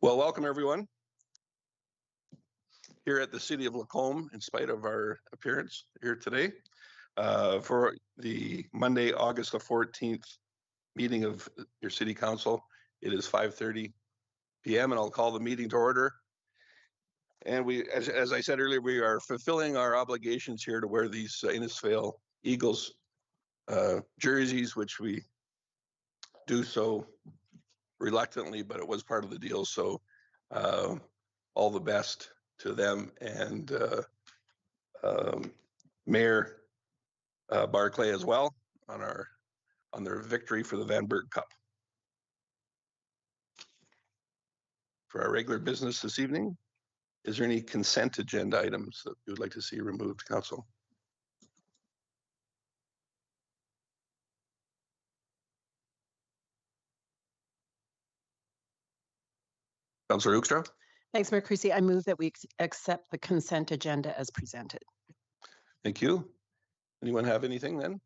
Well, welcome everyone here at the City of Lacombe, in spite of our appearance here today, for the Monday, August the 14th meeting of your City Council. It is 5:30 p.m. and I'll call the meeting to order. And we, as I said earlier, we are fulfilling our obligations here to wear these Innisfail Eagles jerseys, which we do so reluctantly, but it was part of the deal. So all the best to them and Mayor Barclay as well on their victory for the Van Berg Cup. For our regular business this evening, is there any consent agenda items that you would like to see removed, Council? Councillor Hoekstra? Thanks, Mayor Creasy. I move that we accept the consent agenda as presented. Thank you. Anyone have anything then?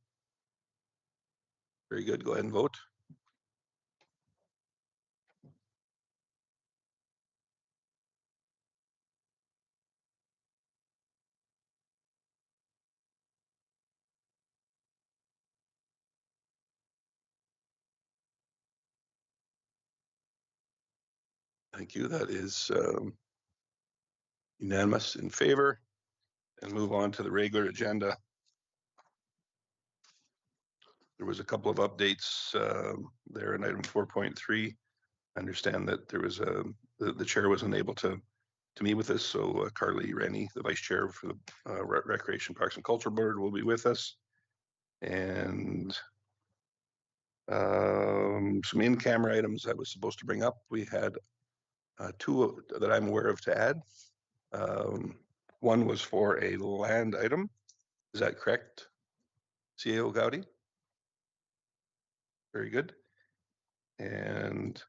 Very good. Go ahead and vote. Thank you. That is unanimous in favor. And move on to the regular agenda. There was a couple of updates there in item 4.3. I understand that there was the chair was unable to meet with us, so Carly Rennie, the vice chair for the Recreation, Parks and Culture Board, will be with us. And some in-camera items I was supposed to bring up. We had two that I'm aware of to add. One was for a land item. Is that correct, CAO Gowdy? Very good. And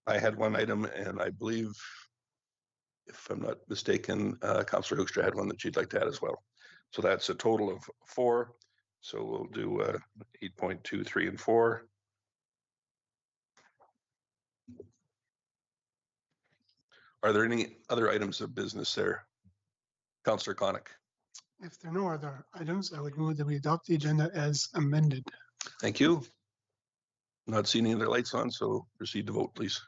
I had one item, and I believe, if I'm not mistaken, Councillor Hoekstra had one that she'd like to add as well. So that's a total of 4. So we'll do 8.2, 3, and 4. Are there any other items of business there? Councillor Connick. If there are no other items, I would move that we adopt the agenda as amended. Thank you. Not seeing any other lights on, so proceed to vote, please.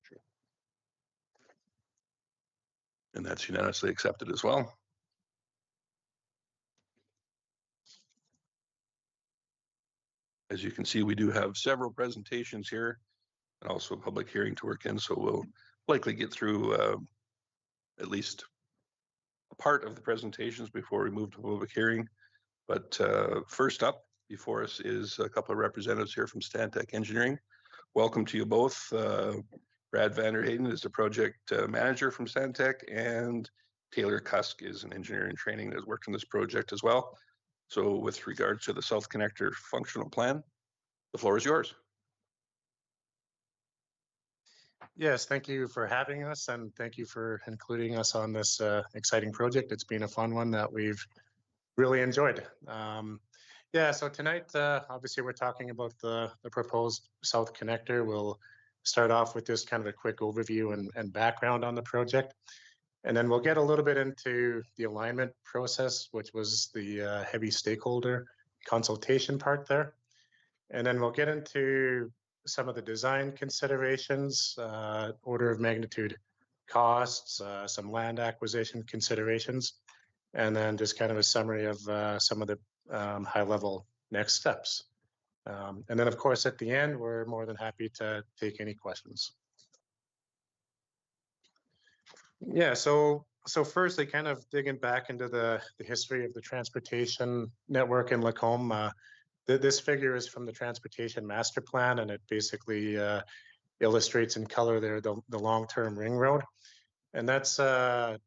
Sure. And that's unanimously accepted as well. As you can see, we do have several presentations here and also a public hearing to work in, so we'll likely get through at least a part of the presentations before we move to public hearing. But first up before us is a couple of representatives here from Stantec Engineering. Welcome to you both. Brad Vanderhayden is the project manager from Stantec, and Taylor Cusk is an engineer in training that has worked on this project as well. So with regard to the South Connector functional plan, the floor is yours. Yes, thank you for having us, and thank you for including us on this exciting project. It's been a fun one that we've really enjoyed. Yeah, so tonight, obviously we're talking about the proposed South Connector. We'll start off with just kind of a quick overview and background on the project. And then we'll get a little bit into the alignment process, which was the heavy stakeholder consultation part there. And then we'll get into some of the design considerations, order of magnitude costs, some land acquisition considerations, and then just kind of a summary of some of the high level next steps. And then of course, at the end, we're more than happy to take any questions. Yeah, so firstly, kind of digging back into the history of the transportation network in Lacombe. This figure is from the Transportation Master Plan, and it basically illustrates in color there the long-term ring road. And that's a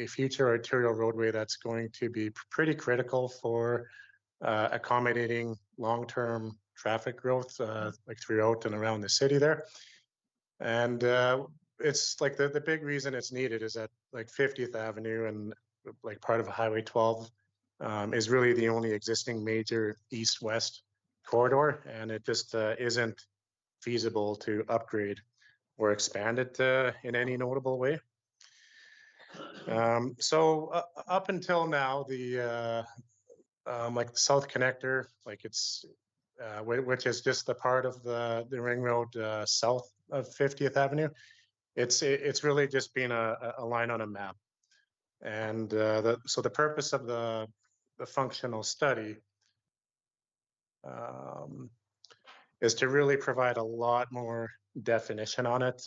future arterial roadway that's going to be pretty critical for accommodating long-term traffic growth like throughout and around the city there. And it's like the big reason it's needed is at like 50th Avenue and like part of Highway 12, is really the only existing major east-west corridor, and it just isn't feasible to upgrade or expand it in any notable way. So up until now, the like the South Connector, like it's which is just the part of the ring road south of 50th Avenue. It's really just been a line on a map, and so the purpose of the functional study is to really provide a lot more definition on it.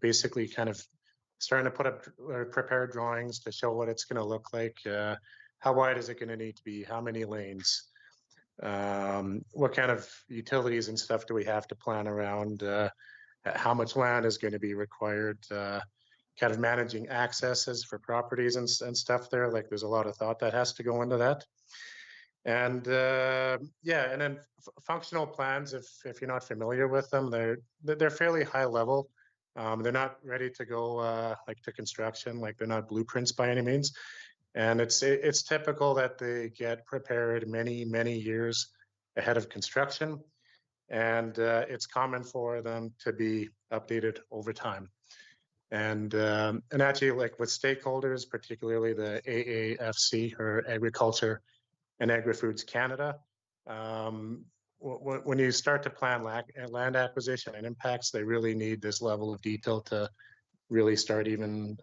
Basically, kind of starting to put up prepared drawings to show what it's going to look like. How wide is it going to need to be? How many lanes? What kind of utilities and stuff do we have to plan around? How much land is going to be required? Kind of managing accesses for properties and stuff there. Like there's a lot of thought that has to go into that. And yeah, and then functional plans, if you're not familiar with them, they're fairly high level. They're not ready to go like to construction, like they're not blueprints by any means. And it's typical that they get prepared many years ahead of construction, and it's common for them to be updated over time. And actually, like with stakeholders, particularly the AAFC, or Agriculture and Agri-Foods Canada, when you start to plan land acquisition and impacts, they really need this level of detail to really start even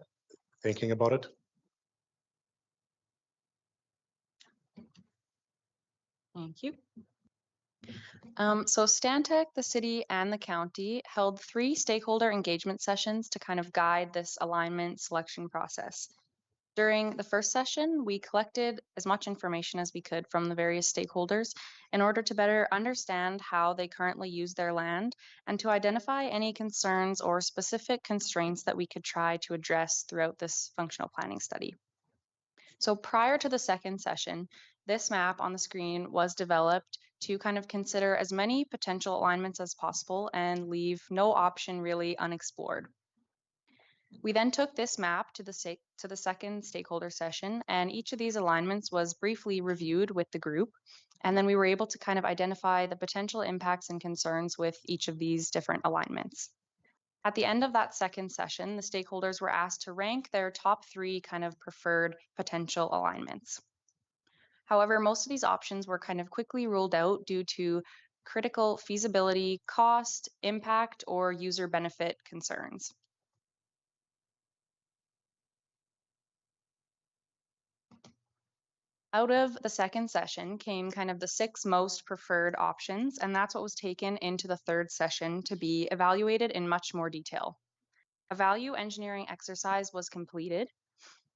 thinking about it. Thank you. So Stantec, the city, and the county held 3 stakeholder engagement sessions to kind of guide this alignment selection process. During the first session, we collected as much information as we could from the various stakeholders in order to better understand how they currently use their land and to identify any concerns or specific constraints that we could try to address throughout this functional planning study. So prior to the second session, this map on the screen was developed to kind of consider as many potential alignments as possible and leave no option really unexplored. We then took this map to the second stakeholder session, and each of these alignments was briefly reviewed with the group. And then we were able to kind of identify the potential impacts and concerns with each of these different alignments. At the end of that second session, the stakeholders were asked to rank their top 3 kind of preferred potential alignments. However, most of these options were kind of quickly ruled out due to critical feasibility, cost, impact, or user benefit concerns. Out of the second session came kind of the 6 most preferred options, and that's what was taken into the third session to be evaluated in much more detail. A value engineering exercise was completed,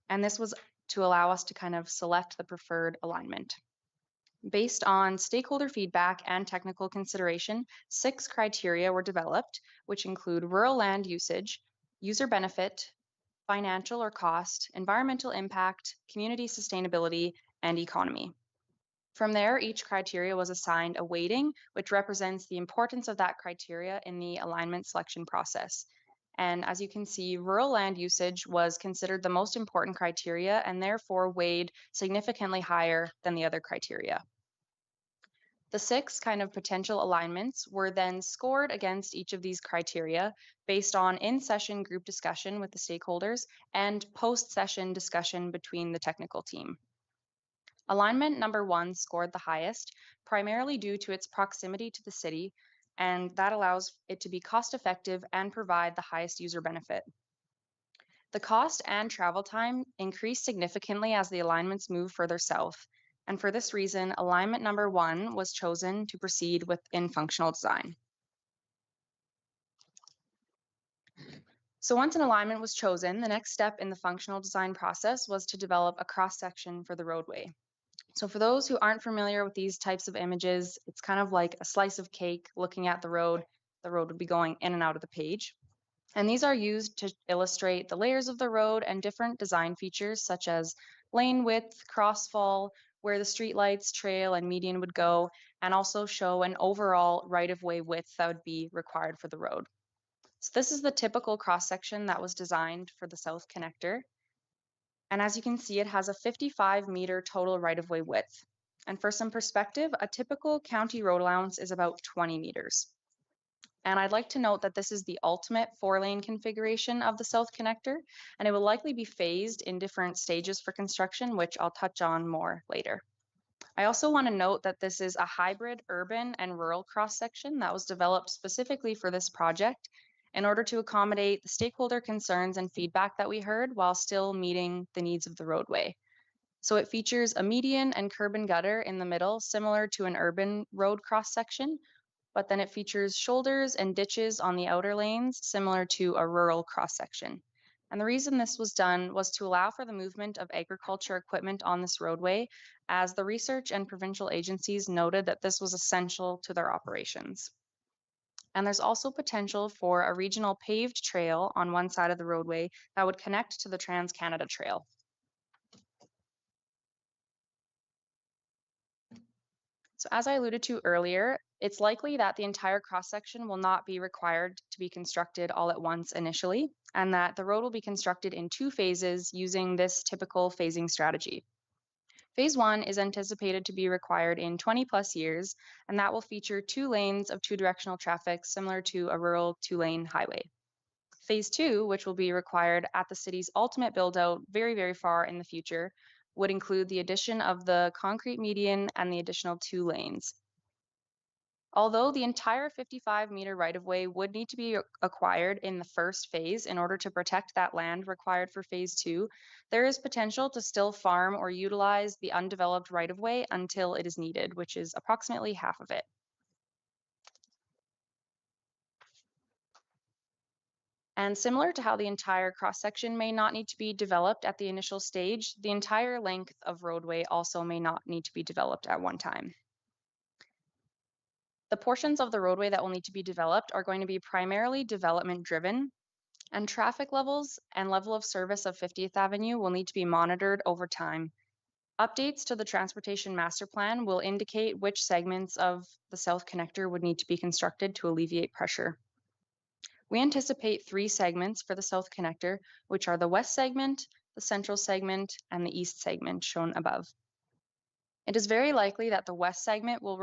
and this was to allow us to kind of select the preferred alignment. Based on stakeholder feedback and technical consideration, 6 criteria were developed, which include rural land usage, user benefit, financial or cost, environmental impact, community sustainability, and economy. From there, each criteria was assigned a weighting, which represents the importance of that criteria in the alignment selection process. And as you can see, rural land usage was considered the most important criteria and therefore weighed significantly higher than the other criteria. The 6 kind of potential alignments were then scored against each of these criteria based on in-session group discussion with the stakeholders and post-session discussion between the technical team. Alignment number 1 scored the highest, primarily due to its proximity to the city, and that allows it to be cost-effective and provide the highest user benefit. The cost and travel time increased significantly as the alignments move further south, and for this reason, alignment number 1 was chosen to proceed within functional design. So once an alignment was chosen, the next step in the functional design process was to develop a cross-section for the roadway. So for those who aren't familiar with these types of images, it's kind of like a slice of cake looking at the road. The road would be going in and out of the page. And these are used to illustrate the layers of the road and different design features such as lane width, crossfall, where the streetlights, trail, and median would go, and also show an overall right-of-way width that would be required for the road. So this is the typical cross-section that was designed for the South Connector. And as you can see, it has a 55-meter total right-of-way width. And for some perspective, a typical county road allowance is about 20 meters. And I'd like to note that this is the ultimate 4-lane configuration of the South Connector, and it will likely be phased in different stages for construction, which I'll touch on more later. I also want to note that this is a hybrid urban and rural cross-section that was developed specifically for this project in order to accommodate the stakeholder concerns and feedback that we heard while still meeting the needs of the roadway. So it features a median and curb and gutter in the middle, similar to an urban road cross-section, but then it features shoulders and ditches on the outer lanes, similar to a rural cross-section. And the reason this was done was to allow for the movement of agriculture equipment on this roadway, as the research and provincial agencies noted that this was essential to their operations. And there's also potential for a regional paved trail on one side of the roadway that would connect to the Trans-Canada Trail. So as I alluded to earlier, it's likely that the entire cross-section will not be required to be constructed all at once initially, and that the road will be constructed in 2 phases using this typical phasing strategy. Phase 1 is anticipated to be required in 20 plus years, and that will feature 2 lanes of 2-directional traffic similar to a rural 2-lane highway. Phase 2, which will be required at the city's ultimate build-out very, very far in the future, would include the addition of the concrete median and the additional 2 lanes. Although the entire 55-meter right-of-way would need to be acquired in the first phase in order to protect that land required for phase 2, there is potential to still farm or utilize the undeveloped right-of-way until it is needed, which is approximately half of it. And similar to how the entire cross-section may not need to be developed at the initial stage, the entire length of roadway also may not need to be developed at one time. The portions of the roadway that will need to be developed are going to be primarily development driven, and traffic levels and level of service of 50th Avenue will need to be monitored over time. Updates to the Transportation Master Plan will indicate which segments of the South Connector would need to be constructed to alleviate pressure. We anticipate 3 segments for the South Connector, which are the west segment, the central segment, and the east segment shown above. It is very likely that the west segment will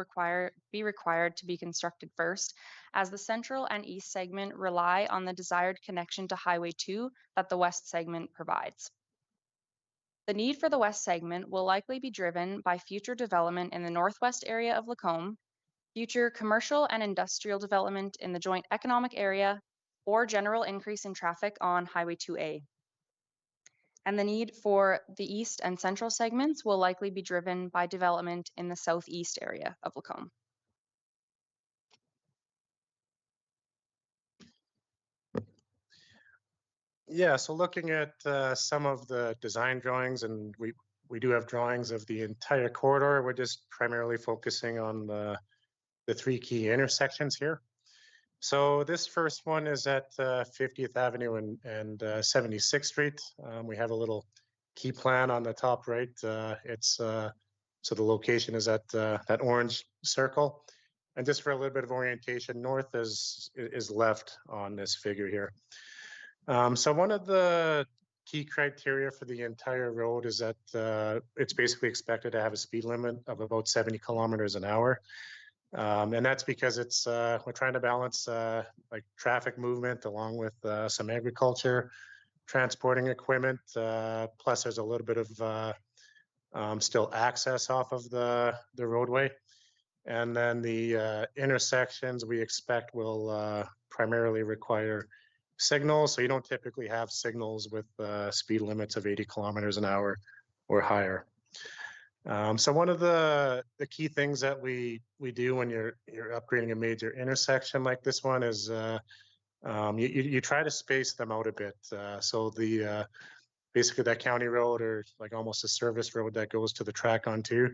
be required to be constructed first, as the central and east segment rely on the desired connection to Highway 2 that the west segment provides. The need for the west segment will likely be driven by future development in the northwest area of Lacombe, future commercial and industrial development in the joint economic area, or general increase in traffic on Highway 2A. And the need for the east and central segments will likely be driven by development in the southeast area of Lacombe. Yeah, so looking at some of the design drawings, and we do have drawings of the entire corridor. We're just primarily focusing on the 3 key intersections here. So this first one is at 50th Avenue and 76th Street. We have a little key plan on the top right. So the location is at that orange circle. And just for a little bit of orientation, north is left on this figure here. So one of the key criteria for the entire road is that it's basically expected to have a speed limit of about 70 kilometers an hour. And that's because it's we're trying to balance like traffic movement along with some agriculture, transporting equipment. Plus, there's a little bit of still access off of the roadway. And then the intersections we expect will primarily require signals. So you don't typically have signals with speed limits of 80 kilometers an hour or higher. So one of the key things that we do when you're upgrading a major intersection like this one is you try to space them out a bit. So the basically that county road, or like almost a service road that goes to the track on 2,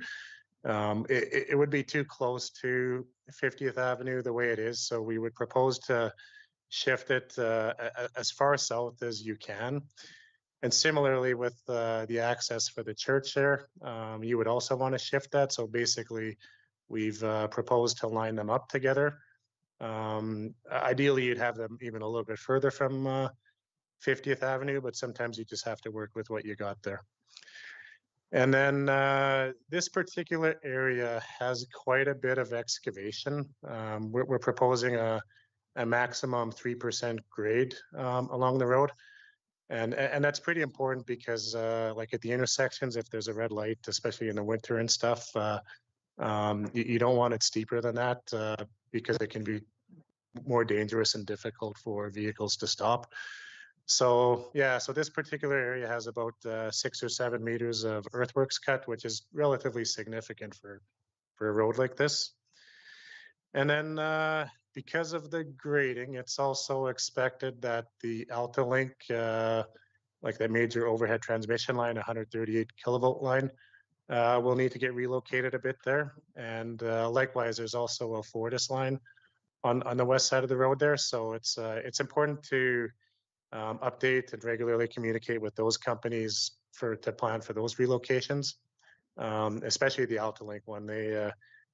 it would be too close to 50th Avenue the way it is. So we would propose to shift it as far south as you can. And similarly with the access for the church there, you would also want to shift that. So basically, we've proposed to line them up together. Ideally, you'd have them even a little bit further from 50th Avenue, but sometimes you just have to work with what you got there. And then this particular area has quite a bit of excavation. We're proposing a maximum 3% grade along the road. And that's pretty important because like at the intersections, if there's a red light, especially in the winter and stuff, you don't want it steeper than that because it can be more dangerous and difficult for vehicles to stop. So yeah, so this particular area has about 6 or 7 meters of earthworks cut, which is relatively significant for a road like this. And then because of the grading, it's also expected that the AltaLink, like the major overhead transmission line, 138 kilovolt line, will need to get relocated a bit there. And likewise, there's also a Fortis line on the west side of the road there. So it's important to update and regularly communicate with those companies to plan for those relocations, especially the AltaLink one.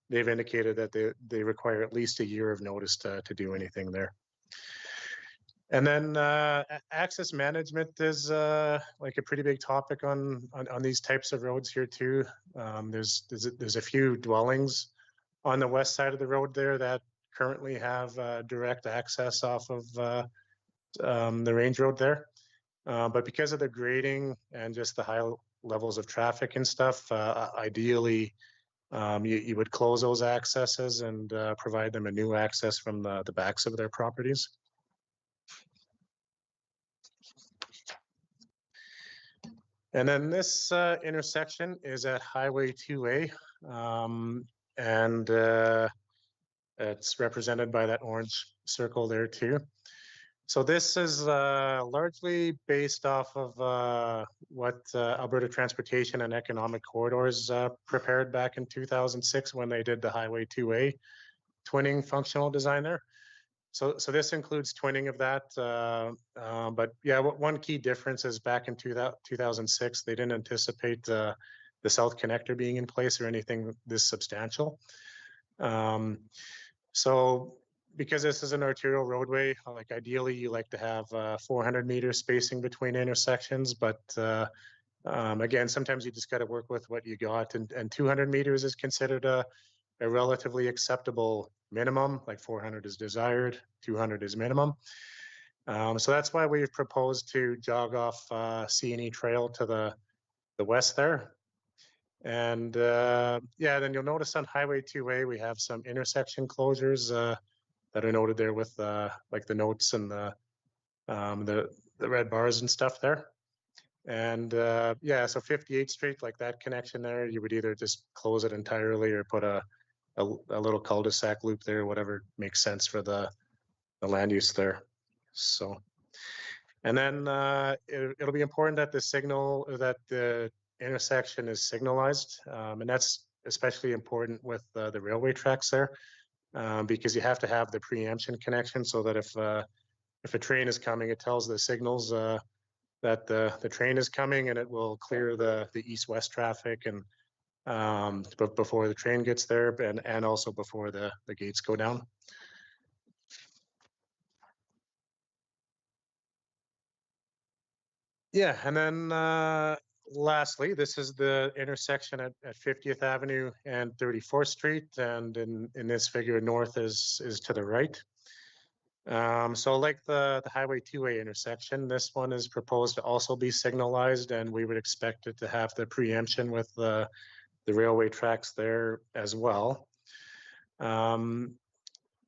They've indicated that they require at least a year of notice to do anything there. And then access management is like a pretty big topic on these types of roads here too. There's a few dwellings on the west side of the road there that currently have direct access off of the range road there. But because of the grading and just the high levels of traffic and stuff, ideally you would close those accesses and provide them a new access from the backs of their properties. And then this intersection is at Highway 2A, and it's represented by that orange circle there too. So this is largely based off of what Alberta Transportation and Economic Corridors prepared back in 2006 when they did the Highway 2A twinning functional design there. So this includes twinning of that, but yeah, one key difference is back in 2006, they didn't anticipate the South Connector being in place or anything this substantial. So because this is an arterial roadway, like ideally you like to have 400 meter spacing between intersections, but again, sometimes you just got to work with what you got, and 200 meters is considered a relatively acceptable minimum. Like 400 is desired, 200 is minimum. So that's why we've proposed to jog off C&E Trail to the west there. And yeah, then you'll notice on Highway 2A, we have some intersection closures that are noted there with like the notes and the red bars and stuff there. And yeah, so 58th Street, like that connection there, you would either just close it entirely or put a little cul-de-sac loop there, whatever makes sense for the land use there. So, and then it'll be important that the intersection is signalized, and that's especially important with the railway tracks there, because you have to have the preemption connection so that if a train is coming, it tells the signals that the train is coming, and it will clear the east-west traffic and before the train gets there, and also before the gates go down. Yeah, and then lastly, this is the intersection at 50th Avenue and 34th Street, and in this figure, north is to the right. So like the Highway 2A intersection, this one is proposed to also be signalized, and we would expect it to have the preemption with the railway tracks there as well.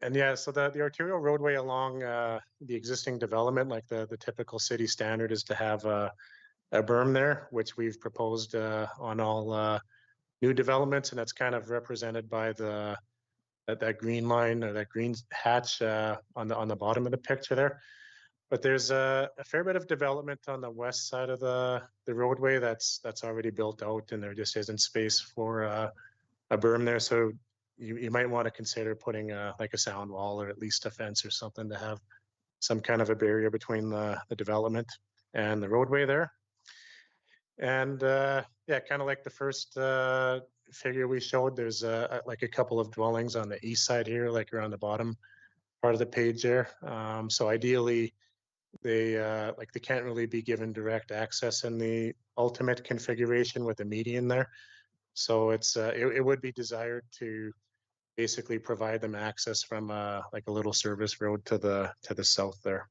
And yeah, so the arterial roadway along the existing development, like the typical city standard, is to have a berm there, which we've proposed on all new developments, and that's kind of represented by that green line or that green hatch on the bottom of the picture there. But there's a fair bit of development on the west side of the roadway that's already built out, and there just isn't space for a berm there. So you might want to consider putting like a sound wall or at least a fence or something to have some kind of a barrier between the development and the roadway there. And yeah, kind of like the first figure we showed, there's like a couple of dwellings on the east side here, like around the bottom part of the page there. So ideally, they they can't really be given direct access in the ultimate configuration with a median there. So it would be desired to basically provide them access from like a little service road to the south there.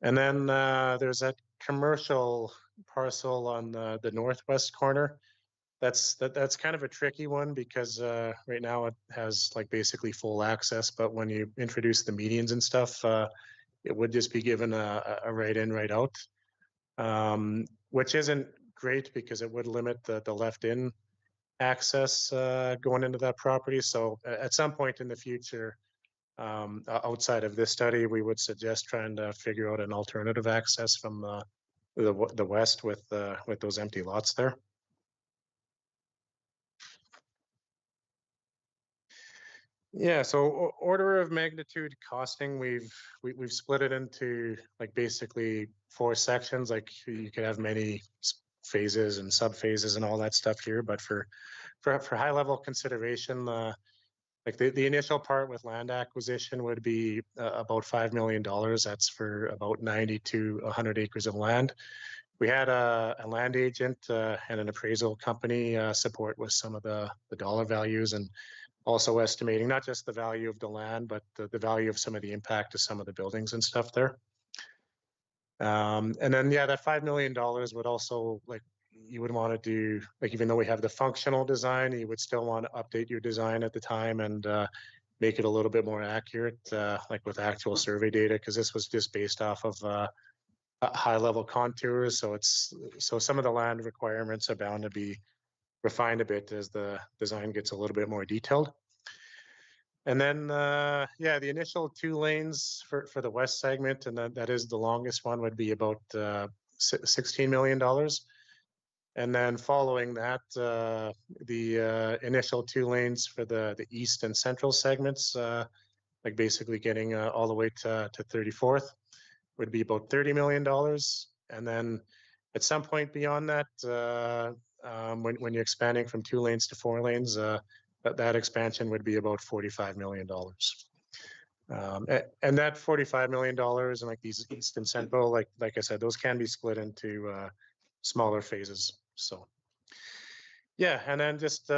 And then there's that commercial parcel on the northwest corner. That's kind of a tricky one because right now it has like basically full access, but when you introduce the medians and stuff, it would just be given a right in, right out, which isn't great because it would limit the left in access going into that property. So at some point in the future, outside of this study, we would suggest trying to figure out an alternative access from the west with those empty lots there. Yeah, so order of magnitude costing, we've split it into like basically 4 sections. Like you could have many phases and subphases and all that stuff here, but for high level consideration, like the initial part with land acquisition would be about $5 million. That's for about 90 to 100 acres of land. We had a land agent and an appraisal company support with some of the dollar values, and also estimating not just the value of the land, but the value of some of the impact to some of the buildings and stuff there. And then, yeah, that $5 million would also, like, you would want to do, like, even though we have the functional design, you would still want to update your design at the time and make it a little bit more accurate, like with actual survey data, because this was just based off of high level contours. So some of the land requirements are bound to be refined a bit as the design gets a little bit more detailed. And then, yeah, the initial 2 lanes for the west segment, and that is the longest one, would be about $16 million. And then following that, the initial 2 lanes for the east and central segments, like basically getting all the way to 34th, would be about $30 million. And then at some point beyond that, when you're expanding from 2 lanes to 4 lanes, that expansion would be about $45 million. And that $45 million and like these east and central, like I said, those can be split into smaller phases. So yeah, and then just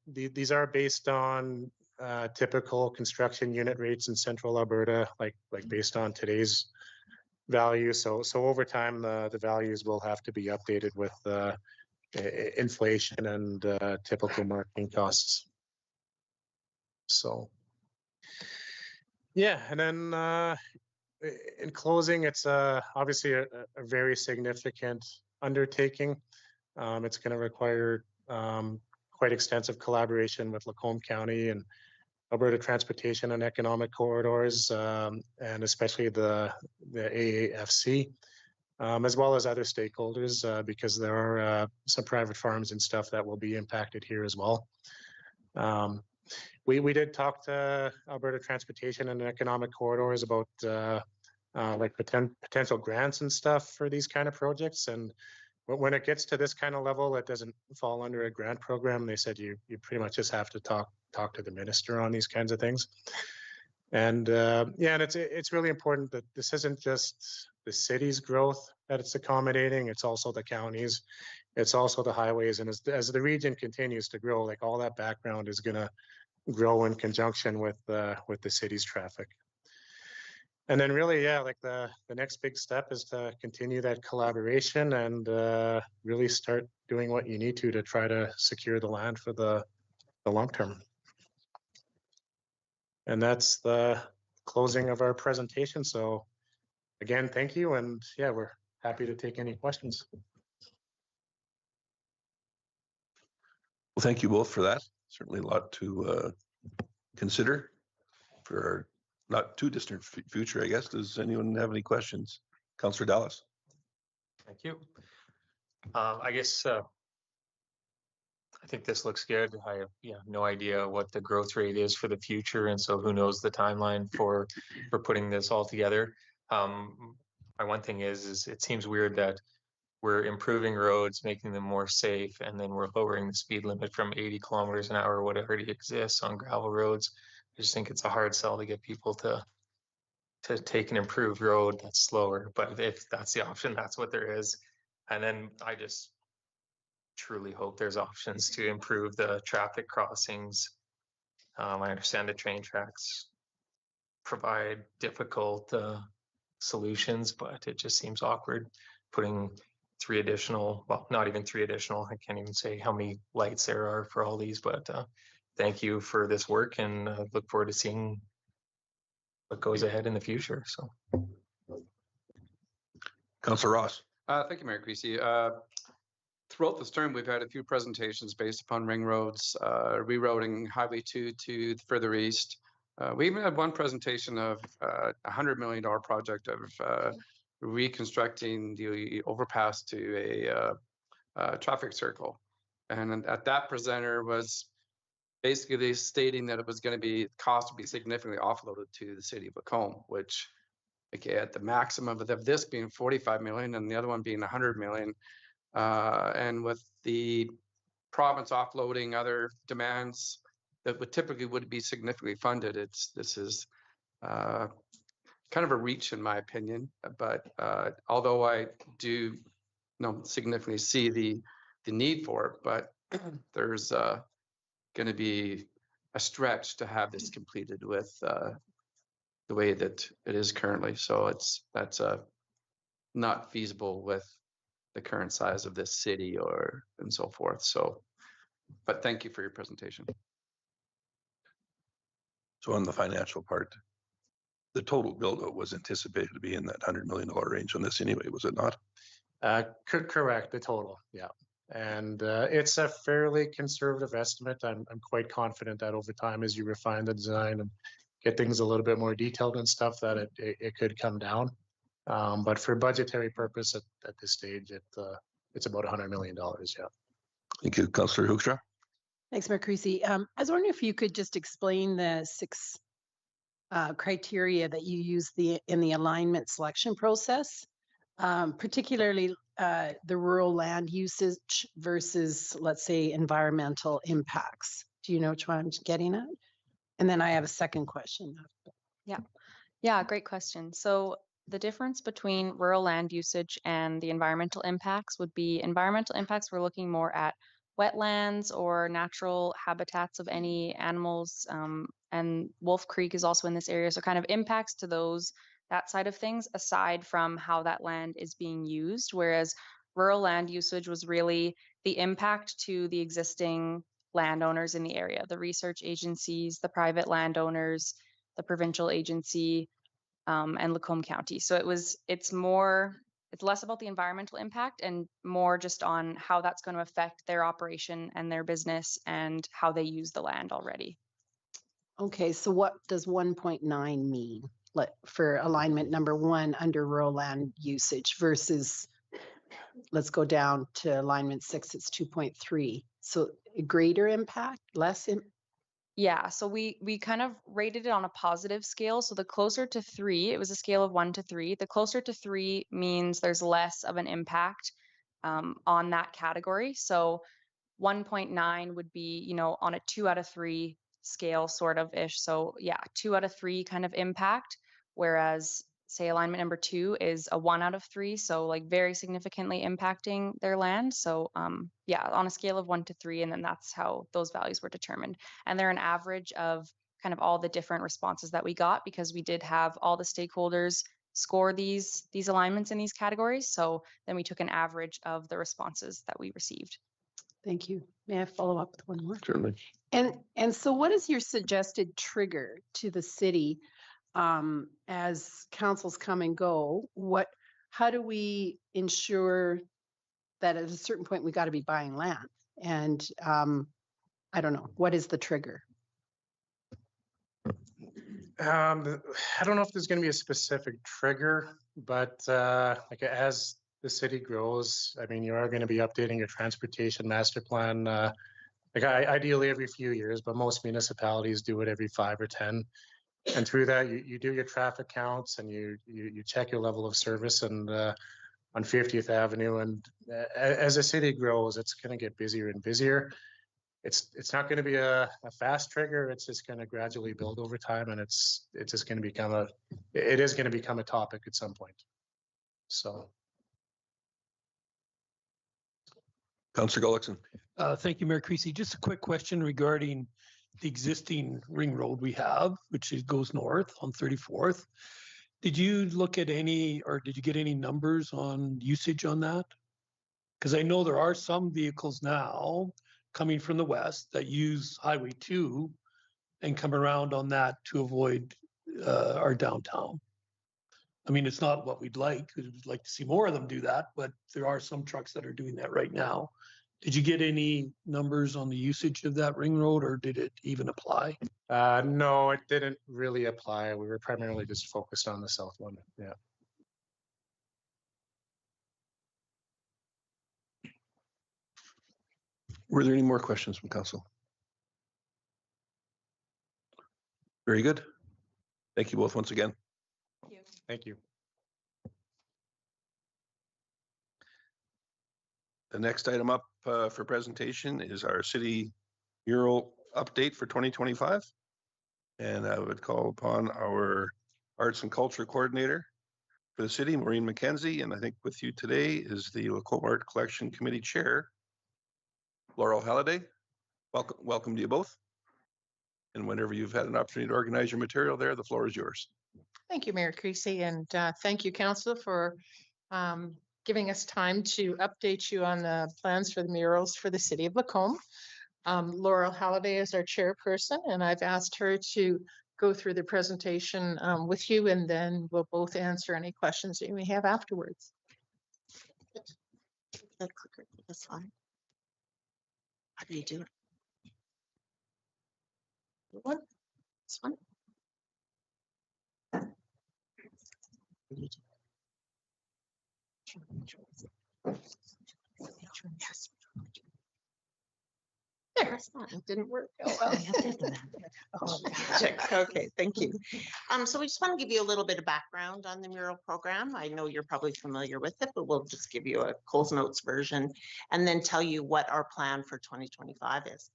these are based on typical construction unit rates in central Alberta, like based on today's value. So over time, the values will have to be updated with inflation and typical marketing costs. So yeah, and then in closing, it's obviously a very significant undertaking. It's going to require quite extensive collaboration with Lacombe County and Alberta Transportation and Economic Corridors, and especially the AAFC. As well as other stakeholders, because there are some private farms and stuff that will be impacted here as well. We did talk to Alberta Transportation and Economic Corridors about like potential grants and stuff for these kind of projects. And when it gets to this kind of level, it doesn't fall under a grant program. They said you pretty much just have to talk to the minister on these kinds of things. And yeah, and it's really important that this isn't just the city's growth that it's accommodating, it's also the counties, it's also the highways. And as the region continues to grow, like all that background is going to grow in conjunction with the city's traffic. And then really, yeah, like the next big step is to continue that collaboration and really start doing what you need to try to secure the land for the long term. And that's the closing of our presentation. So again, thank you. And yeah, we're happy to take any questions. Well, thank you both for that. Certainly a lot to consider for our not too distant future, I guess. Does anyone have any questions? Councillor Dallas. Thank you. I guess I think this looks good. I have no idea what the growth rate is for the future, and so who knows the timeline for putting this all together. My one thing is it seems weird that we're improving roads, making them more safe, and then we're lowering the speed limit from 80 kilometers an hour, what already exists on gravel roads. I just think it's a hard sell to get people to to take an improved road that's slower, but if that's the option, that's what there is. And then I just truly hope there's options to improve the traffic crossings. I understand the train tracks provide difficult solutions, but it just seems awkward putting 3 additional, well, not even 3 additional, I can't even say how many lights there are for all these, but thank you for this work, and look forward to seeing what goes ahead in the future. So, Councillor Ross. Thank you, Mayor Creasy. Throughout this term, we've had a few presentations based upon ring roads, rerouting Highway 2 to the further east. We even had one presentation of $100 million project of reconstructing the overpass to a traffic circle. And at that presenter was basically stating that it was going to be cost to be significantly offloaded to the city of Lacombe, which okay, at the maximum of this being 45 million and the other one being 100 million. And with the province offloading other demands that would typically be significantly funded, this is kind of a reach in my opinion. But although I do significantly see the need for it, but there's going to be a stretch to have this completed with the way that it is currently. So that's not feasible with the current size of this city and so forth. So, but thank you for your presentation. So on the financial part, the total build out was anticipated to be in that $100 million range on this anyway, was it not? Correct, the total, yeah. And it's a fairly conservative estimate. I'm quite confident that over time, as you refine the design and get things a little bit more detailed and stuff, that it could come down. But for budgetary purpose at this stage, it's about $100 million, yeah. Thank you, Councillor Hoekstra. Thanks, Mayor Creasy. I was wondering if you could just explain the 6 criteria that you use in the alignment selection process, particularly the rural land usage versus, let's say, environmental impacts. Do you know which one I'm getting at? And then I have a second question. Yeah, great question. So the difference between rural land usage and the environmental impacts would be environmental impacts. We're looking more at wetlands or natural habitats of any animals. And Wolf Creek is also in this area. So kind of impacts to that side of things, aside from how that land is being used. Whereas rural land usage was really the impact to the existing landowners in the area, the research agencies, the private landowners, the provincial agency, and Lacombe County. So it's less about the environmental impact and more just on how that's going to affect their operation and their business and how they use the land already. Okay, so what does 1.9 mean for alignment number 1 under rural land usage versus, let's go down to alignment 6, it's 2.3. So greater impact, less impact? Yeah, so we kind of rated it on a positive scale. So the closer to 3, it was a scale of 1 to 3. The closer to 3 means there's less of an impact on that category. So 1.9 would be, on a 2 out of 3 scale sort of ish. So yeah, 2 out of 3 kind of impact. Whereas say alignment number 2 is a 1 out of 3. So like very significantly impacting their land. So yeah, on a scale of 1 to 3, and then that's how those values were determined. And they're an average of kind of all the different responses that we got, because we did have all the stakeholders score these alignments in these categories. So then we took an average of the responses that we received. Thank you. May I follow up with one more? Certainly. And so what is your suggested trigger to the city as councils come and go? How do we ensure that at a certain point we got to be buying land? And I don't know, what is the trigger? I don't know if there's going to be a specific trigger, but like as the city grows, I mean, you are going to be updating your transportation master plan. Ideally every few years, but most municipalities do it every 5 or 10. And through that, you do your traffic counts and you check your level of service and on 50th Avenue. And as the city grows, it's going to get busier and busier. it's not going to be a fast trigger. It's just going to gradually build over time, and it's just going to become it is going to become a topic at some point. So. Councillor Gullickson. Thank you, Mayor Creasy. Just a quick question regarding the existing ring road we have, which goes north on 34th. Did you look at any, or did you get any numbers on usage on that? Because I know there are some vehicles now coming from the west that use Highway 2 and come around on that to avoid our downtown. I mean, it's not what we'd like. We'd like to see more of them do that, but there are some trucks that are doing that right now. Did you get any numbers on the usage of that ring road, or did it even apply? No, it didn't really apply. We were primarily just focused on the south one. Yeah. Were there any more questions from council? Very good. Thank you both once again. Thank you. The next item up for presentation is our city mural update for 2025. And I would call upon our arts and culture coordinator for the city, Maureen McKenzie. And I think with you today is the Lacombe Art Collection Committee Chair, Laurel Halliday. Welcome to you both. And whenever you've had an opportunity to organize your material there, the floor is yours. Thank you, Mayor Creasy, and thank you, Council, for giving us time to update you on the plans for the murals for the city of Lacombe. Laurel Halliday is our chairperson, and I've asked her to go through the presentation with you, and then we'll both answer any questions that you may have afterwards. That clicker, that's fine. How do you do it? One, this one. Yes. There, it didn't work. Oh, well. Okay, thank you. So we just want to give you a little bit of background on the mural program. I know you're probably familiar with it, but we'll just give you a Coles Notes version and then tell you what our plan for 2025 is.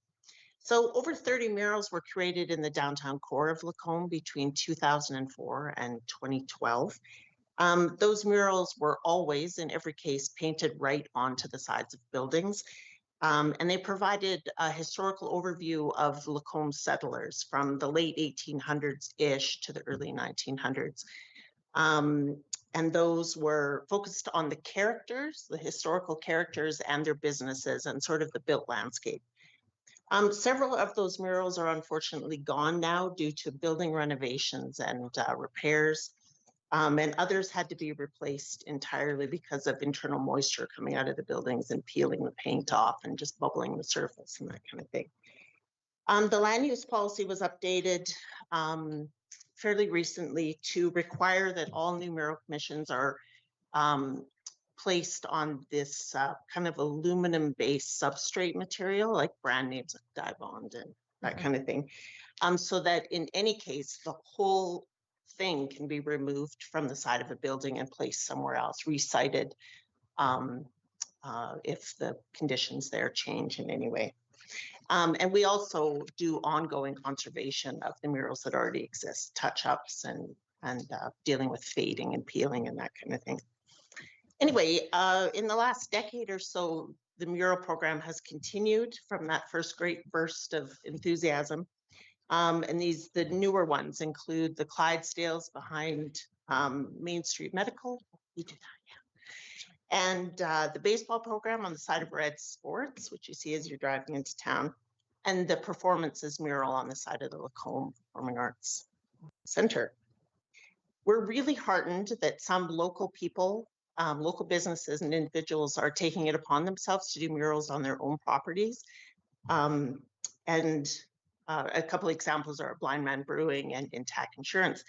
So over 30 murals were created in the downtown core of Lacombe between 2004 and 2012. Those murals were always, in every case, painted right onto the sides of buildings. And they provided a historical overview of Lacombe settlers from the late 1800s-ish to the early 1900s. And those were focused on the characters, the historical characters and their businesses and sort of the built landscape. Several of those murals are unfortunately gone now due to building renovations and repairs. And others had to be replaced entirely because of internal moisture coming out of the buildings and peeling the paint off and just bubbling the surface and that kind of thing. The land use policy was updated fairly recently to require that all new mural commissions are placed on this kind of aluminum-based substrate material, like brand names like Dibond and that kind of thing, so that in any case, the whole thing can be removed from the side of a building and placed somewhere else, resited if the conditions there change in any way. And we also do ongoing conservation of the murals that already exist, touch-ups and dealing with fading and peeling and that kind of thing. Anyway, in the last decade or so, the mural program has continued from that first great burst of enthusiasm. And the newer ones include the Clydesdales behind Main Street Medical. We do that, yeah. And the baseball program on the side of Red Sports, which you see as you're driving into town, and the performances mural on the side of the Lacombe Performing Arts Center. We're really heartened that some local people, local businesses and individuals are taking it upon themselves to do murals on their own properties. A couple of examples are Blind Man Brewing and Intact Insurance.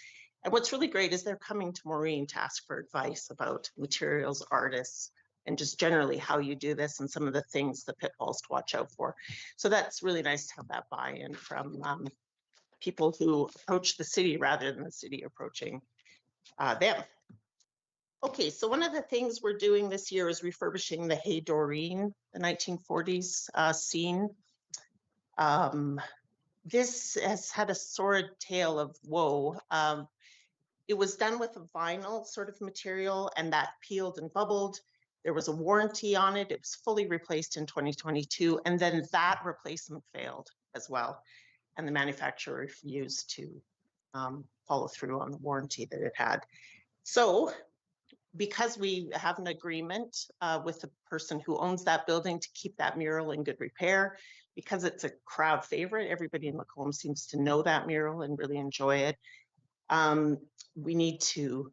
And what's really great is they're coming to Maureen to ask for advice about materials, artists, and just generally how you do this and some of the things, the pitfalls to watch out for. So that's really nice to have that buy-in from people who approach the city rather than the city approaching them. Okay, so one of the things we're doing this year is refurbishing the Hey Doreen, the 1940s scene. This has had a sordid tale of woe. It was done with a vinyl sort of material and that peeled and bubbled. There was a warranty on it. It was fully replaced in 2022. And then that replacement failed as well. And the manufacturer refused to follow through on the warranty that it had. So because we have an agreement with the person who owns that building to keep that mural in good repair, because it's a crowd favorite, everybody in Lacombe seems to know that mural and really enjoy it. We need to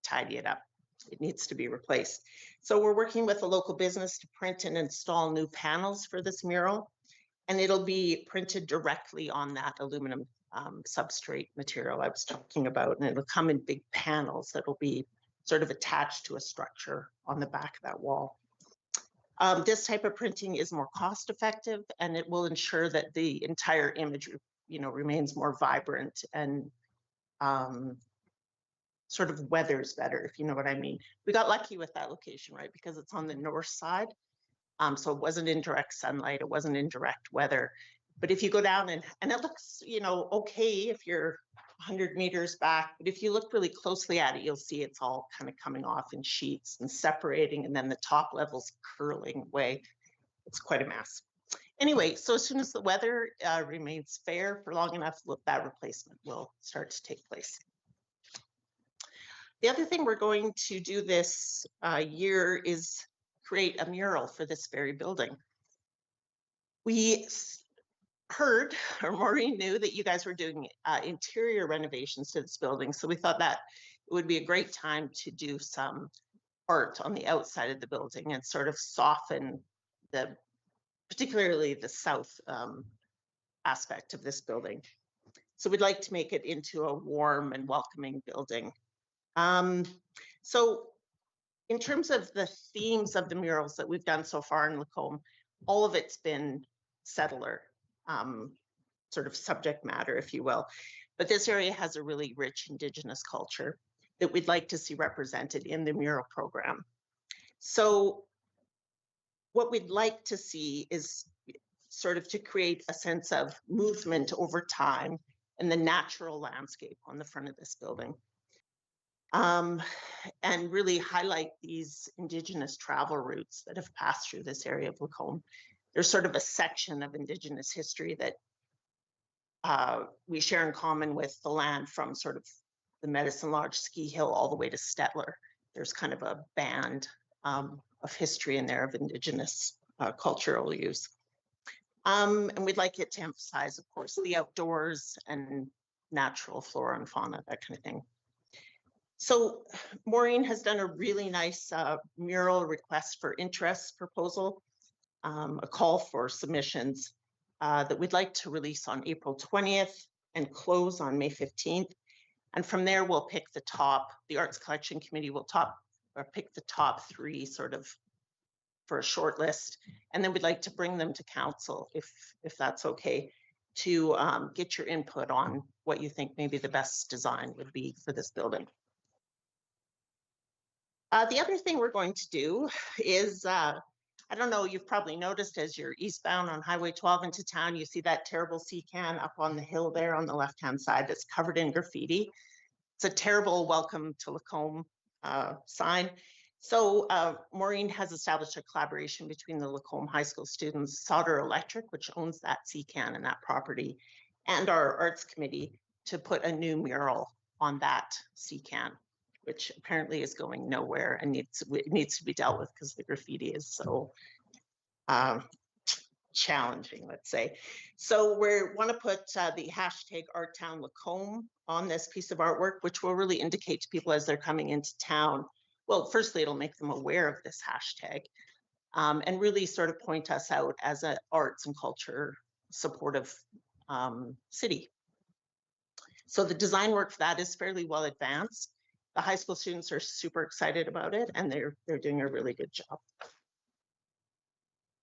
tidy it up. It needs to be replaced. So we're working with a local business to print and install new panels for this mural, and it'll be printed directly on that aluminum substrate material I was talking about, and it'll come in big panels that'll be sort of attached to a structure on the back of that wall. This type of printing is more cost effective, and it will ensure that the entire image, remains more vibrant and sort of weathers better, if you know what I mean. We got lucky with that location, right? Because it's on the north side. So it wasn't in direct sunlight, it wasn't in direct weather. But if you go down and it looks, okay if you're 100 meters back, but if you look really closely at it, you'll see it's all kind of coming off in sheets and separating, and then the top level's curling away. It's quite a mess. Anyway, so as soon as the weather remains fair for long enough, that replacement will start to take place. The other thing we're going to do this year is create a mural for this very building. We heard, or Maureen knew, that you guys were doing interior renovations to this building. So we thought that it would be a great time to do some art on the outside of the building and sort of soften particularly the south aspect of this building. So we'd like to make it into a warm and welcoming building. So in terms of the themes of the murals that we've done so far in Lacombe, all of it's been settler, sort of subject matter, if you will. But this area has a really rich Indigenous culture that we'd like to see represented in the mural program. So what we'd like to see is sort of to create a sense of movement over time and the natural landscape on the front of this building. And really highlight these Indigenous travel routes that have passed through this area of Lacombe. There's sort of a section of Indigenous history that we share in common with the land from sort of the Medicine Lodge ski hill all the way to Stettler. There's kind of a band of history in there of Indigenous cultural use. And we'd like it to emphasize, of course, the outdoors and natural flora and fauna, that kind of thing. So Maureen has done a really nice mural request for interest proposal, a call for submissions that we'd like to release on April 20th and close on May 15th. And from there, we'll pick the top, the Arts Collection Committee will pick the top 3 sort of for a short list. And then we'd like to bring them to council, if that's okay, to get your input on what you think maybe the best design would be for this building. The other thing we're going to do is, I don't know, you've probably noticed as you're eastbound on Highway 12 into town, you see that terrible sea can up on the hill there on the left-hand side that's covered in graffiti. It's a terrible welcome to Lacombe sign. So Maureen has established a collaboration between the Lacombe High School students, Solder Electric, which owns that sea can and that property, and our Arts Committee to put a new mural on that sea can, which apparently is going nowhere and needs to be dealt with because the graffiti is so challenging, let's say. So we want to put the hashtag ArtTownLacombe on this piece of artwork, which will really indicate to people as they're coming into town. Well, firstly, it'll make them aware of this hashtag and really sort of point us out as an arts and culture supportive city. So the design work for that is fairly well advanced. The high school students are super excited about it, and they're doing a really good job.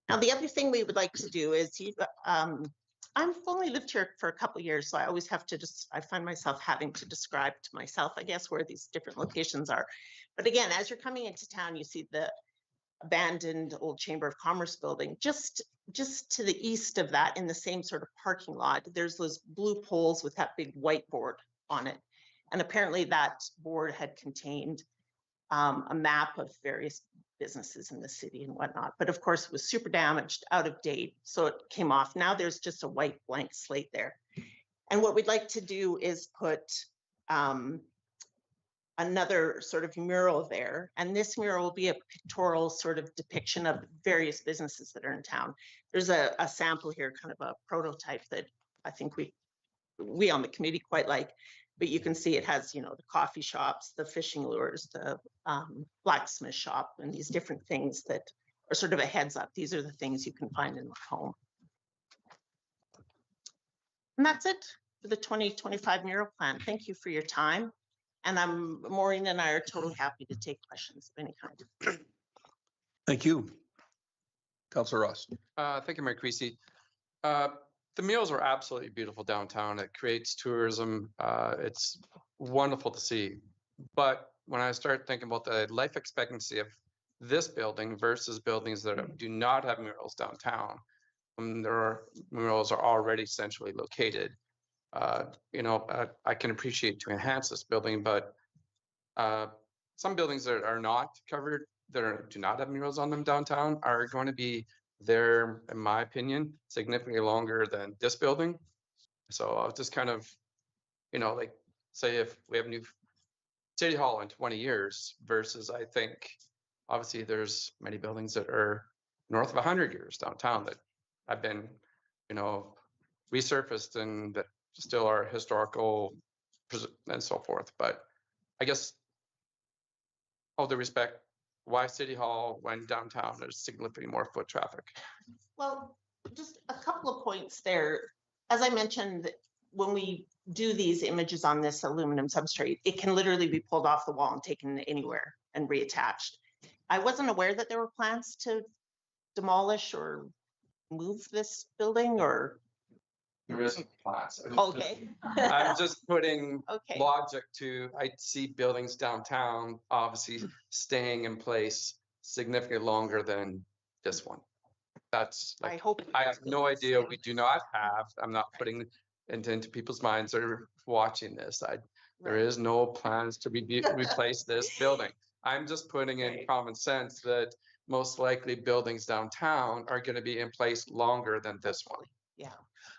Now, the other thing we would like to do is, I've only lived here for a couple of years, so I always have to I find myself having to describe to myself, I guess, where these different locations are. But again, as you're coming into town, you see the abandoned old Chamber of Commerce building. Just to the east of that, in the same sort of parking lot, there's those blue poles with that big whiteboard on it. And apparently that board had contained a map of various businesses in the city and whatnot. But of course, it was super damaged, out of date, so it came off. Now there's just a white blank slate there. And what we'd like to do is put another sort of mural there. And this mural will be a pictorial sort of depiction of various businesses that are in town. There's a sample here, kind of a prototype that I think we on the committee quite like. But you can see it has, you know, the coffee shops, the fishing lures, the blacksmith shop, and these different things that are sort of a heads up. These are the things you can find in Macomb. And that's it for the 2025 mural plan. Thank you for your time. And Maureen and I are totally happy to take questions of any kind. Thank you. Councillor Ross. Thank you, Mayor Creasy. The murals are absolutely beautiful downtown. It creates tourism. It's wonderful to see. But when I start thinking about the life expectancy of this building versus buildings that do not have murals downtown, murals are already centrally located. You know, I can appreciate to enhance this building, but some buildings that are not covered, that do not have murals on them downtown, are going to be there, in my opinion, significantly longer than this building. So I was just kind of, you know, like, say if we have a new City Hall in 20 years versus, I think, obviously there's many buildings that are north of 100 years downtown that have been, you know, resurfaced and that still are historical and so forth. But I guess, all due respect, why City Hall when downtown there's significantly more foot traffic? Well, just a couple of points there. As I mentioned, when we do these images on this aluminum substrate, it can literally be pulled off the wall and taken anywhere and reattached. I wasn't aware that there were plans to demolish or move this building, or There isn't plans. okay. I'm just putting Okay. logic to, I see buildings downtown obviously staying in place significantly longer than this one. That's I like, hope. I have no idea. We do not have, I'm not putting into people's minds that are watching this. There is no plans to replace this building. I'm just putting in common sense that most likely buildings downtown are going to be in place longer than this one. Yeah.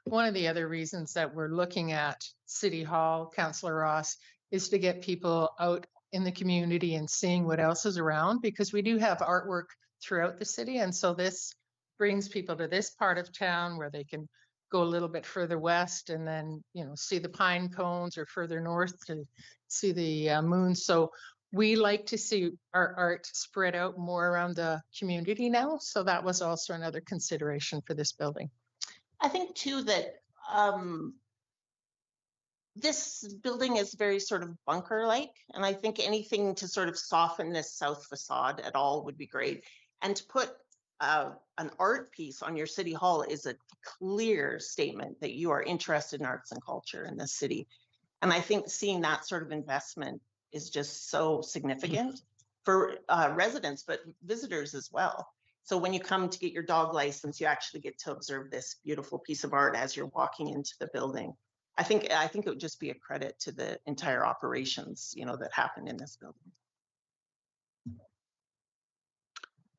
One of the other reasons that we're looking at City Hall, Councillor Ross, is to get people out in the community and seeing what else is around, because we do have artwork throughout the city. And so this brings people to this part of town where they can go a little bit further west and then, you know, see the pine cones, or further north to see the moon. So we like to see our art spread out more around the community now. So that was also another consideration for this building. I think too that this building is very sort of bunker-like, and I think anything to sort of soften this south facade at all would be great. And to put an art piece on your City Hall is a clear statement that you are interested in arts and culture in this city. And I think seeing that sort of investment is just so significant for residents, but visitors as well. So when you come to get your dog license, you actually get to observe this beautiful piece of art as you're walking into the building. I think it would just be a credit to the entire operations, you know, that happen in this building.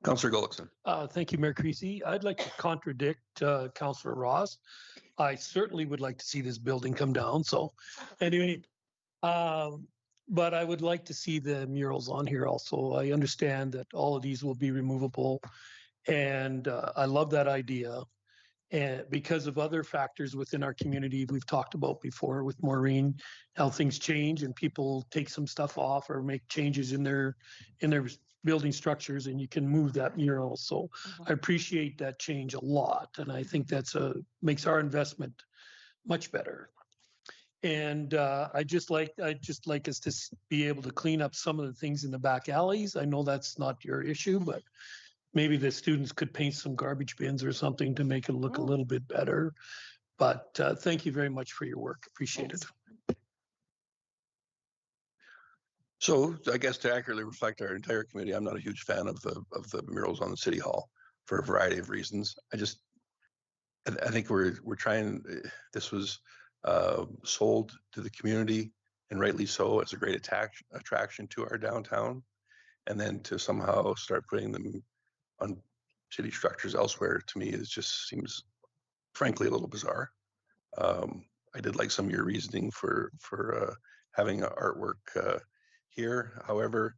Councillor Gullickson. Thank you, Mayor Creasy. I'd like to contradict Councillor Ross. I certainly would like to see this building come down. So anyway, but I would like to see the murals on here also. I understand that all of these will be removable, and I love that idea. And because of other factors within our community we've talked about before with Maureen, how things change and people take some stuff off or make changes in their building structures, and you can move that mural. So I appreciate that change a lot, and I think that's makes our investment much better. And I just like us to be able to clean up some of the things in the back alleys. I know that's not your issue, but maybe the students could paint some garbage bins or something to make it look a little bit better. But thank you very much for your work. Appreciate it. So I guess to accurately reflect our entire committee, I'm not a huge fan of the murals on the city hall for a variety of reasons. I think we're trying. This was sold to the community, and rightly so, as a great attraction to our downtown, and then to somehow start putting them on city structures elsewhere, to me, it just seems, frankly, a little bizarre. I did like some of your reasoning for having artwork here. However,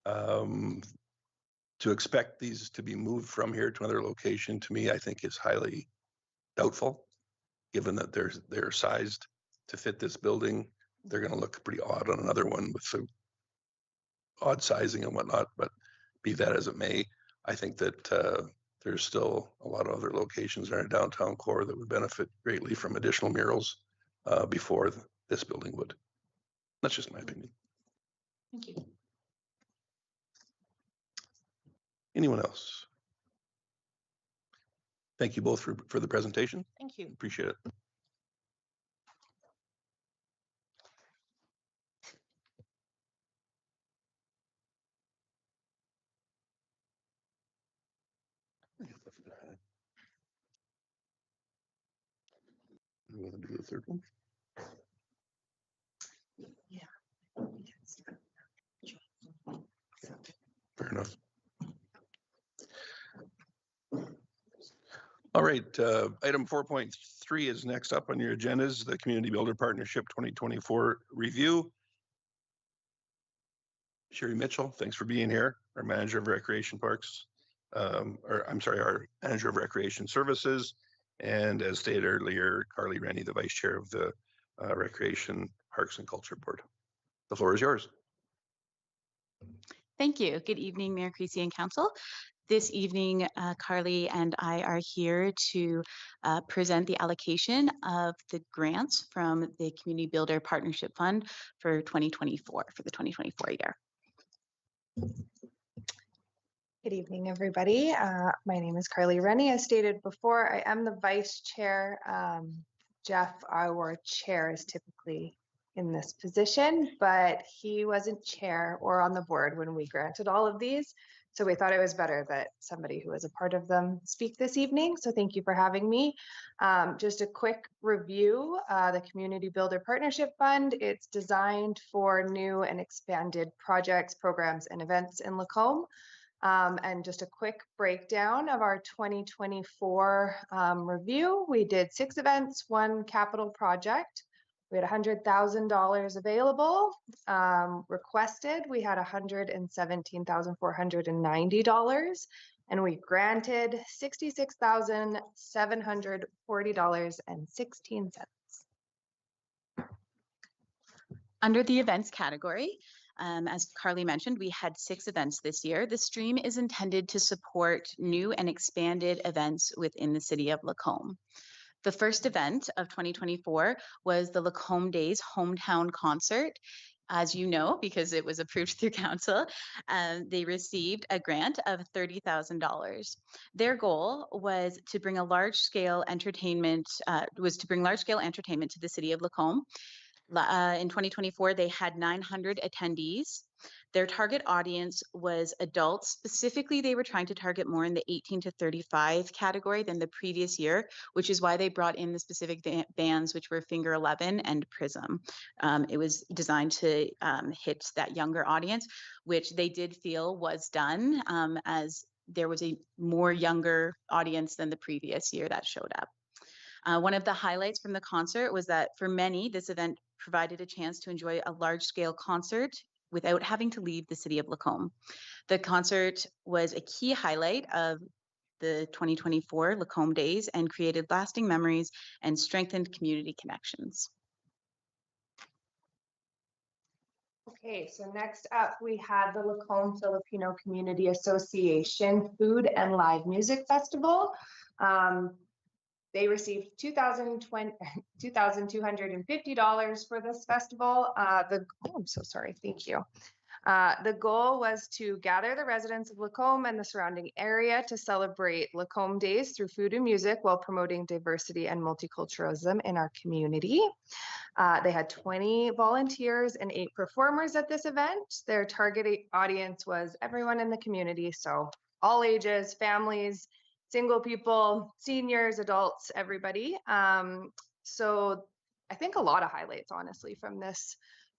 to expect these to be moved from here to another location, to me, I think is highly doubtful, given that they're sized to fit this building. They're going to look pretty odd on another one with the odd sizing and whatnot, but be that as it may, I think that there's still a lot of other locations in our downtown core that would benefit greatly from additional murals before this building would. That's just my opinion. Thank you. Anyone else? Thank you both for the presentation. Thank you. Appreciate it. You want to do the third one? Fair enough. All right, item 4.3 is next up on your agendas, the Community Builder Partnership 2024 review. Sherry Mitchell, thanks for being here, our Manager of Recreation Parks, our Manager of Recreation Services, and as stated earlier, Carly Rennie, the Vice Chair of the Recreation Parks and Culture Board. The floor is yours. Thank you. Good evening, Mayor Creasy and Council. This evening, Carly and I are here to present the allocation of the grants from the Community Builder Partnership Fund for 2024, for the 2024 year. Good evening, everybody. My name is Carly Rennie. As stated before, I am the vice chair. Jeff, our chair, is typically in this position, but he wasn't chair or on the board when we granted all of these. So we thought it was better that somebody who was a part of them speak this evening. So thank you for having me. Just a quick review, the Community Builder Partnership Fund, it's designed for new and expanded projects, programs, and events in Lacombe. And just a quick breakdown of our 2024 review. We did 6 events, 1 capital project. We had $100,000 available. Requested, we had $117,490, and we granted $66,740.16. Under the events category, as Carly mentioned, we had 6 events this year. The stream is intended to support new and expanded events within the city of Lacombe. The first event of 2024 was the Lacombe Days Hometown Concert. As you know, because it was approved through council, they received a grant of $30,000. Their goal was to bring large-scale entertainment to the city of Lacombe. In 2024, they had 900 attendees. Their target audience was adults. Specifically, they were trying to target more in the 18 to 35 category than the previous year, which is why they brought in the specific bands, which were Finger 11 and Prism. It was designed to hit that younger audience, which they did feel was done, as there was a more younger audience than the previous year that showed up. One of the highlights from the concert was that for many, this event provided a chance to enjoy a large-scale concert without having to leave the city of Lacombe. The concert was a key highlight of the 2024 Lacombe Days and created lasting memories and strengthened community connections. Okay, so next up we had the Lacombe Filipino Community Association Food and Live Music Festival. They received $2,250 for this festival. I'm so sorry, thank you. The goal was to gather the residents of Lacombe and the surrounding area to celebrate Lacombe Days through food and music while promoting diversity and multiculturalism in our community. They had 20 volunteers and 8 performers at this event. Their target audience was everyone in the community, so all ages, families, single people, seniors, adults, everybody. So I think a lot of highlights, honestly, from this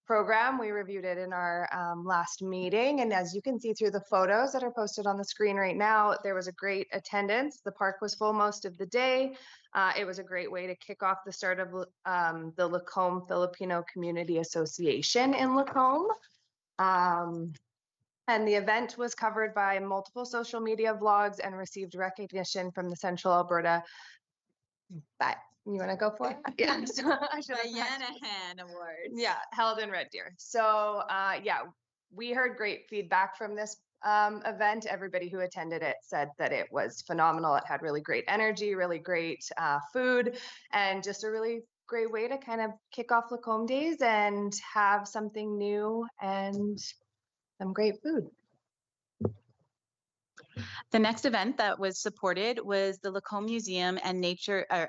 program. We reviewed it in our last meeting, and as you can see through the photos that are posted on the screen right now, there was a great attendance. The park was full most of the day. It was a great way to kick off the start of the Lacombe Filipino Community Association in Lacombe. And the event was covered by multiple social media vlogs and received recognition from the Central Alberta. But you want to go for it? Yeah. So I should have Yanahan Awards. Yeah, held in Red Deer. So yeah, we heard great feedback from this event. Everybody who attended it said that it was phenomenal. It had really great energy, really great food, and just a really great way to kind of kick off Lacombe Days and have something new and some great food. The next event that was supported was the Lacombe Museum and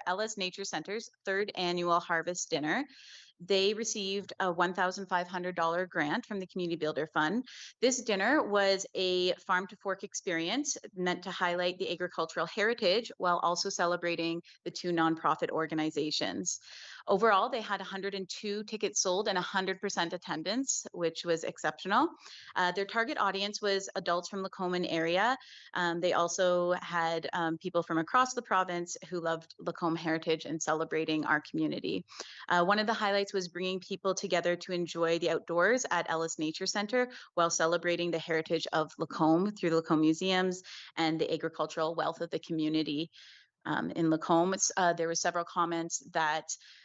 Ellis Nature Center's 3rd annual Harvest Dinner. They received a $1,500 grant from the Community Builder Fund. This dinner was a farm to fork experience meant to highlight the agricultural heritage while also celebrating the 2 nonprofit organizations. Overall, they had 102 tickets sold and 100% attendance, which was exceptional. Their target audience was adults from Lacombe area. They also had people from across the province who loved Lacombe heritage and celebrating our community. One of the highlights was bringing people together to enjoy the outdoors at Ellis Nature Center while celebrating the heritage of Lacombe through the Lacombe museums and the agricultural wealth of the community. In Lacombe, there were several comments that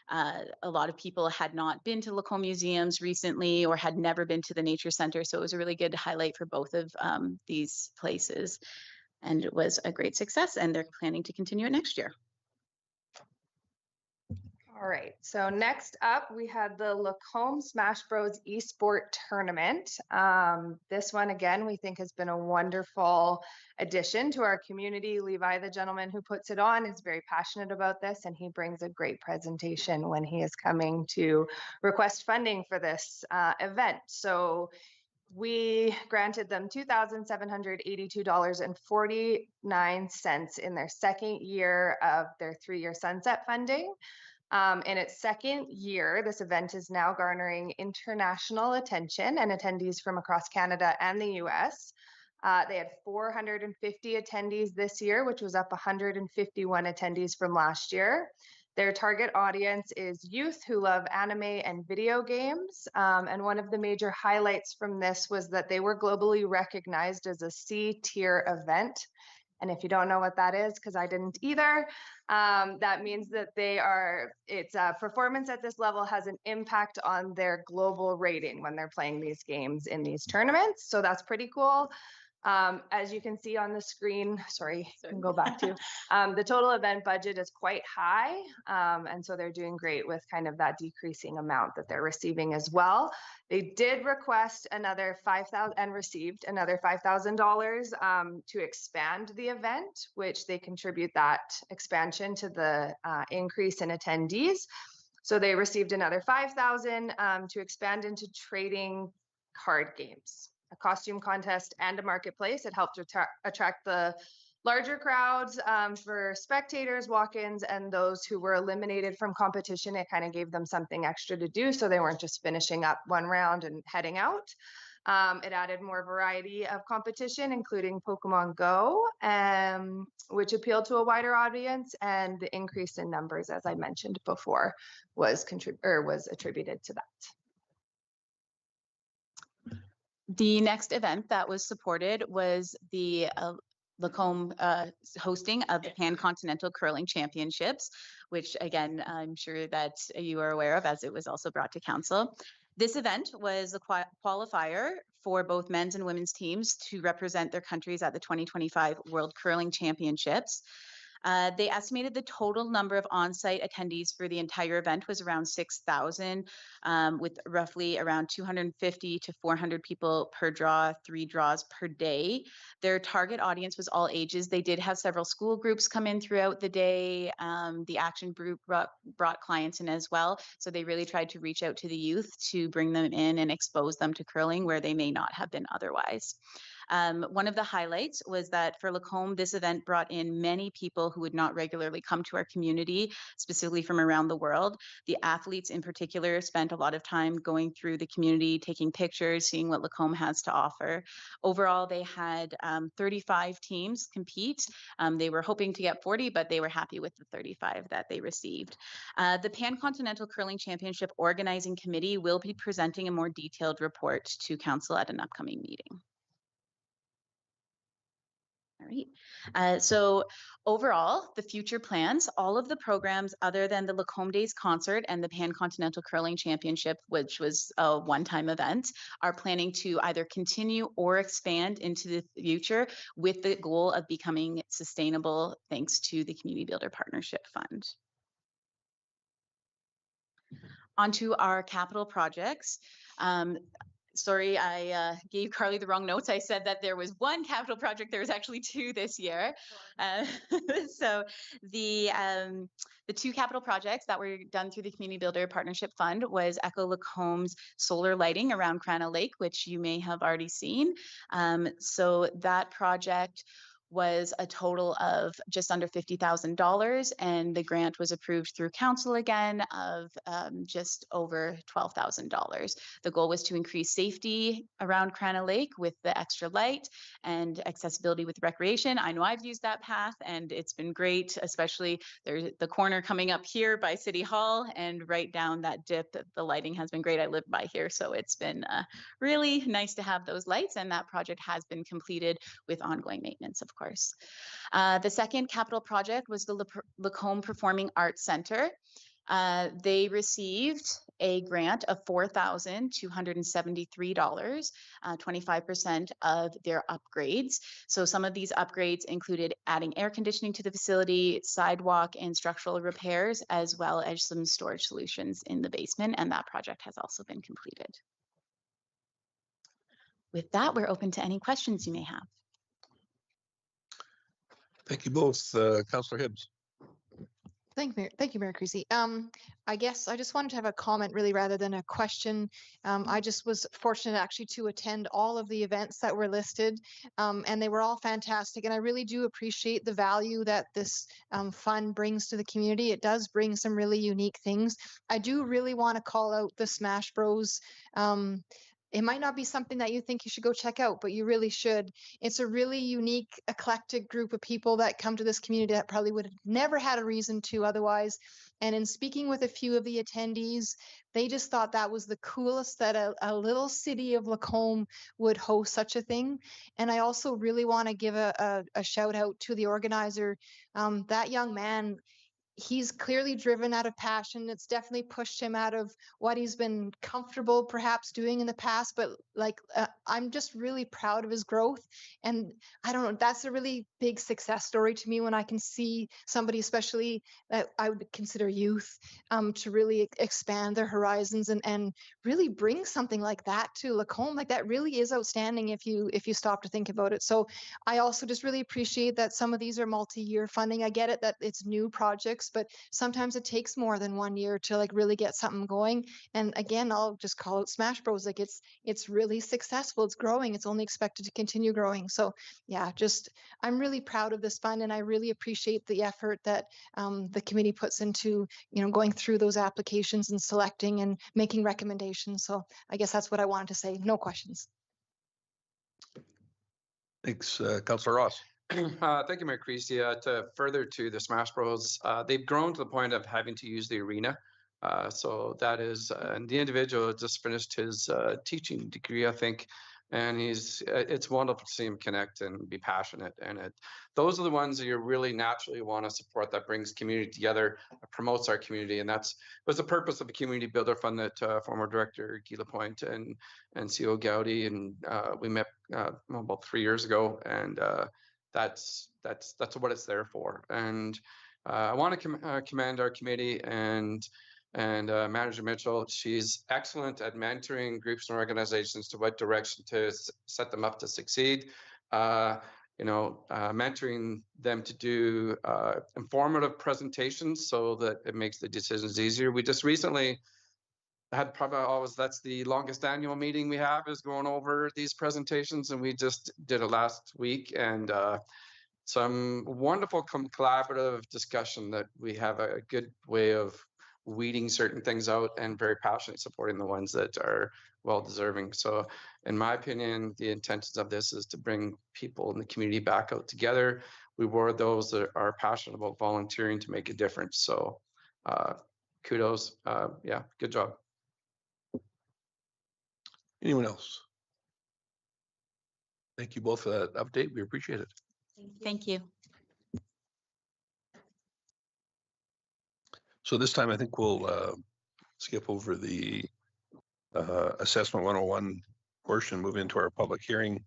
a lot of people had not been to Lacombe museums recently or had never been to the Nature Center. So it was a really good highlight for both of these places. And it was a great success, and they're planning to continue it next year. All right, so next up we had the Lacombe Smash Bros Esport Tournament. This one, again, we think has been a wonderful addition to our community. Levi, the gentleman who puts it on, is very passionate about this, and he brings a great presentation when he is coming to request funding for this event. So we granted them $2,782.49 in their second year of their 3-year sunset funding. In its second year, this event is now garnering international attention and attendees from across Canada and the US. They had 450 attendees this year, which was up 151 attendees from last year. Their target audience is youth who love anime and video games. And one of the major highlights from this was that they were globally recognized as a C-tier event. And if you don't know what that is, because I didn't either, that means that its performance at this level has an impact on their global rating when they're playing these games in these tournaments. So that's pretty cool. As you can see on the screen, sorry, I can go back to, the total event budget is quite high. And so they're doing great with kind of that decreasing amount that they're receiving as well. They did request another $5,000 and received another $5,000 to expand the event, which they contribute that expansion to the increase in attendees. So they received another $5,000 to expand into trading card games, a costume contest, and a marketplace. It helped attract the larger crowds for spectators, walk-ins, and those who were eliminated from competition. It kind of gave them something extra to do, so they weren't just finishing up one round and heading out. It added more variety of competition, including Pokemon Go, which appealed to a wider audience, and the increase in numbers, as I mentioned before, was attributed to that. The next event that was supported was the Lacombe hosting of the Pan-Continental Curling Championships, which again, I'm sure that you are aware of as it was also brought to council. This event was the qualifier for both men's and women's teams to represent their countries at the 2025 World Curling Championships. They estimated the total number of on-site attendees for the entire event was around 6,000, with roughly around 250 to 400 people per draw, 3 draws per day. Their target audience was all ages. They did have several school groups come in throughout the day. The action group brought clients in as well. So they really tried to reach out to the youth to bring them in and expose them to curling where they may not have been otherwise. One of the highlights was that for Lacombe, this event brought in many people who would not regularly come to our community, specifically from around the world. The athletes in particular spent a lot of time going through the community, taking pictures, seeing what Lacombe has to offer. Overall, they had 35 teams compete. They were hoping to get 40, but they were happy with the 35 that they received. The Pan-Continental Curling Championship Organizing Committee will be presenting a more detailed report to Council at an upcoming meeting. All right. So overall, the future plans, all of the programs other than the Lacombe Days concert and the Pan-Continental Curling Championship, which was a one-time event, are planning to either continue or expand into the future with the goal of becoming sustainable thanks to the Community Builder Partnership Fund. Onto our capital projects. Sorry, I gave Carly the wrong notes. I said that there was one capital project. There was actually 2 this year. So the 2 capital projects that were done through the Community Builder Partnership Fund was Echo Lacombe's solar lighting around Crana Lake, which you may have already seen. So that project was a total of just under $50,000, and the grant was approved through council again of just over $12,000. The goal was to increase safety around Crana Lake with the extra light and accessibility with recreation. I know I've used that path and it's been great, especially there's the corner coming up here by City Hall and right down that dip. The lighting has been great. I live by here, so it's been really nice to have those lights, and that project has been completed with ongoing maintenance, of course. The second capital project was the Lacombe Performing Arts Center. They received a grant of $4,273, 25% of their upgrades. So some of these upgrades included adding air conditioning to the facility, sidewalk and structural repairs, as well as some storage solutions in the basement, and that project has also been completed. With that, we're open to any questions you may have. Thank you both. Councillor Hibbs. Thank you, Mayor Creasy. I guess I just wanted to have a comment really rather than a question. I just was fortunate actually to attend all of the events that were listed, and they were all fantastic. And I really do appreciate the value that this fund brings to the community. It does bring some really unique things. I do really want to call out the Smash Bros. It might not be something that you think you should go check out, but you really should. It's a really unique, eclectic group of people that come to this community that probably would have never had a reason to otherwise. And in speaking with a few of the attendees, they just thought that was the coolest that a little city of Lacombe would host such a thing. And I also really want to give a shout out to the organizer. That young man, he's clearly driven out of passion. It's definitely pushed him out of what he's been comfortable perhaps doing in the past, but I'm just really proud of his growth. And I don't know, that's a really big success story to me when I can see somebody, especially that I would consider youth, to really expand their horizons and really bring something like that to Lacombe. Like that really is outstanding if you stop to think about it. So I also just really appreciate that some of these are multi-year funding. I get it that it's new projects, but sometimes it takes more than 1 year to really get something going. And again, I'll just call it Smash Bros. It's really successful. It's growing. It's only expected to continue growing. So yeah, I'm really proud of this fund, and I really appreciate the effort that the committee puts into going through those applications and selecting and making recommendations. So I guess that's what I wanted to say. No questions. Thanks, Councillor Ross. Thank you, Mayor Creasy. To further to the Smash Bros, they've grown to the point of having to use the arena. So that is, and the individual just finished his teaching degree, I think, and it's wonderful to see him connect and be passionate. And those are the ones that you really naturally want to support, that brings community together, promotes our community. And was the purpose of the Community Builder Fund that former Director Guy Lapointe and CO Gowdy, and we met about 3 years ago. And that's what it's there for. And I want to commend our committee and Manager Mitchell. She's excellent at mentoring groups and organizations to what direction to set them up to succeed. Mentoring them to do informative presentations so that it makes the decisions easier. We just recently had that's the longest annual meeting we have, is going over these presentations, and we just did it last week, and some wonderful collaborative discussion that we have a good way of weeding certain things out and very passionate supporting the ones that are well deserving. So in my opinion, the intentions of this is to bring people in the community back out together. We reward those that are passionate about volunteering to make a difference. So kudos. Yeah, good job. Anyone else? Thank you both for that update. We appreciate it. Thank you. So this time I think we'll skip over the Assessment 101 portion, move into our public hearing.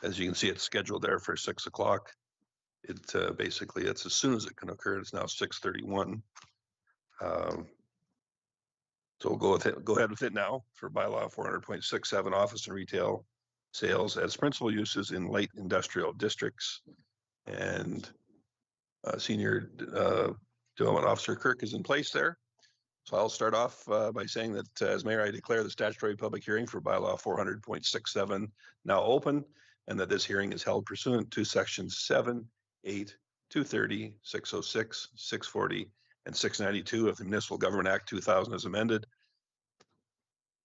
As you can see, it's scheduled there for 6 o'clock. It basically, it's as soon as it can occur. It's now 6:31. So we'll go ahead with it now for bylaw 400.67, office and retail sales as principal uses in light industrial districts. And Senior Development Officer Kirk is in place there. So I'll start off by saying that as mayor, I declare the statutory public hearing for bylaw 400.67 now open, and that this hearing is held pursuant to sections 7, 8, 230, 606, 640, and 692 of the Municipal Government Act 2000 as amended,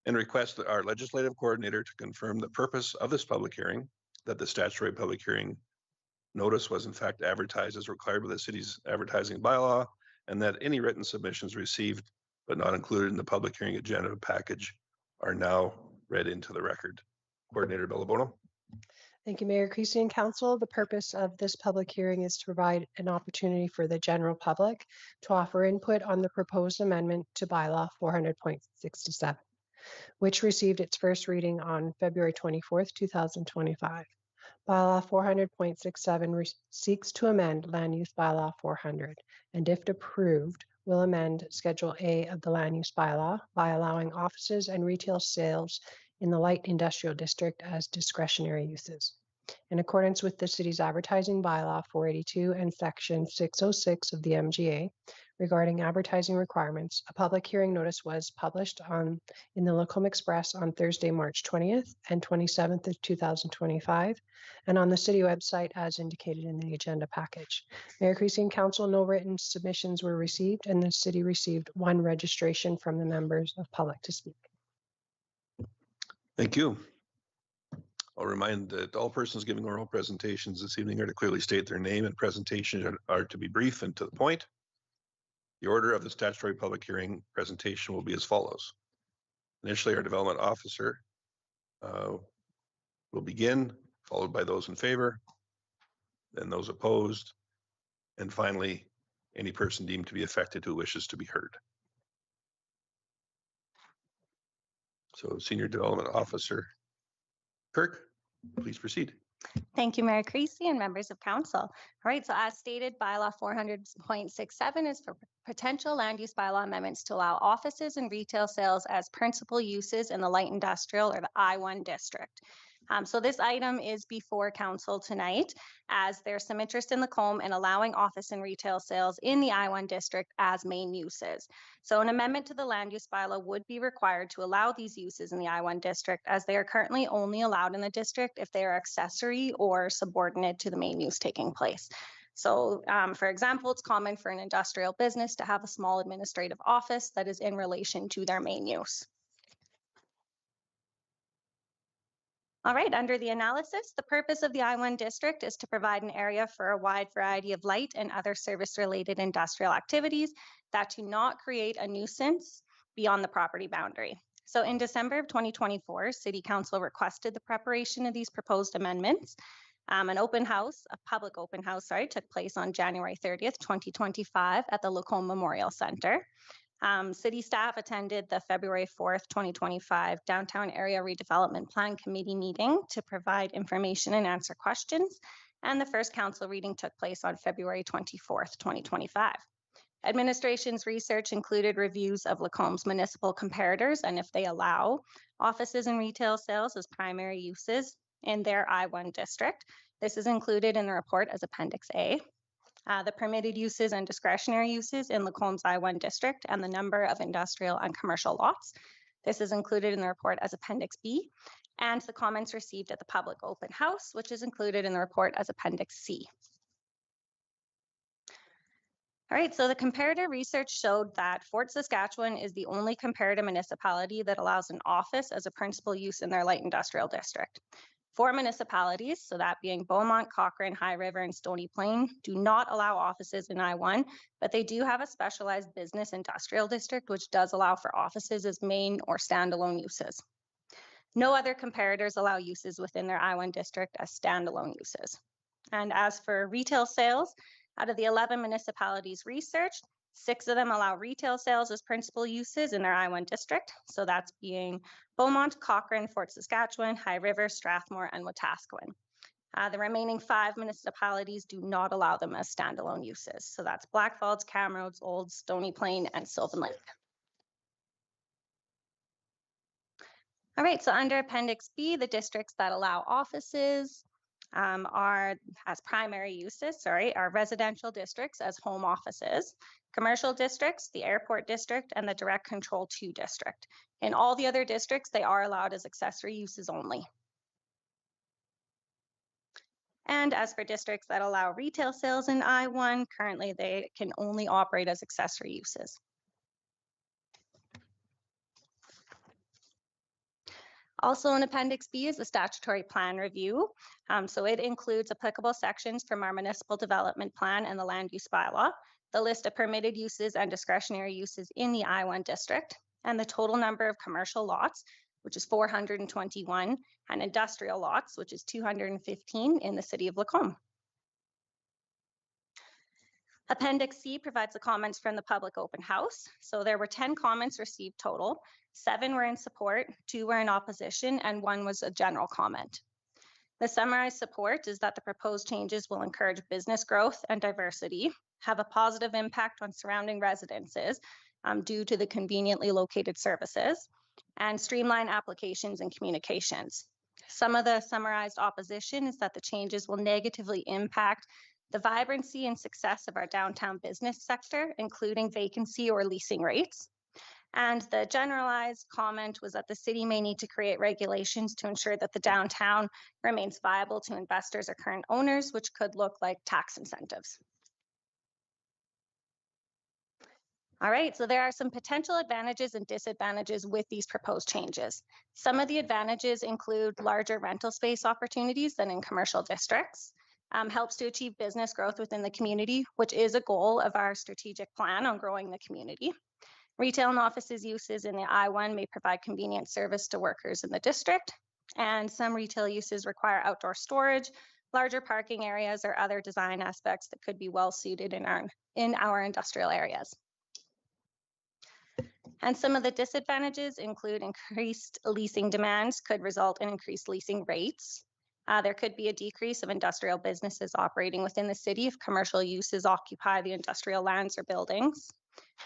and request that our legislative coordinator to confirm the purpose of this public hearing, that the statutory public hearing notice was in fact advertised as required by the city's advertising bylaw, and that any written submissions received but not included in the public hearing agenda package are now read into the record. Coordinator Bellabonno. Thank you, Mayor Creasy and Council. The purpose of this public hearing is to provide an opportunity for the general public to offer input on the proposed amendment to bylaw 400.67, which received its first reading on February 24th, 2025. Bylaw 400.67 seeks to amend Land Use Bylaw 400, and if approved, will amend Schedule A of the Land Use Bylaw by allowing offices and retail sales in the light industrial district as discretionary uses. In accordance with the city's advertising bylaw 482 and section 606 of the MGA regarding advertising requirements, a public hearing notice was published in the Lacombe Express on Thursday, March 20th and 27th of 2025, and on the city website as indicated in the agenda package. Mayor Creasy and Council, no written submissions were received, and the city received 1 registration from the members of public to speak. Thank you. I'll remind that all persons giving oral presentations this evening are to clearly state their name, and presentations are to be brief and to the point. The order of the statutory public hearing presentation will be as follows. Initially, our development officer will begin, followed by those in favor, then those opposed, and finally, any person deemed to be affected who wishes to be heard. So Senior Development Officer Kirk, please proceed. Thank you, Mayor Creasy and members of council. All right, so as stated, bylaw 400.67 is for potential land use bylaw amendments to allow offices and retail sales as principal uses in the light industrial or the I-1 district. So this item is before council tonight as there's some interest in Lacombe in allowing office and retail sales in the I-1 district as main uses. So an amendment to the land use bylaw would be required to allow these uses in the I-1 district, as they are currently only allowed in the district if they are accessory or subordinate to the main use taking place. So for example, it's common for an industrial business to have a small administrative office that is in relation to their main use. All right, under the analysis, the purpose of the I-1 district is to provide an area for a wide variety of light and other service-related industrial activities that do not create a nuisance beyond the property boundary. So in December of 2024, City Council requested the preparation of these proposed amendments. A public open house, took place on January 30th, 2025 at the Lacombe Memorial Center. City staff attended the February 4th, 2025 Downtown Area Redevelopment Plan Committee meeting to provide information and answer questions. And the first council reading took place on February 24th, 2025. Administration's research included reviews of Lacomb's municipal comparators and if they allow offices and retail sales as primary uses in their I-1 district. This is included in the report as Appendix A. The permitted uses and discretionary uses in Lacomb's I-1 district and the number of industrial and commercial lots. This is included in the report as Appendix B, and the comments received at the public open house, which is included in the report as Appendix C. All right, so the comparator research showed that Fort Saskatchewan is the only comparator municipality that allows an office as a principal use in their light industrial district. 4 municipalities, so that being Beaumont, Cochrane, High River, and Stony Plain, do not allow offices in I-1, but they do have a specialized business industrial district, which does allow for offices as main or standalone uses. No other comparators allow uses within their I-1 district as standalone uses. And as for retail sales, out of the 11 municipalities researched, 6 of them allow retail sales as principal uses in their I-1 district. So that's being Beaumont, Cochrane, Fort Saskatchewan, High River, Strathmore, and Wetaskiwin. The remaining 5 municipalities do not allow them as standalone uses. So that's Blackfalds, Camrose, Olds, Stony Plain, and Sylvan Lake. All right, so under Appendix B, the districts that allow offices are as primary uses, are residential districts as home offices, commercial districts, the airport district, and the direct control 2 district. In all the other districts, they are allowed as accessory uses only. And as for districts that allow retail sales in I-1, currently they can only operate as accessory uses. Also in Appendix B is the statutory plan review. So it includes applicable sections from our municipal development plan and the land use bylaw, the list of permitted uses and discretionary uses in the I-1 district, and the total number of commercial lots, which is 421, and industrial lots, which is 215 in the city of Lacombe. Appendix C provides the comments from the public open house. So there were 10 comments received total. 7 were in support, 2 were in opposition, and 1 was a general comment. The summarized support is that the proposed changes will encourage business growth and diversity, have a positive impact on surrounding residences due to the conveniently located services, and streamline applications and communications. Some of the summarized opposition is that the changes will negatively impact the vibrancy and success of our downtown business sector, including vacancy or leasing rates. And the generalized comment was that the city may need to create regulations to ensure that the downtown remains viable to investors or current owners, which could look like tax incentives. All right, so there are some potential advantages and disadvantages with these proposed changes. Some of the advantages include larger rental space opportunities than in commercial districts. Helps to achieve business growth within the community, which is a goal of our strategic plan on growing the community. Retail and offices uses in the I-1 may provide convenient service to workers in the district, and some retail uses require outdoor storage, larger parking areas, or other design aspects that could be well suited in our industrial areas. And some of the disadvantages include increased leasing demands could result in increased leasing rates. There could be a decrease of industrial businesses operating within the city if commercial uses occupy the industrial lands or buildings.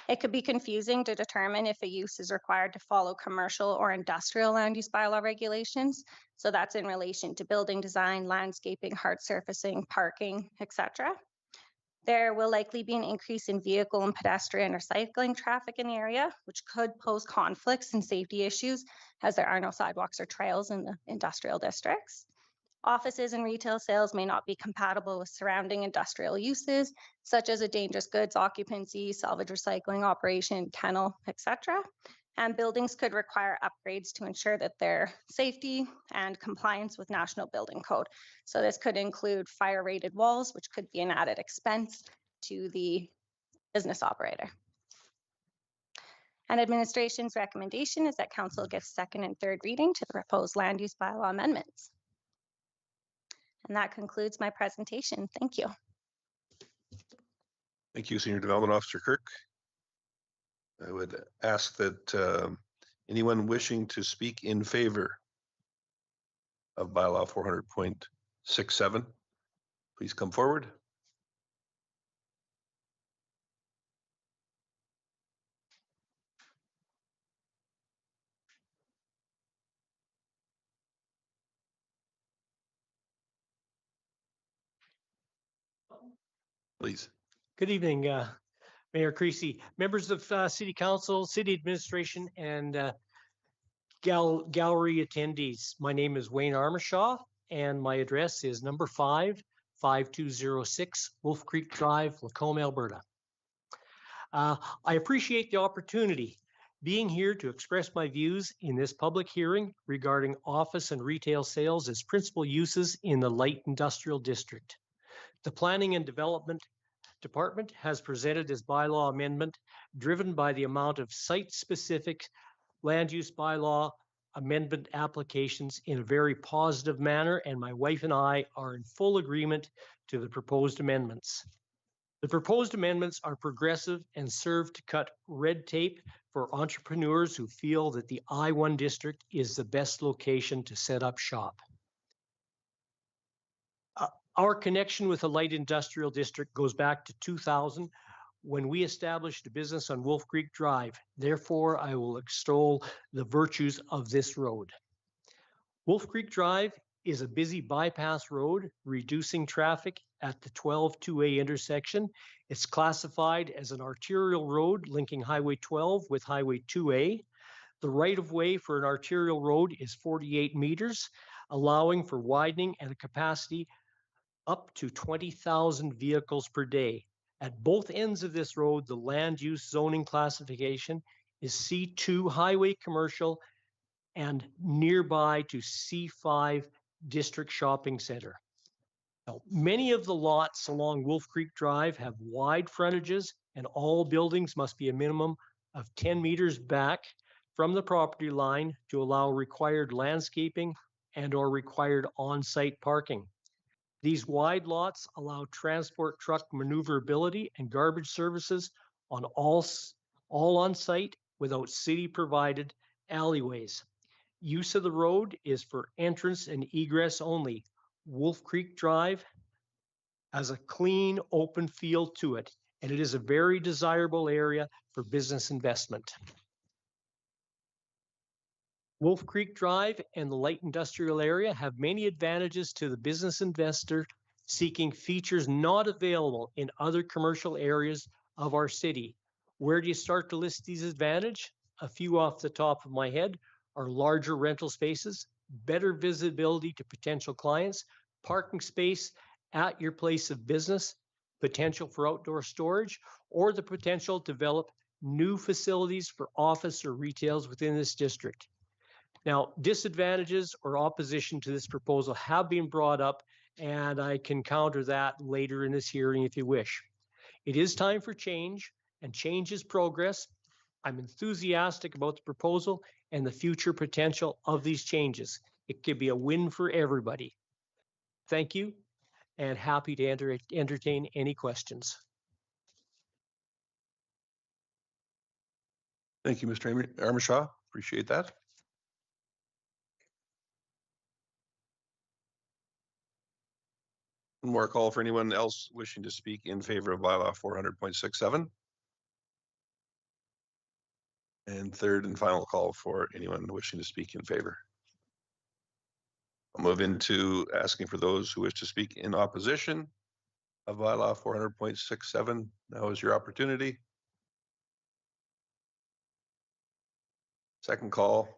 It could be confusing to determine if a use is required to follow commercial or industrial land use bylaw regulations. So that's in relation to building design, landscaping, hard surfacing, parking, etc. There will likely be an increase in vehicle and pedestrian or cycling traffic in the area, which could pose conflicts and safety issues as there are no sidewalks or trails in the industrial districts. Offices and retail sales may not be compatible with surrounding industrial uses, such as a dangerous goods occupancy, salvage recycling operation, kennel, etc. And buildings could require upgrades to ensure that their safety and compliance with National Building Code. So this could include fire-rated walls, which could be an added expense to the business operator. And administration's recommendation is that council gives second and third reading to the proposed land use bylaw amendments. And that concludes my presentation. Thank you. Thank you, Senior Development Officer Kirk. I would ask that anyone wishing to speak in favor of bylaw 400.67, please come forward. Please. Good evening, Mayor Creasy, members of City Council, City Administration, and gallery attendees. My name is Wayne Armishaw, and my address is number 5, 5206 Wolf Creek Drive, Lacombe, Alberta. I appreciate the opportunity being here to express my views in this public hearing regarding office and retail sales as principal uses in the light industrial district. The Planning and Development Department has presented this bylaw amendment driven by the amount of site-specific land use bylaw amendment applications in a very positive manner, and my wife and I are in full agreement to the proposed amendments. The proposed amendments are progressive and serve to cut red tape for entrepreneurs who feel that the I-1 district is the best location to set up shop. Our connection with the light industrial district goes back to 2000 when we established a business on Wolf Creek Drive. Therefore, I will extol the virtues of this road. Wolf Creek Drive is a busy bypass road, reducing traffic at the 12-2A intersection. It's classified as an arterial road linking Highway 12 with Highway 2A. The right-of-way for an arterial road is 48 meters, allowing for widening at a capacity up to 20,000 vehicles per day. At both ends of this road, the land use zoning classification is C2 highway commercial and nearby to C5 district shopping center. Now, many of the lots along Wolf Creek Drive have wide frontages, and all buildings must be a minimum of 10 meters back from the property line to allow required landscaping and/or required on-site parking. These wide lots allow transport truck maneuverability and garbage services on all on-site without city-provided alleyways. Use of the road is for entrance and egress only. Wolf Creek Drive has a clean, open field to it, and it is a very desirable area for business investment. Wolf Creek Drive and the light industrial area have many advantages to the business investor seeking features not available in other commercial areas of our city. Where do you start to list these advantages? A few off the top of my head are larger rental spaces, better visibility to potential clients, parking space at your place of business, potential for outdoor storage, or the potential to develop new facilities for office or retails within this district. Now, disadvantages or opposition to this proposal have been brought up, and I can counter that later in this hearing if you wish. It is time for change, and change is progress. I'm enthusiastic about the proposal and the future potential of these changes. It could be a win for everybody. Thank you, and happy to entertain any questions. Thank you, Mr. Armishaw. Appreciate that. One more call for anyone else wishing to speak in favor of bylaw 400.67. And third and final call for anyone wishing to speak in favor. I'll move into asking for those who wish to speak in opposition of bylaw 400.67. Now is your opportunity. Second call.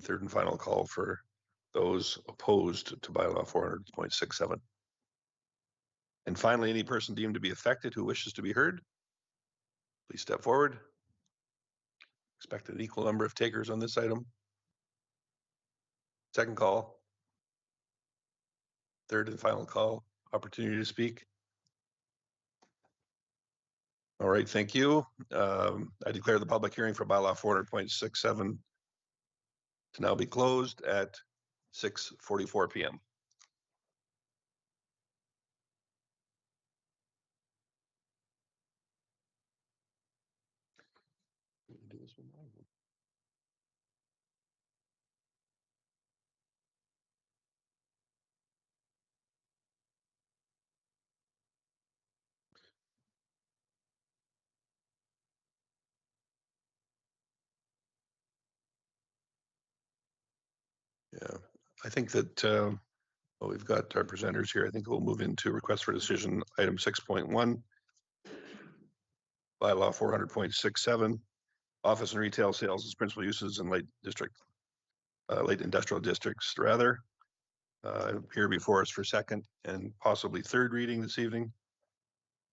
Third and final call for those opposed to bylaw 400.67. And finally, any person deemed to be affected who wishes to be heard, please step forward. Expect an equal number of takers on this item. Second call. Third and final call, opportunity to speak. All right, thank you. I declare the public hearing for bylaw 400.67 to now be closed at 6:44 p.m. Yeah, I think that well, we've got our presenters here. I think we'll move into request for decision item 6.1. Bylaw 400.67, office and retail sales as principal uses in light industrial districts rather. Here before us for second and possibly third reading this evening.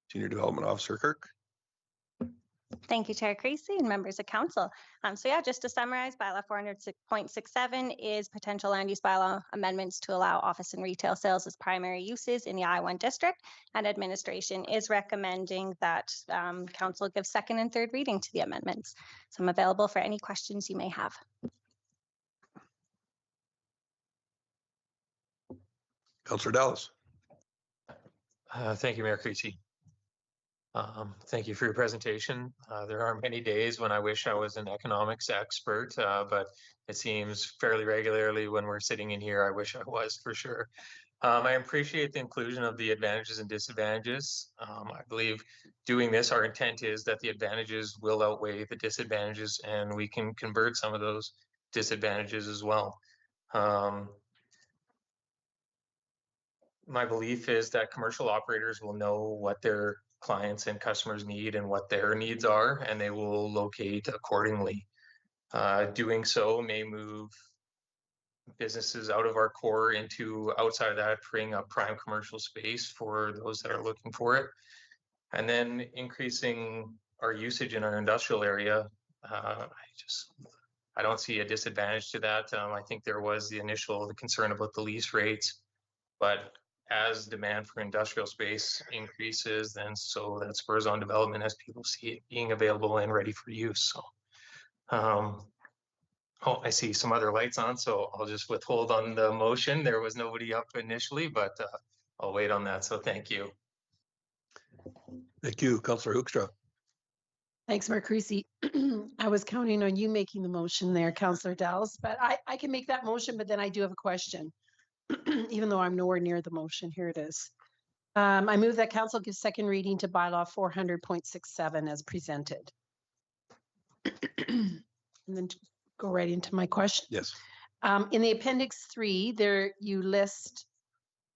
Senior Development Officer Kirk. Thank you, Chair Creasy and members of council. So yeah, just to summarize, bylaw 400.67 is potential land use bylaw amendments to allow office and retail sales as primary uses in the I-1 district. And administration is recommending that council give second and third reading to the amendments. So I'm available for any questions you may have. Councillor Dallas. Thank you, Mayor Creasy. Thank you for your presentation. There are many days when I wish I was an economics expert, but it seems fairly regularly when we're sitting in here, I wish I was for sure. I appreciate the inclusion of the advantages and disadvantages. I believe doing this, our intent is that the advantages will outweigh the disadvantages and we can convert some of those disadvantages as well. My belief is that commercial operators will know what their clients and customers need and what their needs are, and they will locate accordingly. Doing so may move businesses out of our core into outside of that, freeing up prime commercial space for those that are looking for it. And then increasing our usage in our industrial area. I don't see a disadvantage to that. I think there was the concern about the lease rates, but as demand for industrial space increases, then so that spurs on development as people see it being available and ready for use. So, oh, I see some other lights on, so I'll just withhold on the motion. There was nobody up initially, but I'll wait on that. So thank you. Thank you, Councillor Hoekstra. Thanks, Mayor Creasy. I was counting on you making the motion there, Councillor Dallas, but I can make that motion, but then I do have a question. Even though I'm nowhere near the motion, here it is. I move that council give second reading to bylaw 400.67 as presented. And then go right into my question. Yes. In the appendix 3, there you list,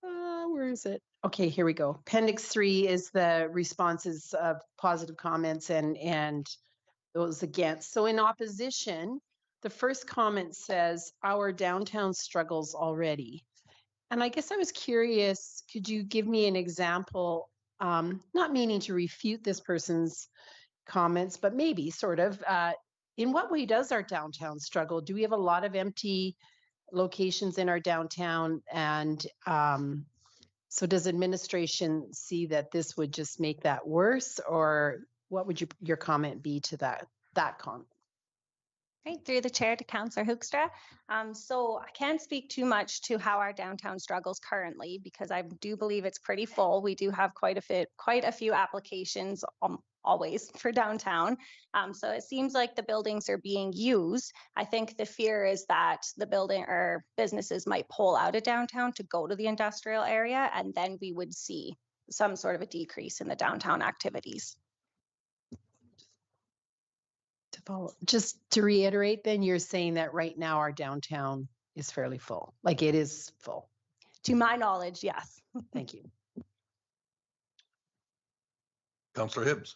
where is it? Okay, here we go. Appendix 3 is the responses of positive comments and those against. So in opposition, the first comment says, our downtown struggles already. And I guess I was curious, could you give me an example, not meaning to refute this person's comments, but maybe sort of, in what way does our downtown struggle? Do we have a lot of empty locations in our downtown? And so does administration see that this would just make that worse? Or what would your comment be to that comment? Right, through the chair to Councillor Hoekstra. So I can't speak too much to how our downtown struggles currently because I do believe it's pretty full. We do have quite a few applications always for downtown. So it seems like the buildings are being used. I think the fear is that the building or businesses might pull out of downtown to go to the industrial area, and then we would see some sort of a decrease in the downtown activities. Just to reiterate, then you're saying that right now our downtown is fairly full, like it is full. To my knowledge, yes. Thank you. Councillor Hibbs.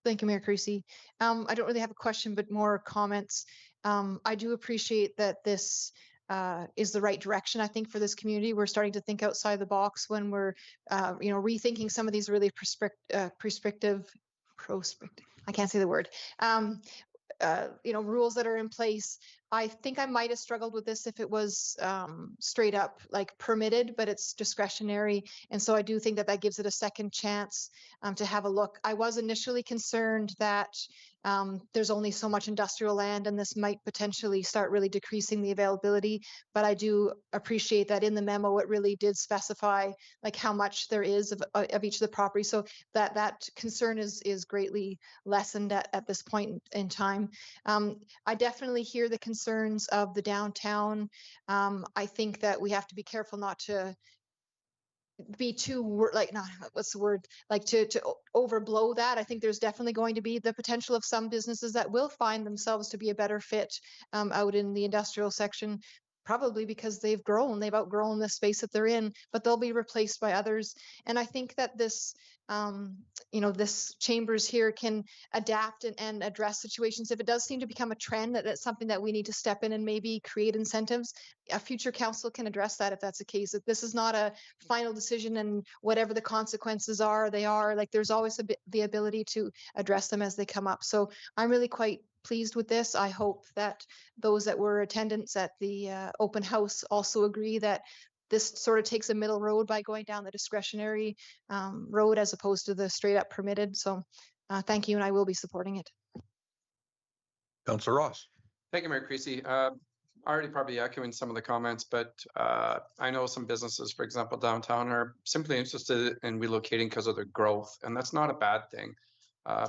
Thank you, Mayor Creasy. I don't really have a question, but more comments. I do appreciate that this is the right direction, I think, for this community. We're starting to think outside the box when we're, rethinking some of these really prospective, I can't say the word, rules that are in place. I think I might have struggled with this if it was straight up like permitted, but it's discretionary. And so I do think that gives it a second chance to have a look. I was initially concerned that there's only so much industrial land, and this might potentially start really decreasing the availability. But I do appreciate that in the memo, it really did specify like how much there is of each of the properties. So that concern is greatly lessened at this point in time. I definitely hear the concerns of the downtown. I think that we have to be careful not to be too like not what's the word like to overblow that. I think there's definitely going to be the potential of some businesses that will find themselves to be a better fit out in the industrial section, probably because they've outgrown the space that they're in, but they'll be replaced by others. And I think that this this chambers here can adapt and address situations. If it does seem to become a trend, that's something that we need to step in and maybe create incentives. A future council can address that if that's the case. If this is not a final decision and whatever the consequences are, they are, like there's always the ability to address them as they come up. So I'm really quite pleased with this. I hope that those that were attendants at the open house also agree that this sort of takes a middle road by going down the discretionary road as opposed to the straight up permitted. So thank you, and I will be supporting it. Councillor Ross. Thank you, Mayor Creasy. Already probably echoing some of the comments, but I know some businesses, for example, downtown are simply interested in relocating because of their growth, and that's not a bad thing.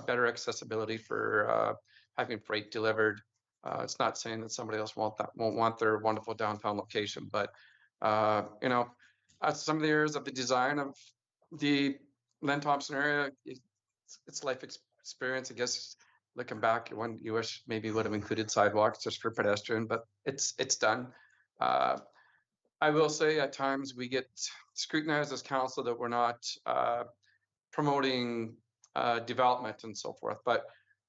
Better accessibility for having freight delivered. It's not saying that somebody else won't want their wonderful downtown location, but some of the areas of the design of the Len Thompson area, it's life experience, I guess. Looking back, when you wish maybe would have included sidewalks just for pedestrian, but it's done. I will say at times we get scrutinized as council that we're not promoting development and so forth. But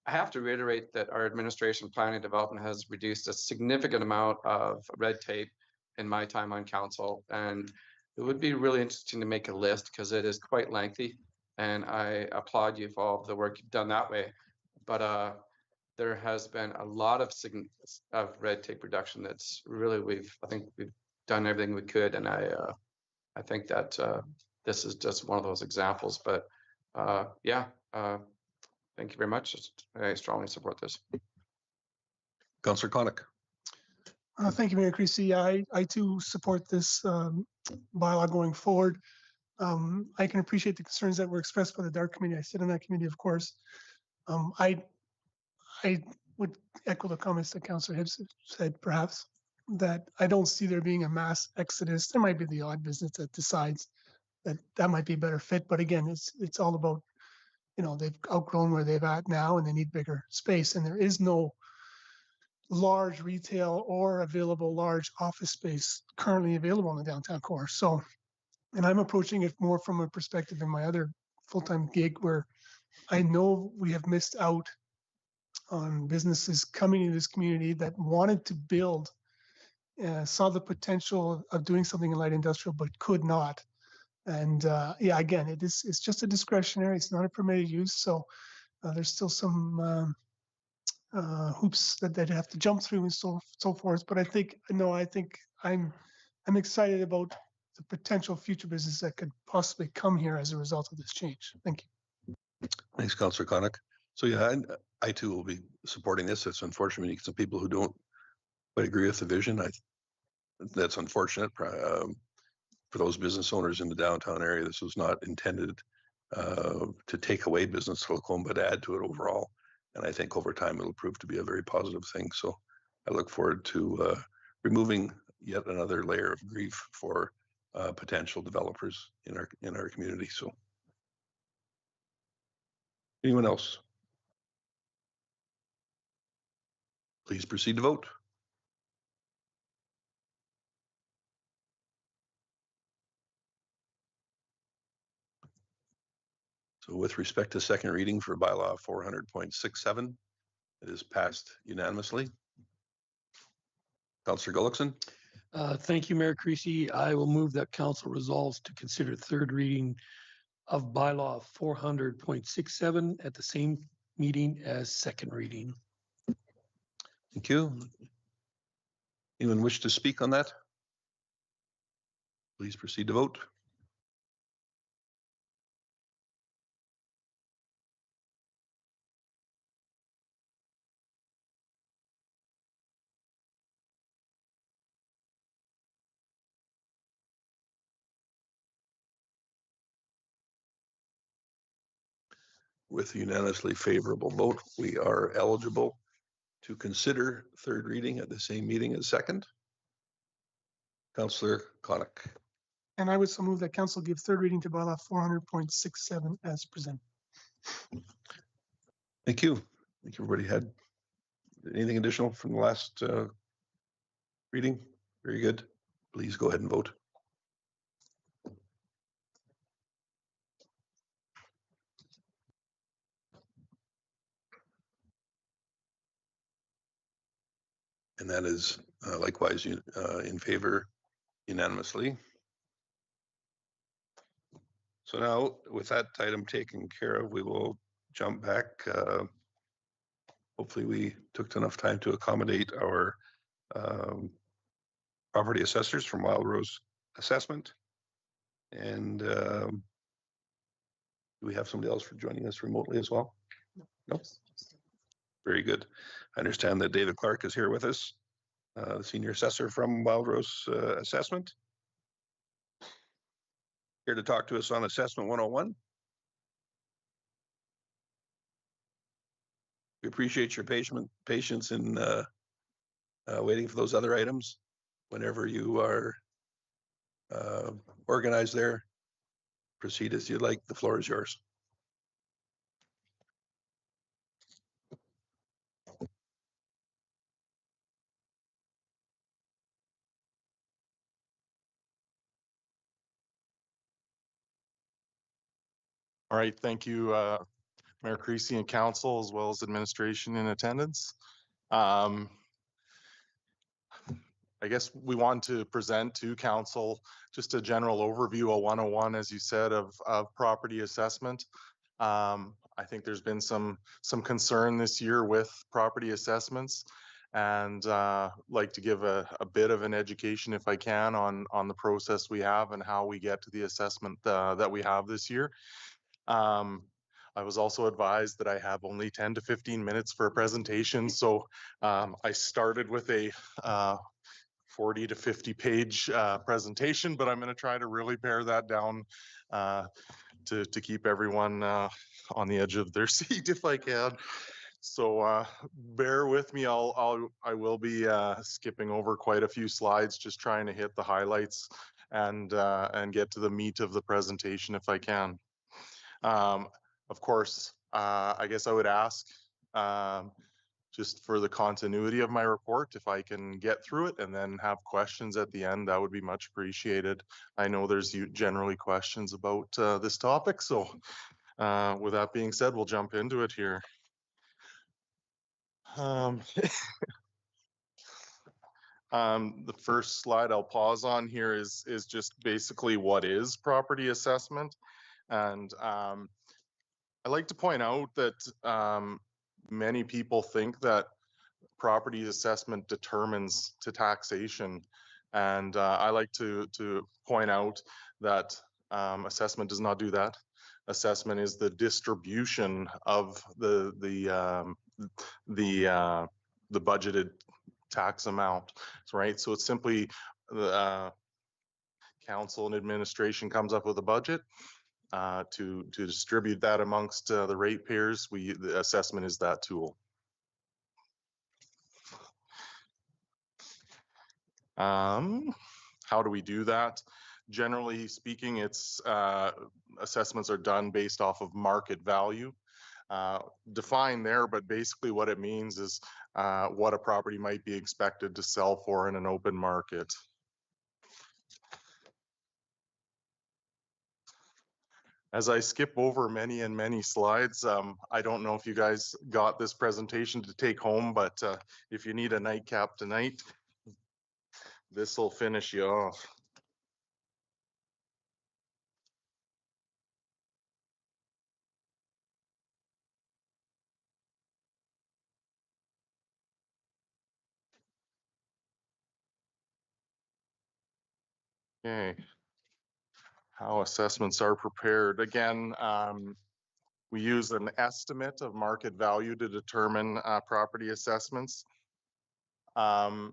I have to reiterate that our administration planning development has reduced a significant amount of red tape in my time on council. And it would be really interesting to make a list because it is quite lengthy. And I applaud you for all the work you've done that way. But there has been a lot of red tape reduction. That's really I think we've done everything we could, and I think that this is just one of those examples. But yeah, thank you very much. I strongly support this. Councillor Connick. Thank you, Mayor Creasy. I too support this bylaw going forward. I can appreciate the concerns that were expressed by the DART committee. I sit on that committee, of course. I would echo the comments that Councillor Hibbs said, perhaps, that I don't see there being a mass exodus. There might be the odd business that decides that might be a better fit. But again, it's all about, they've outgrown where they've at now and they need bigger space. And there is no large retail or available large office space currently available in the downtown core. So, and I'm approaching it more from a perspective in my other full-time gig where I know we have missed out on businesses coming into this community that wanted to build, saw the potential of doing something in light industrial, but could not. And yeah, again, it's just a discretionary, it's not a permitted use. So there's still some hoops that they'd have to jump through and so forth. But I think I'm excited about the potential future business that could possibly come here as a result of this change. Thank you. Thanks, Councillor Connick. So yeah, I too will be supporting this. It's unfortunate when you get some people who don't quite agree with the vision. That's unfortunate for those business owners in the downtown area. This was not intended to take away business from Lacombe, but add to it overall. And I think over time it'll prove to be a very positive thing. So I look forward to removing yet another layer of grief for potential developers in our community. So, anyone else? Please proceed to vote. So with respect to second reading for bylaw 400.67, it is passed unanimously. Councillor Gullickson. Thank you, Mayor Creasy. I will move that council resolves to consider third reading of bylaw 400.67 at the same meeting as second reading. Thank you. Anyone wish to speak on that? Please proceed to vote. with unanimously favorable vote, we are eligible to consider third reading at the same meeting as second. Councillor Konik. And I would so move that council give third reading to bylaw 400.67 as presented. Thank you. I think everybody had anything additional from the last reading? Very good. Please go ahead and vote. And that is likewise in favor unanimously. So now with that item taken care of, we will jump back. Hopefully we took enough time to accommodate our property assessors from Wild Rose Assessment. And do we have somebody else for joining us remotely as well? No. Very good. I understand that David Clark is here with us, the senior assessor from Wild Rose Assessment. Here to talk to us on Assessment 101. We appreciate your patience in waiting for those other items. Whenever you are organized there, proceed as you'd like. The floor is yours. All right, thank you, Mayor Creasy and council, as well as administration in attendance. I guess we want to present to council just a general overview of 101, as you said, of property assessment. I think there's been some concern this year with property assessments, and like to give a bit of an education, if I can, on the process we have and how we get to the assessment that we have this year. I was also advised that I have only 10 to 15 minutes for a presentation, so I started with a 40 to 50 page presentation, but I'm going to try to really pare that down to keep everyone on the edge of their seat if I can. So bear with me. I will be skipping over quite a few slides, just trying to hit the highlights and get to the meat of the presentation if I can. Of course, I guess I would ask just for the continuity of my report, if I can get through it and then have questions at the end, that would be much appreciated. I know there's generally questions about this topic, so with that being said, we'll jump into it here. The first slide I'll pause on here is just basically what is property assessment. And I like to point out that many people think that property assessment determines to taxation. And I like to point out that assessment does not do that. Assessment is the distribution of the budgeted tax amount, right? So it's simply the council and administration comes up with a budget to distribute that amongst the ratepayers. The assessment is that tool. How do we do that? Generally speaking, it's assessments are done based off of market value. Defined there, but basically what it means is what a property might be expected to sell for in an open market. As I skip over many and many slides, I don't know if you guys got this presentation to take home, but if you need a nightcap tonight, this will finish you off. Okay. How assessments are prepared. Again, we use an estimate of market value to determine property assessments. And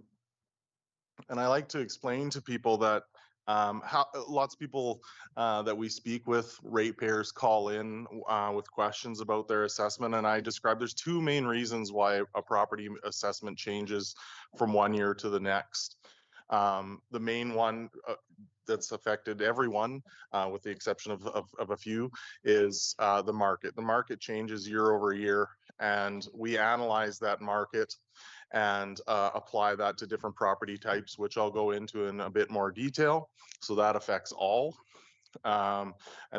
I like to explain to people that Lots of people that we speak with, ratepayers, call in with questions about their assessment, and I describe there's two main reasons why a property assessment changes from one year to the next. The main one that's affected everyone, with the exception of a few, is the market. The market changes year over year, and we analyze that market and apply that to different property types, which I'll go into in a bit more detail. So that affects all. And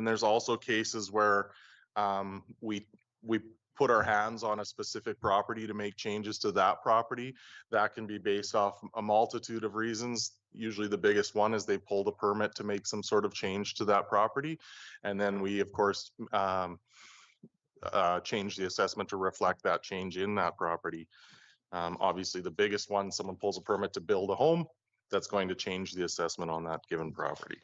there's also cases where we put our hands on a specific property to make changes to that property. That can be based off a multitude of reasons. Usually the biggest one is they pulled a permit to make some sort of change to that property. And then we, of course, change the assessment to reflect that change in that property. Obviously, the biggest one, someone pulls a permit to build a home, that's going to change the assessment on that given property.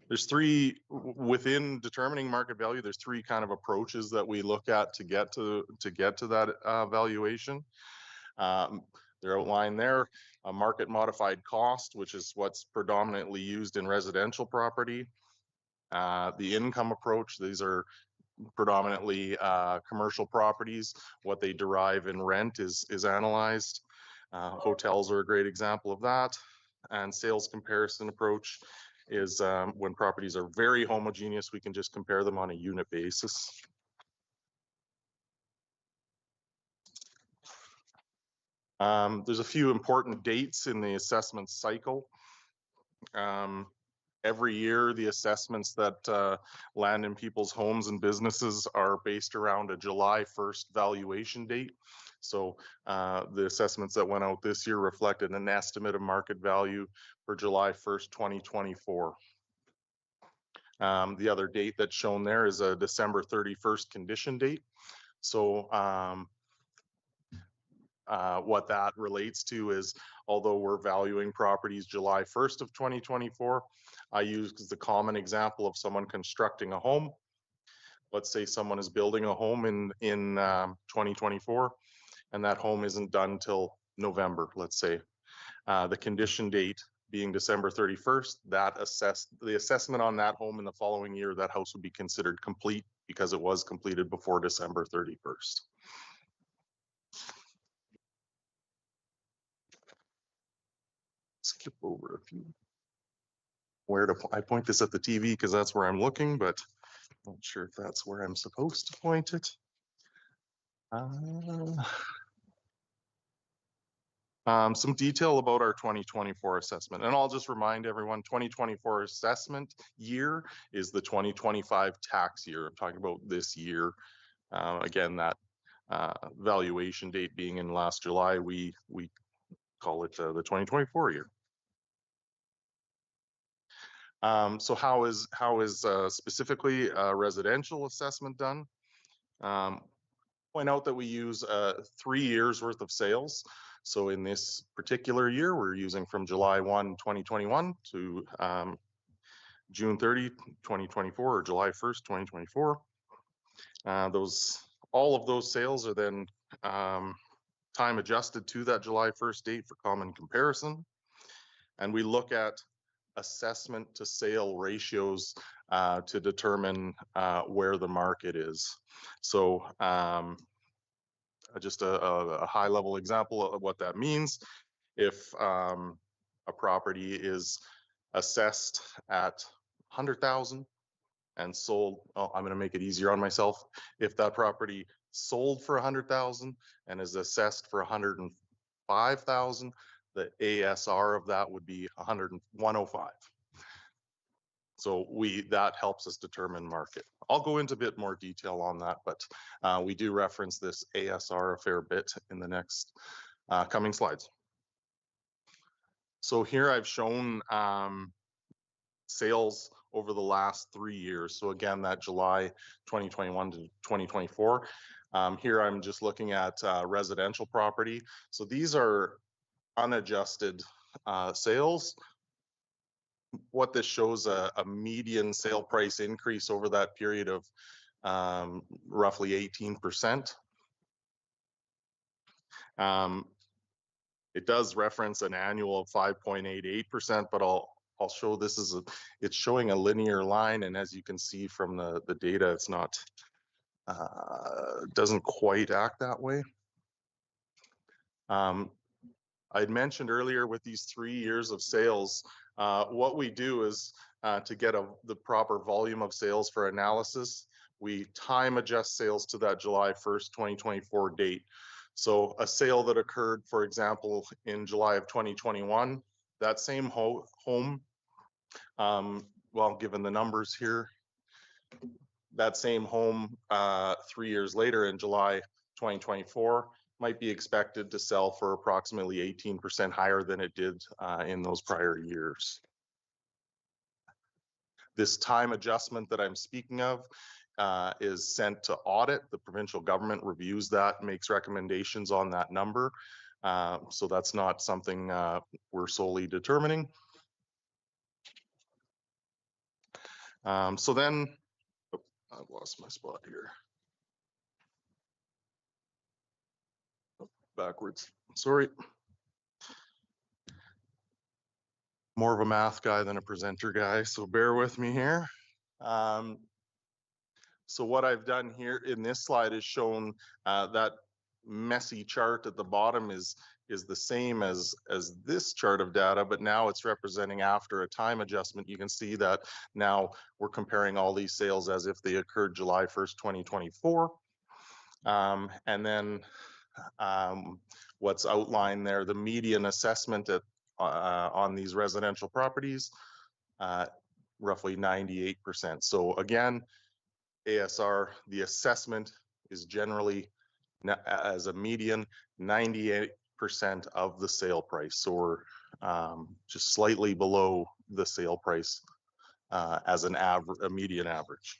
There's three, within determining market value, there's three kind of approaches that we look at to get to that valuation. They're outlined there. A market modified cost, which is what's predominantly used in residential property. The income approach, these are predominantly commercial properties. What they derive in rent is analyzed. Hotels are a great example of that. And sales comparison approach is when properties are very homogeneous, we can just compare them on a unit basis. There's a few important dates in the assessment cycle. Every year, the assessments that land in people's homes and businesses are based around a July 1st valuation date. So the assessments that went out this year reflected an estimate of market value for July 1st, 2024. The other date that's shown there is a December 31st condition date. So what that relates to is, although we're valuing properties July 1st of 2024, I use the common example of someone constructing a home. Let's say someone is building a home in 2024, and that home isn't done till November, let's say. The condition date being December 31st, the assessment on that home in the following year, that house would be considered complete because it was completed before December 31st. Skip over a few. I point this at the TV because that's where I'm looking, but I'm not sure if that's where I'm supposed to point it. Some detail about our 2024 assessment, and I'll just remind everyone, 2024 assessment year is the 2025 tax year. I'm talking about this year. Again, that valuation date being in last July, we call it the 2024 year. So how is specifically a residential assessment done? Point out that we use 3 years worth of sales. So in this particular year, we're using from July 1, 2021 to June 30, 2024, or July 1st, 2024. All of those sales are then time adjusted to that July 1st date for common comparison. And we look at assessment to sale ratios to determine where the market is. So just a high level example of what that means. If a property is assessed at 100,000 and sold, I'm going to make it easier on myself. If that property sold for 100,000 and is assessed for 105,000, the ASR of that would be 105. So that helps us determine market. I'll go into a bit more detail on that, but we do reference this ASR a fair bit in the next coming slides. So here I've shown sales over the last 3 years. So again, that July 2021 to 2024. Here I'm just looking at residential property. So these are unadjusted sales. What this shows a median sale price increase over that period of roughly 18%. It does reference an annual of 5.88%, but I'll show this is it's showing a linear line, and as you can see from the data, it's not doesn't quite act that way. I'd mentioned earlier with these 3 years of sales, what we do is to get the proper volume of sales for analysis, we time adjust sales to that July 1st, 2024 date. So a sale that occurred, for example, in July of 2021, that same home, well, given the numbers here, that same home 3 years later in July 2024 might be expected to sell for approximately 18% higher than it did in those prior years. This time adjustment that I'm speaking of is sent to audit. The provincial government reviews that, makes recommendations on that number. So that's not something we're solely determining. So then, oh, I've lost my spot here. Backwards, sorry. More of a math guy than a presenter guy, so bear with me here. So what I've done here in this slide is shown that messy chart at the bottom is the same as this chart of data, but now it's representing after a time adjustment. You can see that now we're comparing all these sales as if they occurred July 1st, 2024. And then what's outlined there, the median assessment on these residential properties, roughly 98%. So again, ASR, the assessment is generally, as a median, 98% of the sale price. So we're just slightly below the sale price as an average, a median average.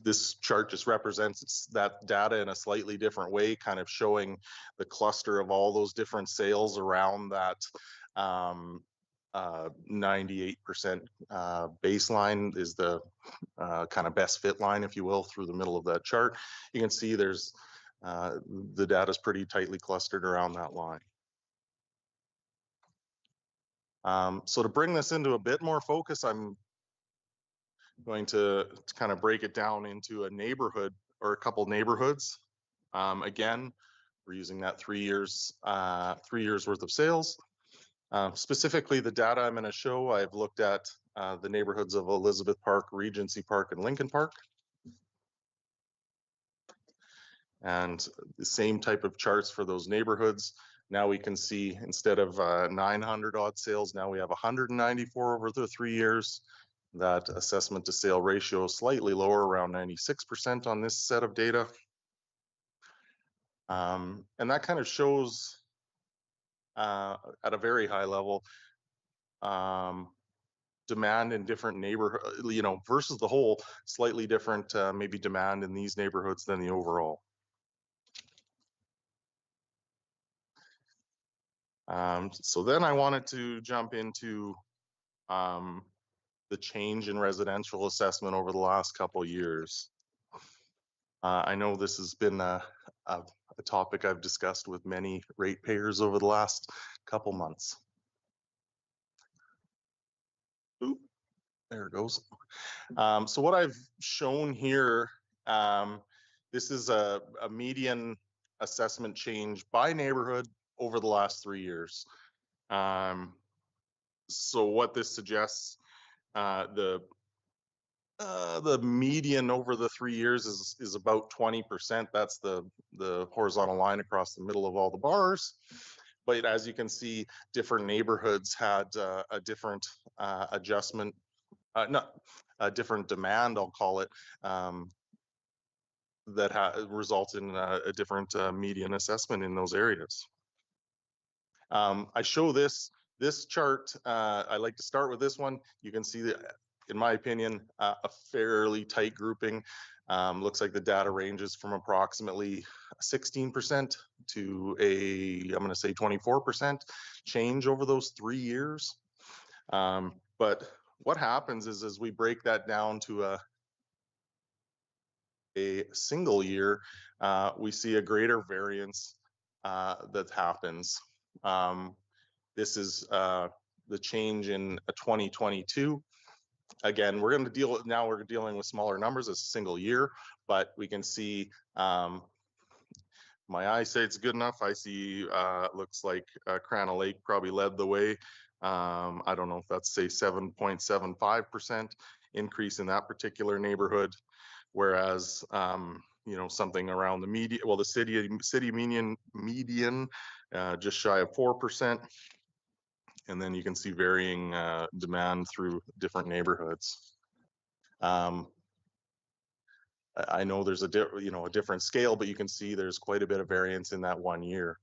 This chart just represents that data in a slightly different way, kind of showing the cluster of all those different sales around that 98% baseline is the kind of best fit line, if you will, through the middle of that chart. You can see there's the data is pretty tightly clustered around that line. So to bring this into a bit more focus, I'm going to kind of break it down into a neighborhood or a couple neighborhoods. Again, we're using that 3 years worth of sales. Specifically, the data I'm going to show, I've looked at the neighborhoods of Elizabeth Park, Regency Park, and Lincoln Park. And the same type of charts for those neighborhoods. Now we can see instead of 900 odd sales, now we have 194 over the 3 years. That assessment to sale ratio is slightly lower, around 96% on this set of data. And that kind of shows at a very high level demand in different neighborhoods, you know, versus the whole, slightly different maybe demand in these neighborhoods than the overall. So then I wanted to jump into the change in residential assessment over the last couple years. I know this has been a topic I've discussed with many ratepayers over the last couple months. Oop, there it goes. So what I've shown here, this is a median assessment change by neighborhood over the last 3 years. So what this suggests, the median over the 3 years is about 20%. That's the horizontal line across the middle of all the bars. But as you can see, different neighborhoods had a different adjustment, not a different demand, I'll call it, that results in a different median assessment in those areas. I show this chart. I like to start with this one. You can see that, in my opinion, a fairly tight grouping. Looks like the data ranges from approximately 16% to I'm going to say 24% change over those 3 years. But what happens is as we break that down to a single year, we see a greater variance that happens. This is the change in 2022. Again, we're going to deal with, now we're dealing with smaller numbers. It's a single year, but we can see my eyesight's good enough. I see looks like Crana Lake probably led the way. I don't know if that's say 7.75% increase in that particular neighborhood, whereas you know, something around the median, well, the city median just shy of 4%. And then you can see varying demand through different neighborhoods. I know there's a different scale, but you can see there's quite a bit of variance in that 1 year.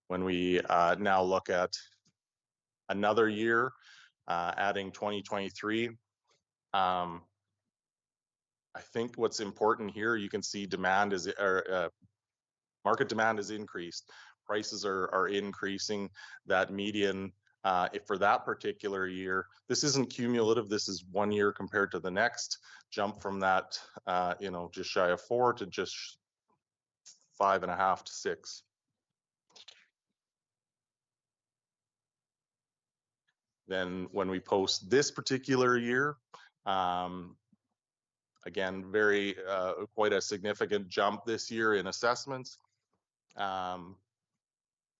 When we now look at another year, adding 2023, I think what's important here, you can see demand is, market demand is increased. Prices are increasing. That median, if for that particular year, this isn't cumulative, this is 1 year compared to the next, jump from that, you know, just shy of 4 to just 5.5 to 6. Then when we post this particular year, again, very quite a significant jump this year in assessments.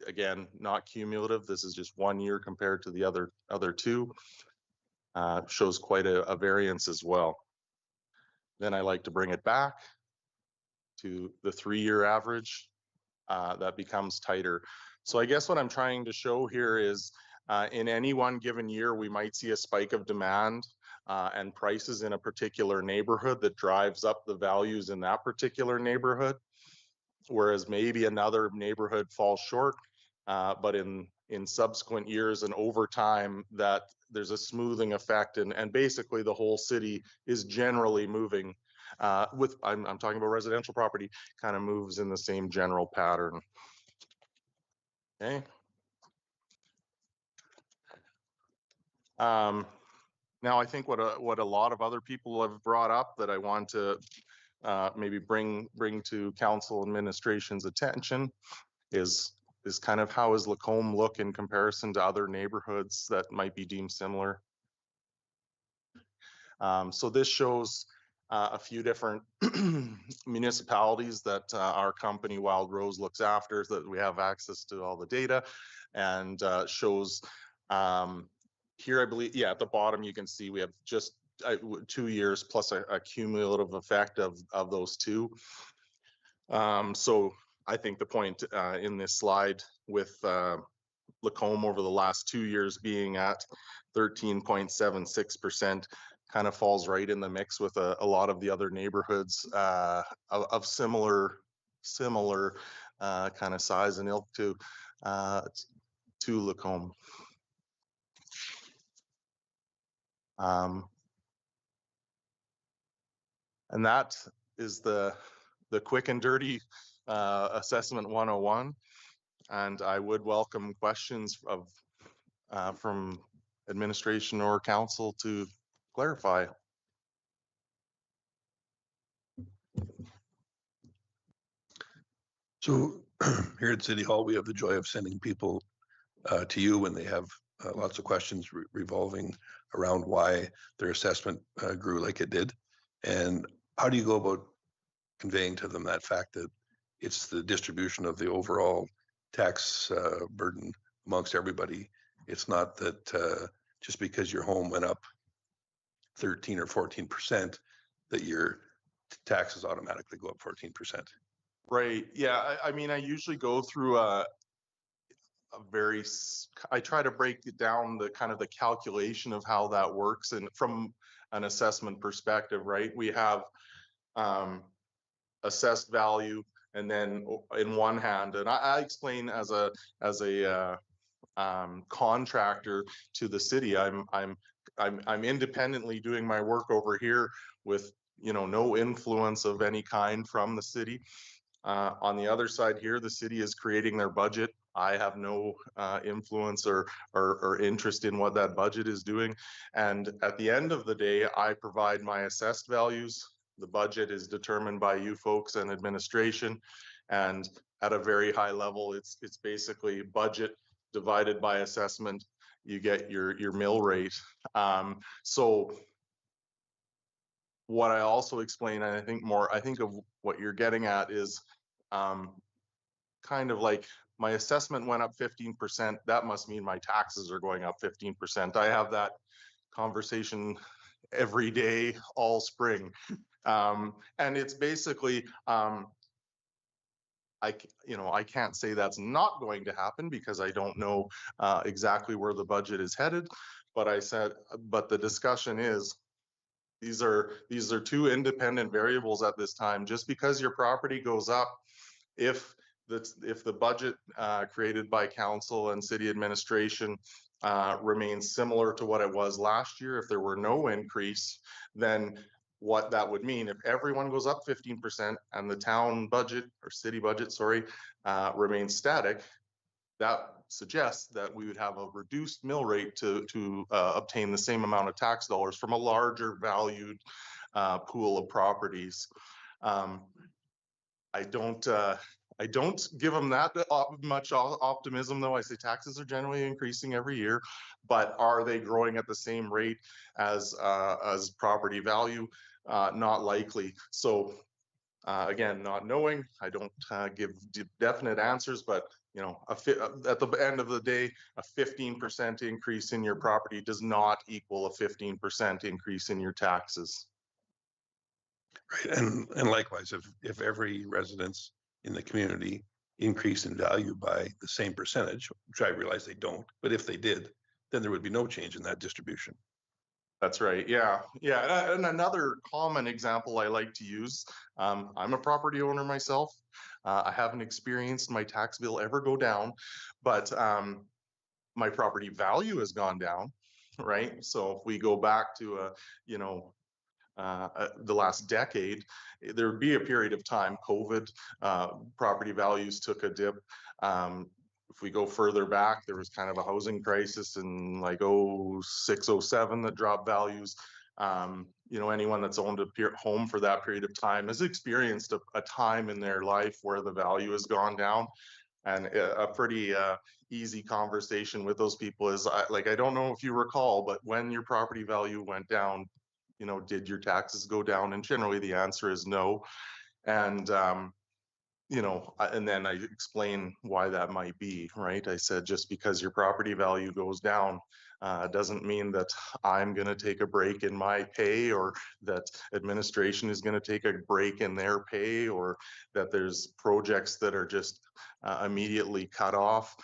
Again, not cumulative. This is just 1 year compared to the other two. Shows quite a variance as well. Then I like to bring it back to the 3-year average. That becomes tighter. So I guess what I'm trying to show here is in any one given year, we might see a spike of demand and prices in a particular neighborhood that drives up the values in that particular neighborhood, whereas maybe another neighborhood falls short, but in subsequent years and over time, that there's a smoothing effect, and basically the whole city is generally moving with, I'm talking about residential property, kind of moves in the same general pattern. Okay. Now, I think what a lot of other people have brought up that I want to maybe bring to council administration's attention is kind of how does Lacombe look in comparison to other neighborhoods that might be deemed similar. So this shows a few different municipalities that our company Wild Rose looks after, so that we have access to all the data, and shows here, I believe, yeah, at the bottom you can see we have just 2 years plus a cumulative effect of those two. So I think the point in this slide with Lacombe over the last 2 years being at 13.76% kind of falls right in the mix with a lot of the other neighborhoods of similar kind of size and ilk to Lacombe. And that is the quick and dirty assessment 101. And I would welcome questions from administration or council to clarify. So here at City Hall, we have the joy of sending people to you when they have lots of questions revolving around why their assessment grew like it did. And how do you go about conveying to them that fact that it's the distribution of the overall tax burden amongst everybody? It's not that just because your home went up 13 or 14% that your taxes automatically go up 14%. Right. Yeah. I mean, I usually go through I try to break it down, the kind of the calculation of how that works, and from an assessment perspective, right? We have assessed value, and then in one hand, and I explain as a contractor to the city, I'm independently doing my work over here with, you know, no influence of any kind from the city. On the other side here, the city is creating their budget. I have no influence or interest in what that budget is doing. And at the end of the day, I provide my assessed values. The budget is determined by you folks and administration. And at a very high level, it's basically budget divided by assessment. You get your mill rate. So what I also explain, and I think of what you're getting at is kind of like my assessment went up 15%. That must mean my taxes are going up 15%. I have that conversation every day, all spring. And it's basically, I can't say that's not going to happen because I don't know exactly where the budget is headed. But the discussion is, these are two independent variables at this time. Just because your property goes up, if the budget created by council and city administration remains similar to what it was last year, if there were no increase, then what that would mean, if everyone goes up 15% and the town budget or city budget, remains static, that suggests that we would have a reduced mill rate to obtain the same amount of tax dollars from a larger valued pool of properties. I don't give them that much optimism, though. I say taxes are generally increasing every year, but are they growing at the same rate as property value? Not likely. So again, not knowing, I don't give definite answers, but at the end of the day, a 15% increase in your property does not equal a 15% increase in your taxes. Right, and likewise, if every residence in the community increased in value by the same percentage, which I realize they don't, but if they did, then there would be no change in that distribution. That's right. Yeah. And another common example I like to use, I'm a property owner myself. I haven't experienced my tax bill ever go down, but my property value has gone down, right? So if we go back to the last decade, there would be a period of time, COVID, property values took a dip. If we go further back, there was kind of a housing crisis in like 06, 07 that dropped values. Anyone that's owned a home for that period of time has experienced a time in their life where the value has gone down. And a pretty easy conversation with those people is I don't know if you recall, but when your property value went down, did your taxes go down? And generally the answer is no. And and then I explain why that might be, right? I said, just because your property value goes down doesn't mean that I'm going to take a break in my pay, or that administration is going to take a break in their pay, or that there's projects that are just immediately cut off.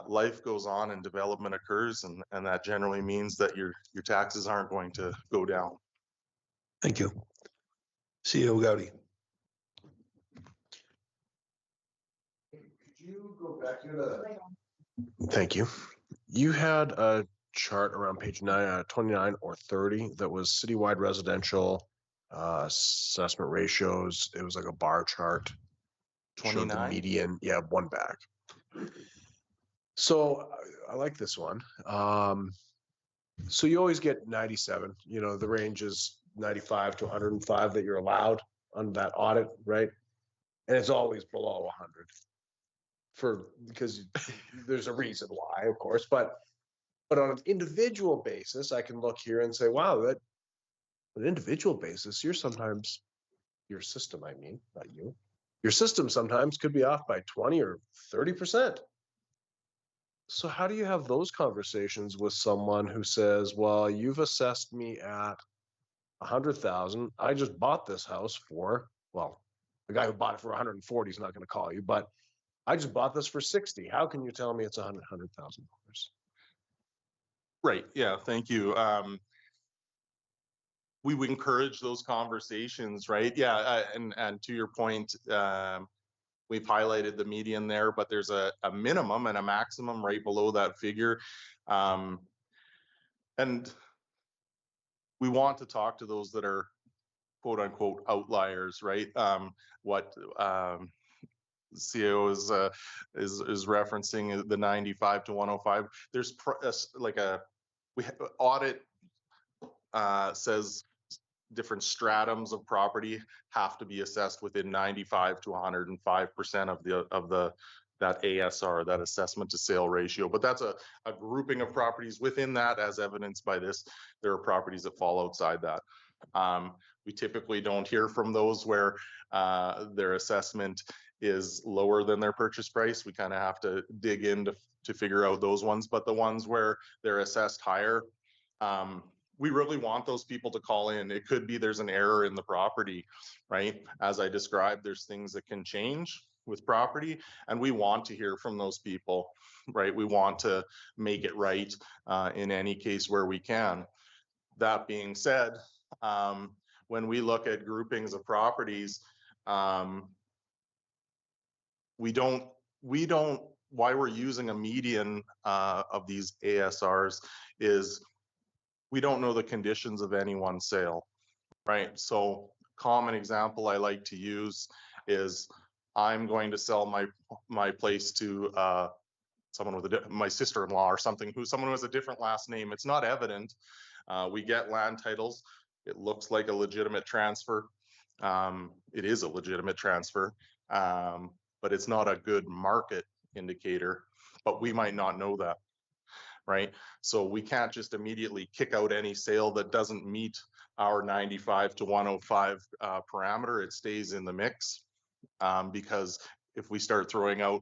Life goes on and development occurs, and that generally means that your taxes aren't going to go down. Thank you. CEO Gowdy. You go back to the. Thank you. You had a chart around page 29 or 30 that was citywide residential assessment ratios. It was like a bar chart. 29? Showed the median. Yeah, one back. So I like this one. So you always get 97. The range is 95 to 105 that you're allowed on that audit, right? And it's always below 100. Because there's a reason why, of course, but on an individual basis, I can look here and say, wow, that on an individual basis, your system, I mean, not you, your system sometimes could be off by 20 or 30%. So how do you have those conversations with someone who says, well, you've assessed me at 100,000. I just bought this house for, well, the guy who bought it for 140 is not going to call you, but I just bought this for 60. How can you tell me it's $100,000? Right. Yeah. Thank you. We would encourage those conversations, right? Yeah. And to your point, we've highlighted the median there, but there's a minimum and a maximum right below that figure. And we want to talk to those that are quote unquote outliers, right? What CEO is referencing the 95 to 105. There's audit says different stratums of property have to be assessed within 95 to 105% of that ASR, that assessment to sale ratio. But that's a grouping of properties within that, as evidenced by this. There are properties that fall outside that. We typically don't hear from those where their assessment is lower than their purchase price. We kind of have to dig in to figure out those ones. But the ones where they're assessed higher, we really want those people to call in. It could be there's an error in the property, right? As I described, there's things that can change with property, and we want to hear from those people, right? We want to make it right in any case where we can. That being said, when we look at groupings of properties, we don't, why we're using a median of these ASRs is we don't know the conditions of any one sale, right? So common example I like to use is I'm going to sell my place to someone with my sister-in-law or someone who has a different last name. It's not evident. We get land titles. It looks like a legitimate transfer. It is a legitimate transfer, but it's not a good market indicator, but we might not know that, right? So we can't just immediately kick out any sale that doesn't meet our 95 to 105 parameter. It stays in the mix, because if we start throwing out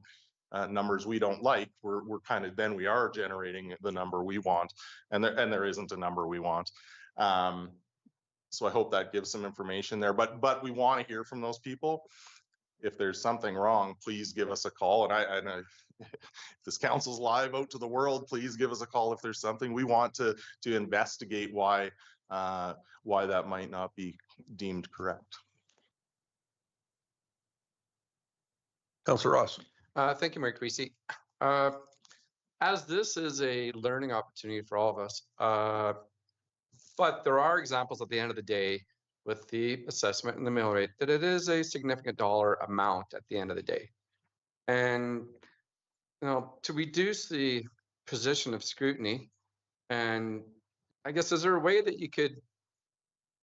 numbers we don't like, we're kind of, then we are generating the number we want, and there isn't a number we want. So I hope that gives some information there, but we want to hear from those people. If there's something wrong, please give us a call. And if this council's live out to the world, please give us a call if there's something. We want to investigate why that might not be deemed correct. Councillor Ross. Thank you, Mayor Creasy. As this is a learning opportunity for all of us, but there are examples at the end of the day with the assessment and the mill rate that it is a significant dollar amount at the end of the day. And, you know, to reduce the position of scrutiny, and I guess, is there a way that you could,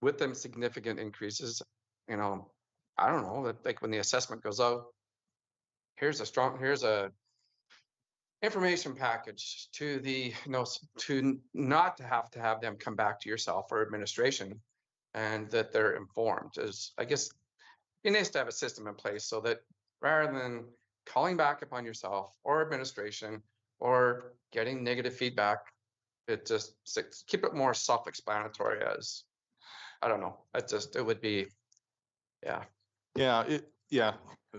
with them significant increases, you know, I don't know, that like when the assessment goes out, here's a information package to the, you know, to not to have them come back to yourself or administration, and that they're informed. Is, I guess, it needs to have a system in place so that rather than calling back upon yourself or administration or getting negative feedback, it just keep it more self-explanatory. As I don't know, it would be, yeah. Yeah.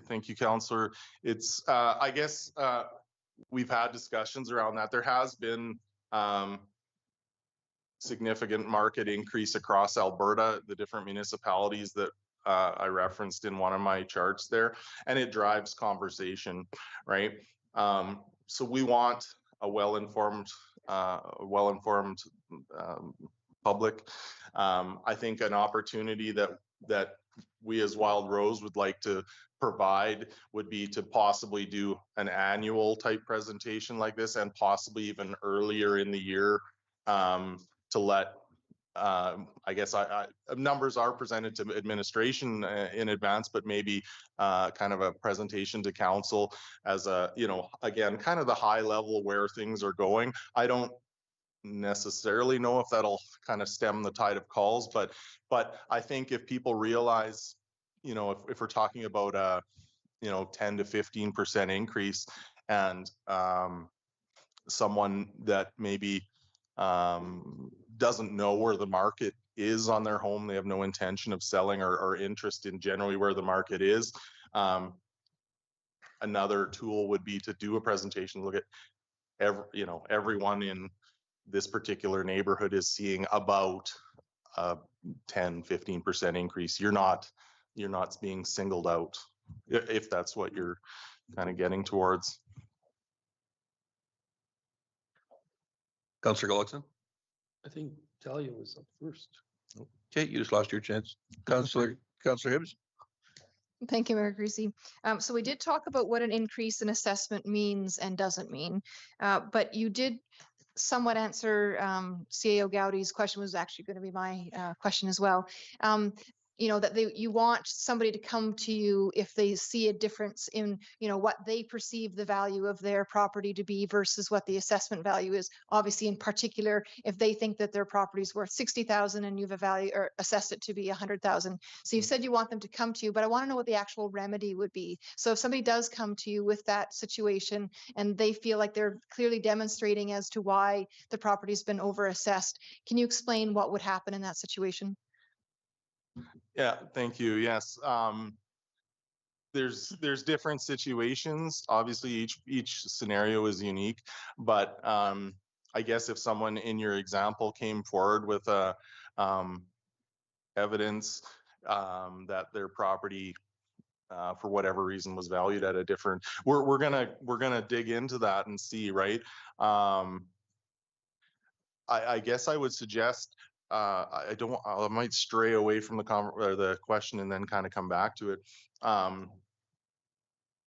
Thank you, Councillor. It's I guess we've had discussions around that. There has been significant market increase across Alberta, the different municipalities that I referenced in one of my charts there, and it drives conversation, right? So we want a well-informed public. I think an opportunity that we as Wild Rose would like to provide would be to possibly do an annual type presentation like this, and possibly even earlier in the year, to let I guess numbers are presented to administration in advance, but maybe kind of a presentation to council as a, you know, again, kind of the high level where things are going. I don't necessarily know if that'll kind of stem the tide of calls, but I think if people realize, you know, if we're talking about a, you know, 10 to 15% increase, and someone that maybe doesn't know where the market is on their home, they have no intention of selling or interest in generally where the market is. Another tool would be to do a presentation, look at everyone in this particular neighborhood is seeing about a 10-15% increase. You're not being singled out, if that's what you're kind of getting towards. Councillor Gullickson. I think Talia was up first. Okay, you just lost your chance. Councillor Hibbs. Thank you, Mayor Creasy. So we did talk about what an increase in assessment means and doesn't mean, but you did somewhat answer CAO Gowdy's question, was actually going to be my question as well. You know, that you want somebody to come to you if they see a difference in, you know, what they perceive the value of their property to be versus what the assessment value is. Obviously, in particular, if they think that their property is worth 60,000 and you've assessed it to be 100,000. So you said you want them to come to you, but I want to know what the actual remedy would be. So if somebody does come to you with that situation and they feel like they're clearly demonstrating as to why the property's been overassessed, can you explain what would happen in that situation? Yeah, thank you. Yes. There's different situations. Obviously, each scenario is unique, but I guess if someone in your example came forward with a evidence that their property for whatever reason was valued at a different, we're gonna dig into that and see, right? I guess I would suggest I might stray away from the question and then kind of come back to it.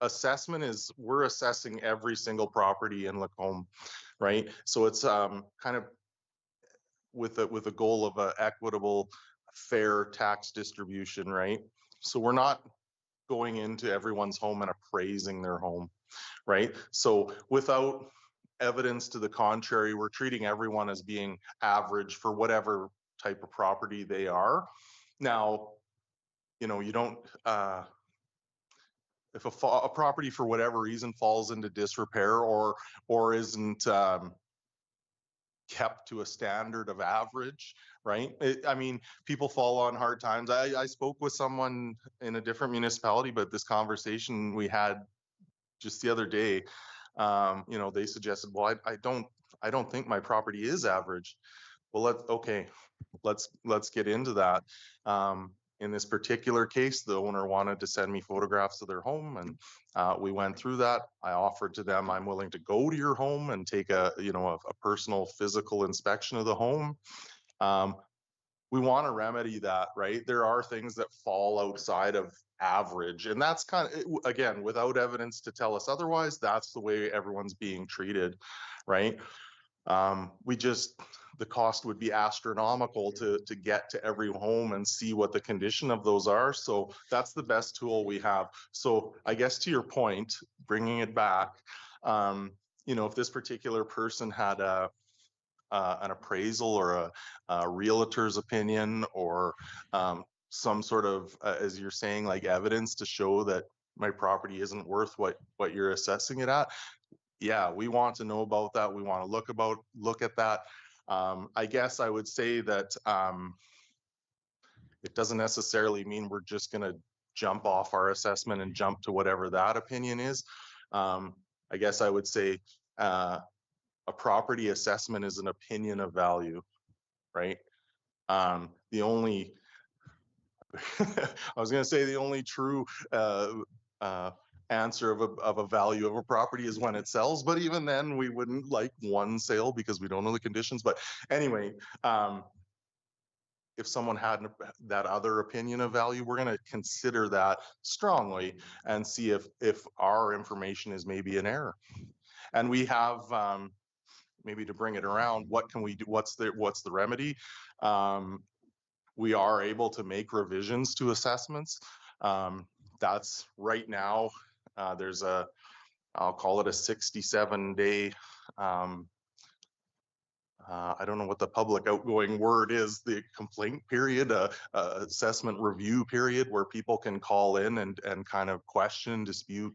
Assessment is, we're assessing every single property in Lacombe, right? So it's kind of with a goal of a equitable, fair tax distribution, right? So we're not going into everyone's home and appraising their home, right? So without evidence to the contrary, we're treating everyone as being average for whatever type of property they are. Now, you know, you don't, if a property for whatever reason falls into disrepair or isn't kept to a standard of average, right? I mean, people fall on hard times. I spoke with someone in a different municipality, but this conversation we had just the other day, you know, they suggested, well, I don't think my property is average. Well, let's get into that. In this particular case, the owner wanted to send me photographs of their home, and we went through that. I offered to them, I'm willing to go to your home and take a personal physical inspection of the home. We want to remedy that, right? There are things that fall outside of average, and that's kind of, again, without evidence to tell us otherwise, that's the way everyone's being treated, right? The cost would be astronomical to get to every home and see what the condition of those are. So that's the best tool we have. So I guess to your point, bringing it back, you know, if this particular person had an appraisal or a realtor's opinion or some sort of, as you're saying, like evidence to show that my property isn't worth what you're assessing it at, yeah, we want to know about that. We want to look at that. I guess I would say that it doesn't necessarily mean we're just going to jump off our assessment and jump to whatever that opinion is. I guess I would say a property assessment is an opinion of value, right? The only, I was going to say the only true answer of a value of a property is when it sells, but even then we wouldn't like one sale because we don't know the conditions. But anyway, if someone had that other opinion of value, we're going to consider that strongly and see if our information is maybe an error. And we have, maybe to bring it around, what can we do? What's the remedy? We are able to make revisions to assessments. That's right now, there's I'll call it a 67-day, I don't know what the public outgoing word is, the complaint period, assessment review period, where people can call in and kind of question, dispute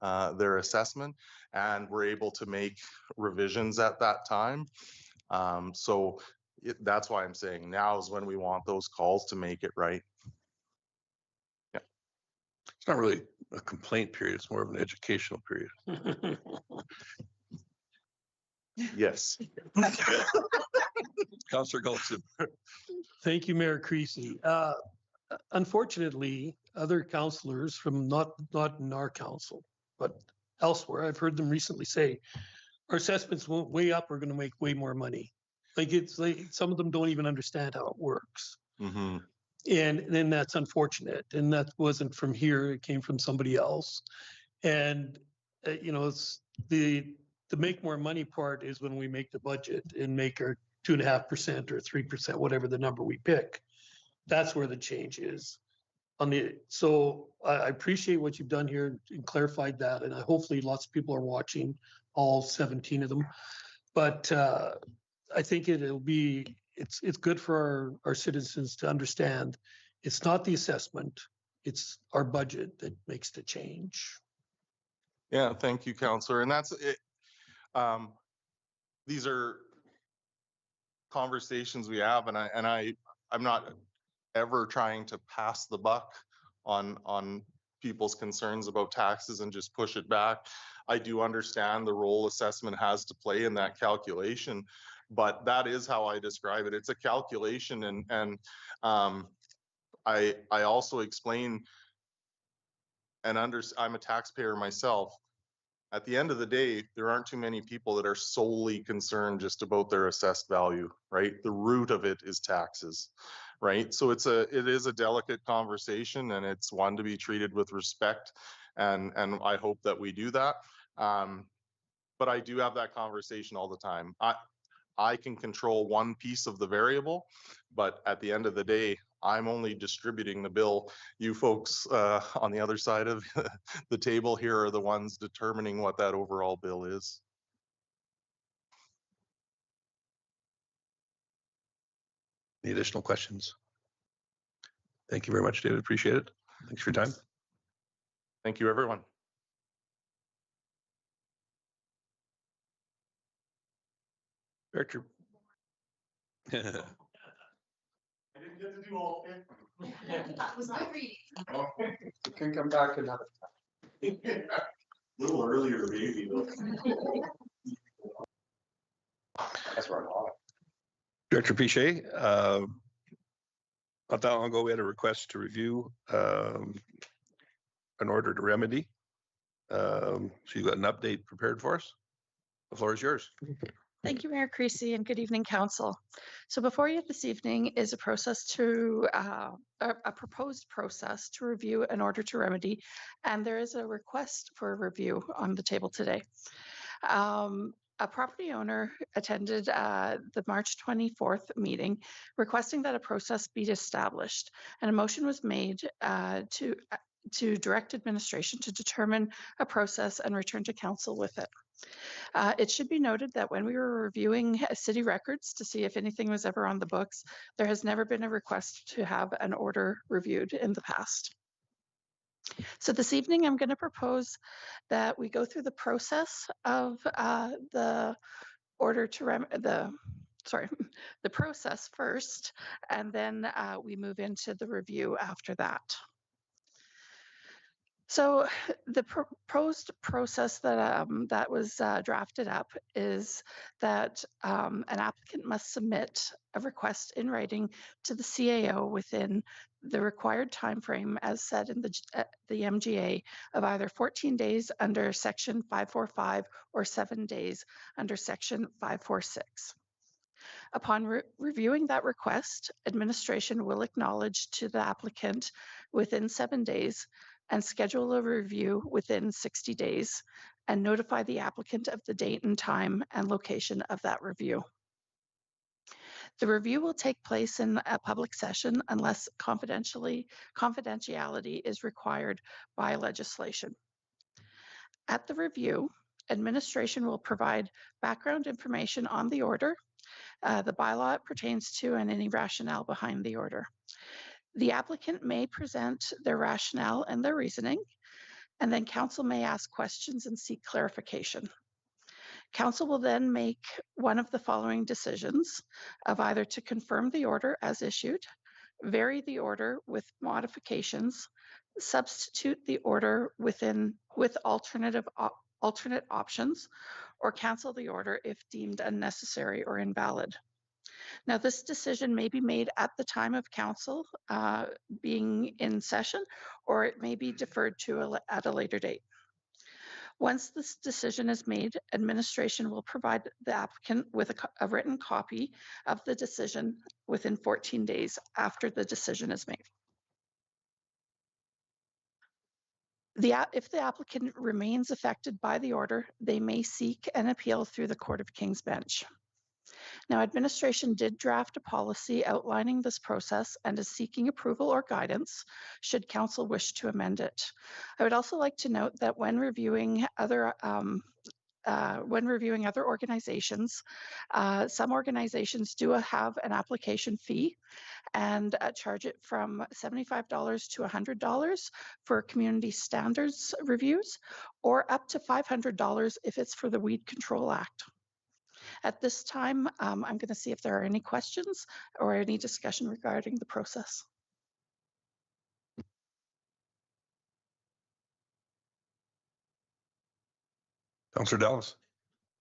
their assessment, and we're able to make revisions at that time. So that's why I'm saying now is when we want those calls to make it right. Yeah. It's not really a complaint period, it's more of an educational period. Yes. Councillor Gulson. Thank you, Mayor Creasy. Unfortunately, other councillors from not in our council, but elsewhere, I've heard them recently say, our assessments went way up, we're going to make way more money. Like, it's like some of them don't even understand how it works. Mm-hmm. And then that's unfortunate. And that wasn't from here, it came from somebody else. And, you know, it's The make more money part is when we make the budget and make our 2.5% or 3%, whatever the number we pick. That's where the change is. So I appreciate what you've done here and clarified that, and hopefully lots of people are watching, all 17 of them. But I think it's good for our citizens to understand it's not the assessment, it's our budget that makes the change. Yeah, thank you, Councillor. And that's it. These are conversations we have, and I'm not ever trying to pass the buck on people's concerns about taxes and just push it back. I do understand the role assessment has to play in that calculation, but that is how I describe it. It's a calculation, and I also explain and I'm a taxpayer myself. At the end of the day, there aren't too many people that are solely concerned just about their assessed value, right? The root of it is taxes, right? So it is a delicate conversation, and it's one to be treated with respect, and I hope that we do that. But I do have that conversation all the time. I can control one piece of the variable, but at the end of the day, I'm only distributing the bill. You folks on the other side of the table here are the ones determining what that overall bill is. Any additional questions? Thank you very much, David. Appreciate it. Thanks for your time. Thank you, everyone. Director. I didn't get to do all 50. That was my reading. You can come back another time. A little earlier, maybe. That's right. Director Piche, not that long ago, we had a request to review an order to remedy. So you got an update prepared for us? The floor is yours. Thank you, Mayor Creasy, and good evening, Council. So before you this evening is a process to a proposed process to review an order to remedy, and there is a request for a review on the table today. A property owner attended the March 24th meeting requesting that a process be established, and a motion was made to direct administration to determine a process and return to council with it. It should be noted that when we were reviewing city records to see if anything was ever on the books, there has never been a request to have an order reviewed in the past. So this evening, I'm going to propose that we go through the process of the order to the process first, and then we move into the review after that. So the proposed process that that was drafted up is that an applicant must submit a request in writing to the CAO within the required time frame as said in the MGA of either 14 days under Section 545 or 7 days under Section 546. Upon reviewing that request, administration will acknowledge to the applicant within 7 days and schedule a review within 60 days and notify the applicant of the date and time and location of that review. The review will take place in a public session unless confidentiality is required by legislation. At the review, administration will provide background information on the order, the bylaw it pertains to, and any rationale behind the order. The applicant may present their rationale and their reasoning, and then council may ask questions and seek clarification. Council will then make one of the following decisions of either to confirm the order as issued, vary the order with modifications, substitute the order with alternate options, or cancel the order if deemed unnecessary or invalid. Now, this decision may be made at the time of council being in session, or it may be deferred to at a later date. Once this decision is made, administration will provide the applicant with a written copy of the decision within 14 days after the decision is made. If the applicant remains affected by the order, they may seek an appeal through the Court of King's Bench. Now, administration did draft a policy outlining this process and is seeking approval or guidance should council wish to amend it. I would also like to note that when reviewing other organizations, some organizations do have an application fee and charge it from $75 to $100 for community standards reviews, or up to $500 if it's for the Weed Control Act. At this time, I'm going to see if there are any questions or any discussion regarding the process. Councillor Dallas.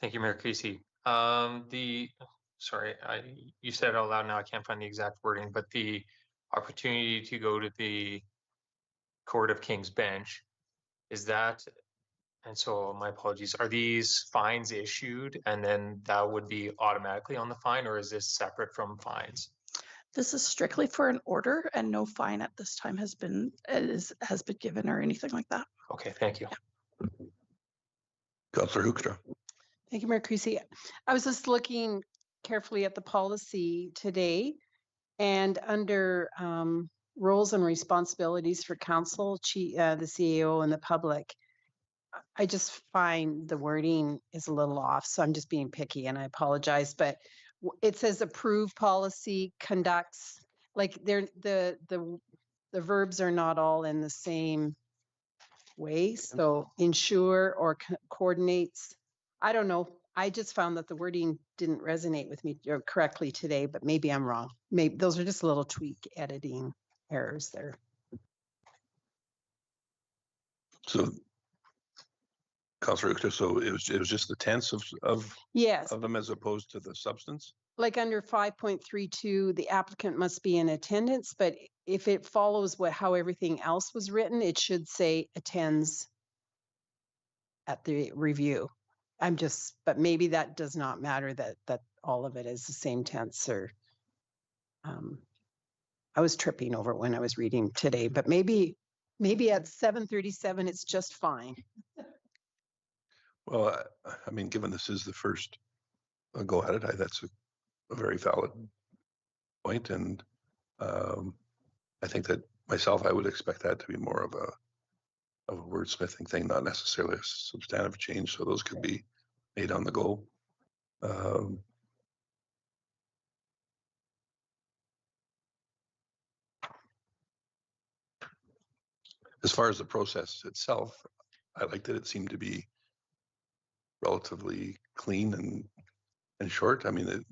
Thank you, Mayor Creasy. You said it out loud now, I can't find the exact wording, but the opportunity to go to the Court of King's Bench, is that, and so my apologies, are these fines issued and then that would be automatically on the fine, or is this separate from fines? This is strictly for an order and no fine at this time has been given or anything like that. Okay, thank you. Yeah. Councillor Hoekstra. Thank you, Mayor Creasy. I was just looking carefully at the policy today, and under roles and responsibilities for council, the CAO and the public, I just find the wording is a little off. So I'm just being picky and I apologize, but it says approve policy, conducts, like the verbs are not all in the same way. So ensure or coordinates. I don't know. I just found that the wording didn't resonate with me correctly today, but maybe I'm wrong. Maybe those are just little tweak editing errors there. So, Councillor Hoekstra, so it was just the tense of yes of them as opposed to the substance? Like under 5.32, the applicant must be in attendance, but if it follows how everything else was written, it should say attends at the review. But maybe that does not matter, that all of it is the same tense, or I was tripping over it when I was reading today, but maybe at 7:37, it's just fine. Well, I mean, given this is the first go at it, that's a very valid point, and I think that myself, I would expect that to be more of a wordsmithing thing, not necessarily a substantive change. So those could be made on the go. As far as the process itself, I like that it seemed to be relatively clean and short. I mean,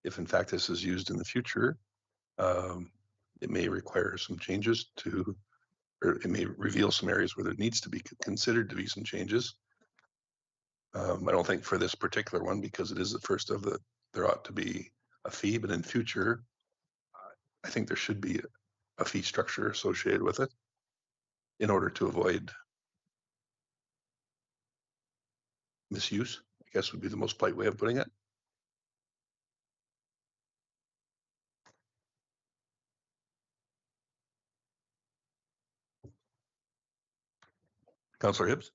if in fact this is used in the future, it may require some changes or it may reveal some areas where there needs to be considered to be some changes. I don't think for this particular one, because it is the first of there ought to be a fee, but in future, I think there should be a fee structure associated with it in order to avoid misuse, I guess would be the most polite way of putting it. Councillor Hibbs.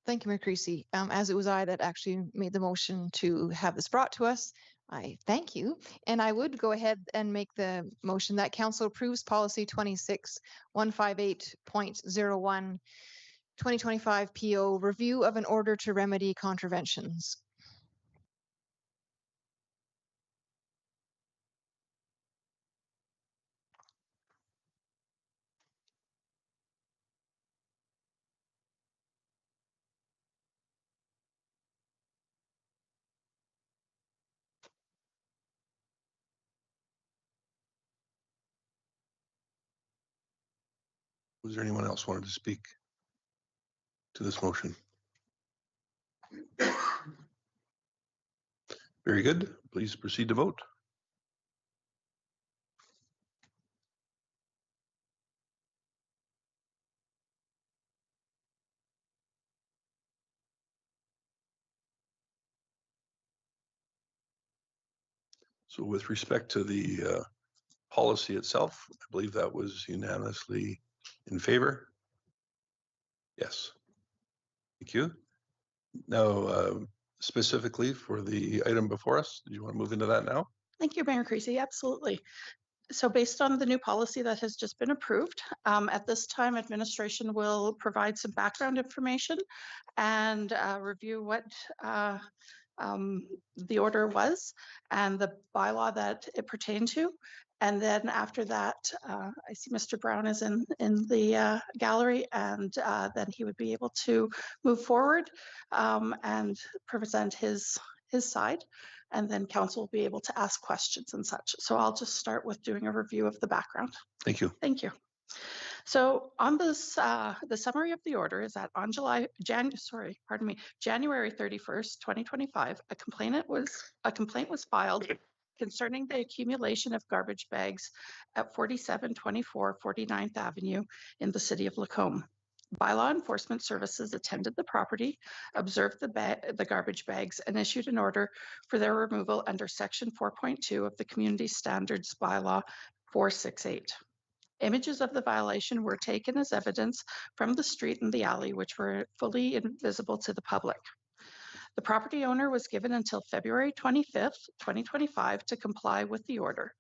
Thank you, Mayor Creasy. As it was I that actually made the motion to have this brought to us, I thank you. And I would go ahead and make the motion that council approves policy 26158.01 2025 PO, review of an order to remedy contraventions. Was there anyone else wanted to speak to this motion? Very good. Please proceed to vote. So with respect to the policy itself, I believe that was unanimously in favor. Yes. Thank you. Now, specifically for the item before us, do you want to move into that now? Thank you, Mayor Creasy. Absolutely. So based on the new policy that has just been approved, at this time, administration will provide some background information and review what the order was and the bylaw that it pertained to. And then after that, I see Mr. Brown is in the gallery, and then he would be able to move forward and present his side. And then council will be able to ask questions and such. So I'll just start with doing a review of the background. Thank you. Thank you. So on this, the summary of the order is that on January 31st, 2025, a complaint was filed concerning the accumulation of garbage bags at 4724 49th Avenue in the city of Lacombe. Bylaw Enforcement Services attended the property, observed the garbage bags, and issued an order for their removal under Section 4.2 of the Community Standards Bylaw 468. Images of the violation were taken as evidence from the street and the alley, which were fully invisible to the public. The property owner was given until February 25th, 2025 to comply with the order.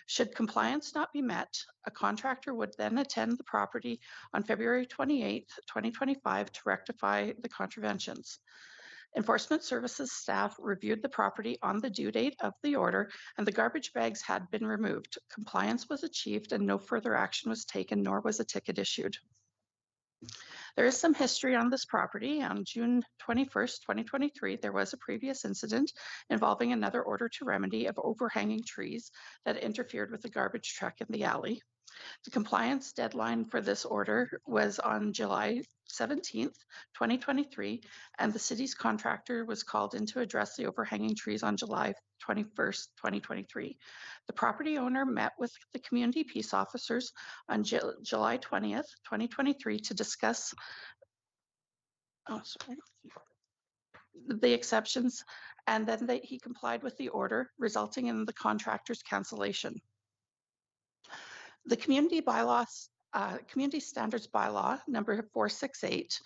Should compliance not be met, a contractor would then attend the property on February 28th, 2025 to rectify the contraventions. Enforcement Services staff reviewed the property on the due date of the order, and the garbage bags had been removed. Compliance was achieved and no further action was taken, nor was a ticket issued. There is some history on this property. On June 21st, 2023, there was a previous incident involving another order to remedy of overhanging trees that interfered with the garbage truck in the alley. The compliance deadline for this order was on July 17th, 2023, and the city's contractor was called in to address the overhanging trees on July 21st, 2023. The property owner met with the community peace officers on July 20th, 2023 to discuss the exceptions, and then he complied with the order, resulting in the contractor's cancellation. The community bylaws, community standards bylaw number 468.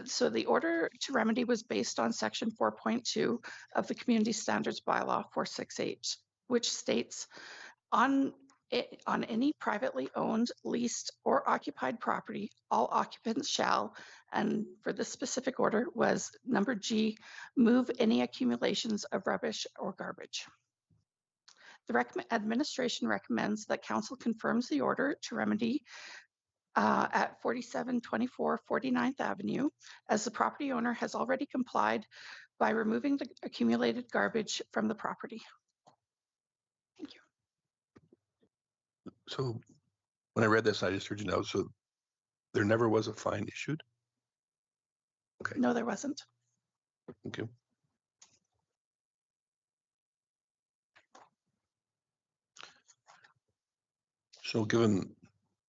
So the order to remedy was based on section 4.2 of the community standards bylaw 468, which states on any privately owned, leased, or occupied property, all occupants shall, and for this specific order was number G, move any accumulations of rubbish or garbage. The administration recommends that council confirms the order to remedy at 4724 49th Avenue, as the property owner has already complied by removing the accumulated garbage from the property. Thank you. So when I read this, I just heard you know, so there never was a fine issued? Okay. No, there wasn't. Thank you. So given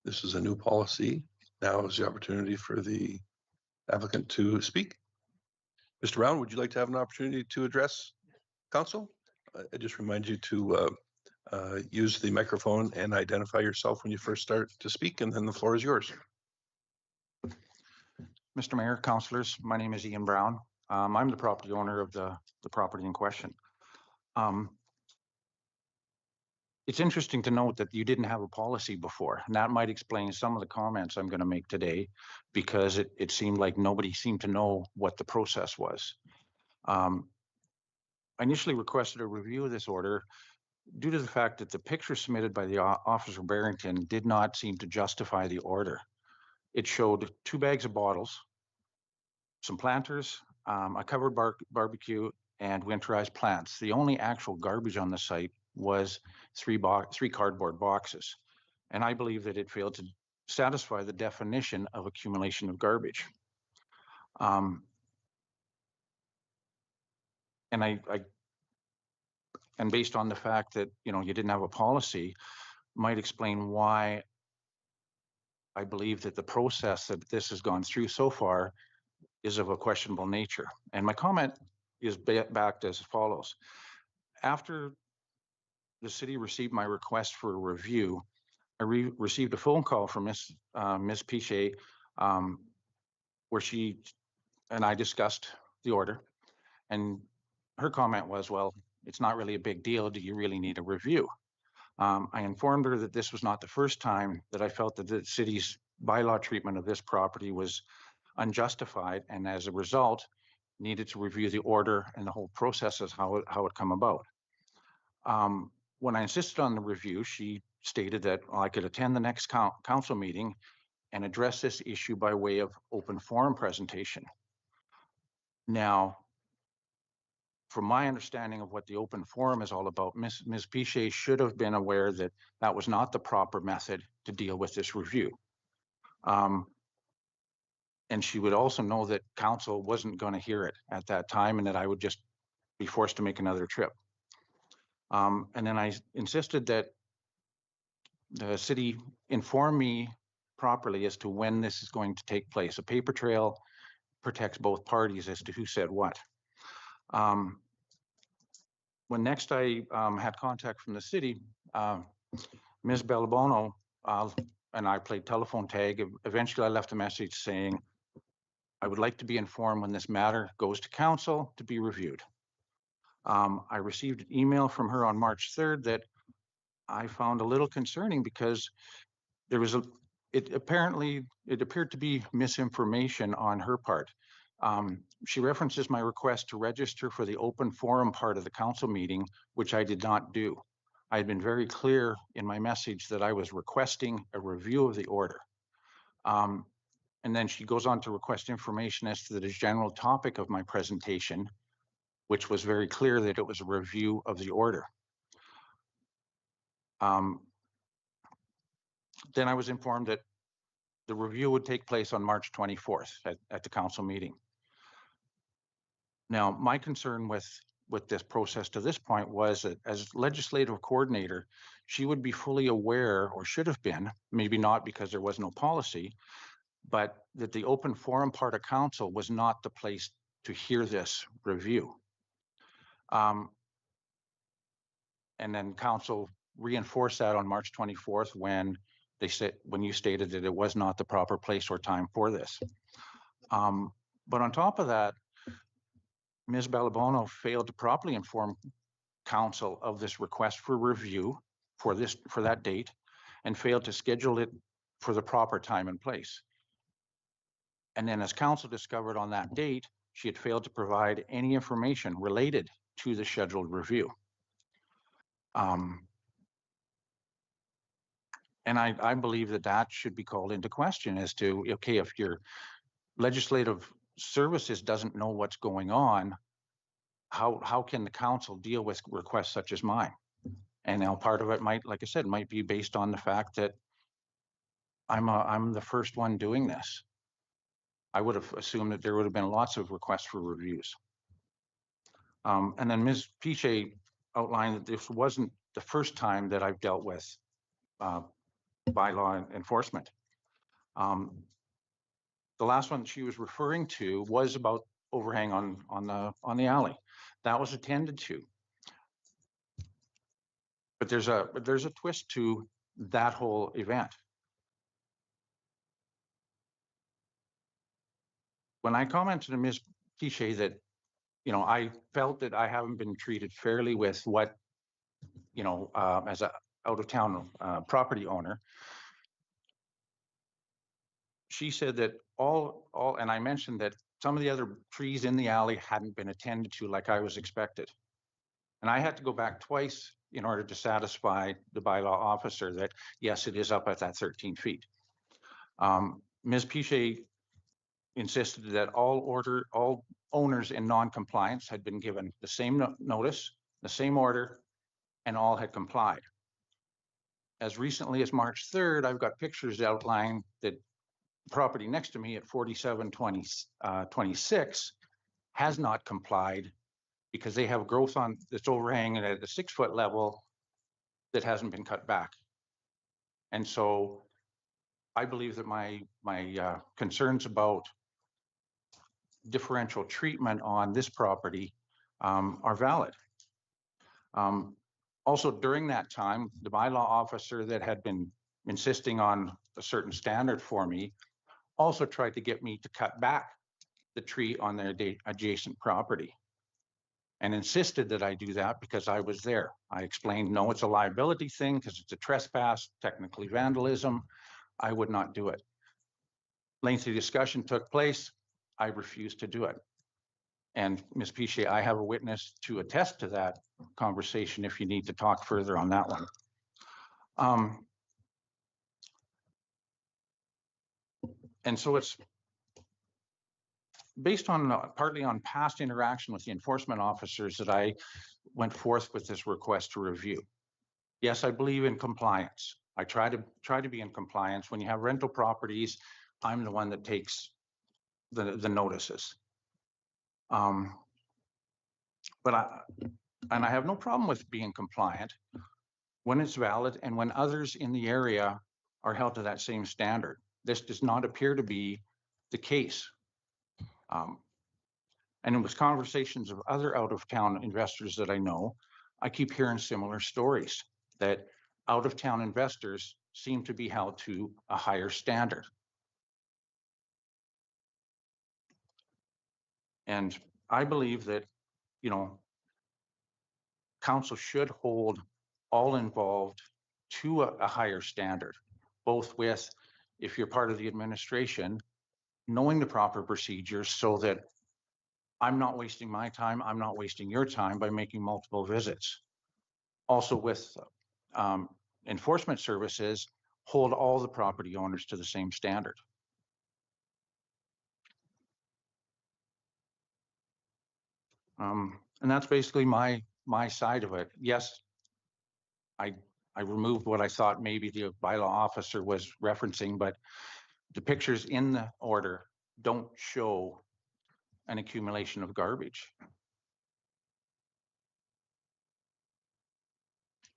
this is a new policy, now is the opportunity for the applicant to speak. Mr. Brown, would you like to have an opportunity to address council? I just remind you to use the microphone and identify yourself when you first start to speak, and then the floor is yours. Mr. Mayor, councillors, my name is Ian Brown. I'm the property owner of the property in question. It's interesting to note that you didn't have a policy before, and that might explain some of the comments I'm going to make today, because it seemed like nobody seemed to know what the process was. I initially requested a review of this order due to the fact that the picture submitted by the Officer Barrington did not seem to justify the order. It showed 2 bags of bottles, some planters, a covered barbecue, and winterized plants. The only actual garbage on the site was 3 cardboard boxes. And I believe that it failed to satisfy the definition of accumulation of garbage. And based on the fact that, you didn't have a policy, might explain why I believe that the process that this has gone through so far is of a questionable nature. And my comment is backed as follows. After the city received my request for a review, I received a phone call from Ms. Pichet where she and I discussed the order, and her comment was, well, it's not really a big deal. Do you really need a review? I informed her that this was not the first time that I felt that the city's bylaw treatment of this property was unjustified, and as a result, needed to review the order and the whole process as how it come about. When I insisted on the review, she stated that I could attend the next council meeting and address this issue by way of open forum presentation. Now, from my understanding of what the open forum is all about, Ms. Piche should have been aware that that was not the proper method to deal with this review. And she would also know that council wasn't going to hear it at that time and that I would just be forced to make another trip. And then I insisted that the city inform me properly as to when this is going to take place. A paper trail protects both parties as to who said what. When next I had contact from the city, Ms. Balabono and I played telephone tag. Eventually I left a message saying, I would like to be informed when this matter goes to council to be reviewed. I received an email from her on March 3rd that I found a little concerning because there was it appeared to be misinformation on her part. She references my request to register for the open forum part of the council meeting, which I did not do. I had been very clear in my message that I was requesting a review of the order. And then she goes on to request information as to the general topic of my presentation, which was very clear that it was a review of the order. Then I was informed that the review would take place on March 24th at the council meeting. Now, my concern with this process to this point was that as legislative coordinator, she would be fully aware, or should have been, maybe not because there was no policy, but that the open forum part of council was not the place to hear this review. And then council reinforced that on March 24th when you stated that it was not the proper place or time for this. But on top of that, Ms. Balabono failed to properly inform council of this request for review for that date, and failed to schedule it for the proper time and place. And then as council discovered on that date, she had failed to provide any information related to the scheduled review. And I believe that should be called into question as to, okay, if your legislative services doesn't know what's going on, how can the council deal with requests such as mine? And now part of it might, like I said, might be based on the fact that I'm the first one doing this. I would have assumed that there would have been lots of requests for reviews. And then Ms. Piche outlined that this wasn't the first time that I've dealt with bylaw enforcement. The last one she was referring to was about overhang on the alley. That was attended to. But there's a twist to that whole event. When I commented to Ms. Piche that, I felt that I haven't been treated fairly with what, as a out-of-town property owner, she said that and I mentioned that some of the other trees in the alley hadn't been attended to like I was expected. And I had to go back twice in order to satisfy the bylaw officer that, yes, it is up at that 13 feet. Ms. Piche insisted that all owners in non-compliance had been given the same notice, the same order, and all had complied. As recently as March 3rd, I've got pictures outlining that property next to me at 4726 has not complied because they have growth on that's overhanging at the 6-foot level that hasn't been cut back. And so I believe that my concerns about differential treatment on this property are valid. Also, during that time, the bylaw officer that had been insisting on a certain standard for me also tried to get me to cut back the tree on their adjacent property and insisted that I do that because I was there. I explained, no, it's a liability thing because it's a trespass, technically vandalism. I would not do it. Lengthy discussion took place. I refused to do it. And Ms. Piche, I have a witness to attest to that conversation if you need to talk further on that one. And so it's based on partly on past interaction with the enforcement officers that I went forth with this request to review. Yes, I believe in compliance. I try to be in compliance. When you have rental properties, I'm the one that takes the notices. But I have no problem with being compliant when it's valid and when others in the area are held to that same standard. This does not appear to be the case. And with conversations of other out-of-town investors that I know, I keep hearing similar stories that out-of-town investors seem to be held to a higher standard. And I believe that, you know, council should hold all involved to a higher standard, both with, if you're part of the administration, knowing the proper procedures so that I'm not wasting my time, I'm not wasting your time by making multiple visits. Also with enforcement services, hold all the property owners to the same standard. And that's basically my side of it. Yes, I removed what I thought maybe the bylaw officer was referencing, but the pictures in the order don't show an accumulation of garbage.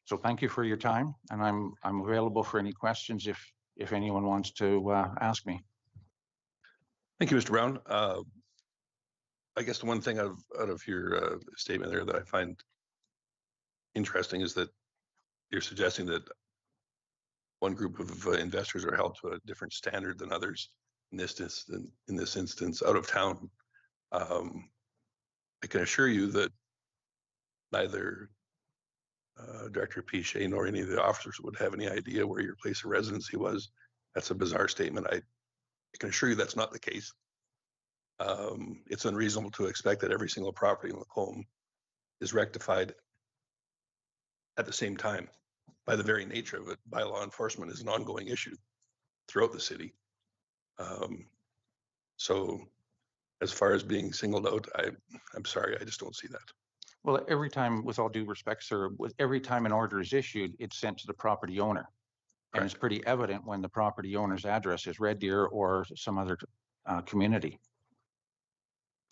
So thank you for your time, and I'm available for any questions if anyone wants to ask me. Thank you, Mr. Brown. I guess the one thing out of your statement there that I find interesting is that you're suggesting that one group of investors are held to a different standard than others. In this instance, out of town. I can assure you that neither Director Piche nor any of the officers would have any idea where your place of residency was. That's a bizarre statement. I can assure you that's not the case. It's unreasonable to expect that every single property in Lacombe is rectified at the same time. By the very nature of it, bylaw enforcement is an ongoing issue throughout the city. So as far as being singled out, I'm sorry, I just don't see that. Well, every time, with all due respect, sir, with every time an order is issued, it's sent to the property owner. And it's pretty evident when the property owner's address is Red Deer or some other community.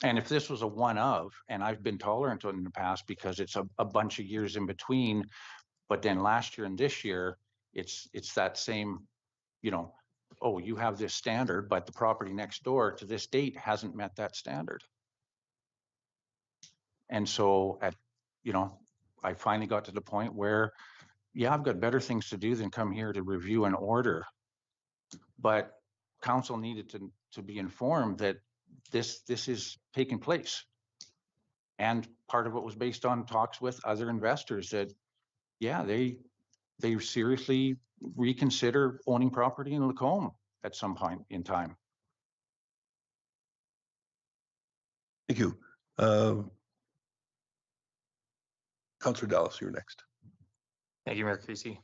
And if this was a one of, and I've been tolerant in the past because it's a bunch of years in between, but then last year and this year, it's that same, you know, oh, you have this standard, but the property next door to this date hasn't met that standard. And so I finally got to the point where, yeah, I've got better things to do than come here to review an order. But council needed to be informed that this is taking place. And part of it was based on talks with other investors that, yeah, they seriously reconsider owning property in Lacombe at some point in time. Thank you. Councillor Dallas, you're next. Thank you, Mayor Creasy.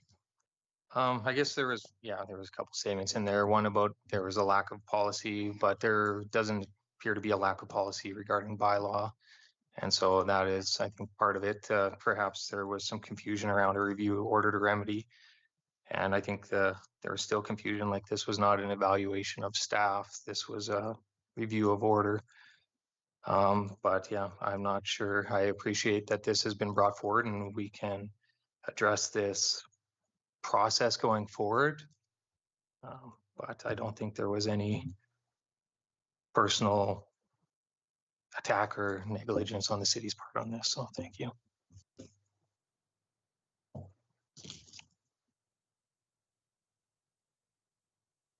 I guess there was a couple statements in there. One about there was a lack of policy, but there doesn't appear to be a lack of policy regarding bylaw. And so that is, I think, part of it. Perhaps there was some confusion around a review order to remedy. And I think there was still confusion, like this was not an evaluation of staff. This was a review of order. But yeah, I'm not sure. I appreciate that this has been brought forward and we can address this process going forward. But I don't think there was any personal attack or negligence on the city's part on this. So thank you.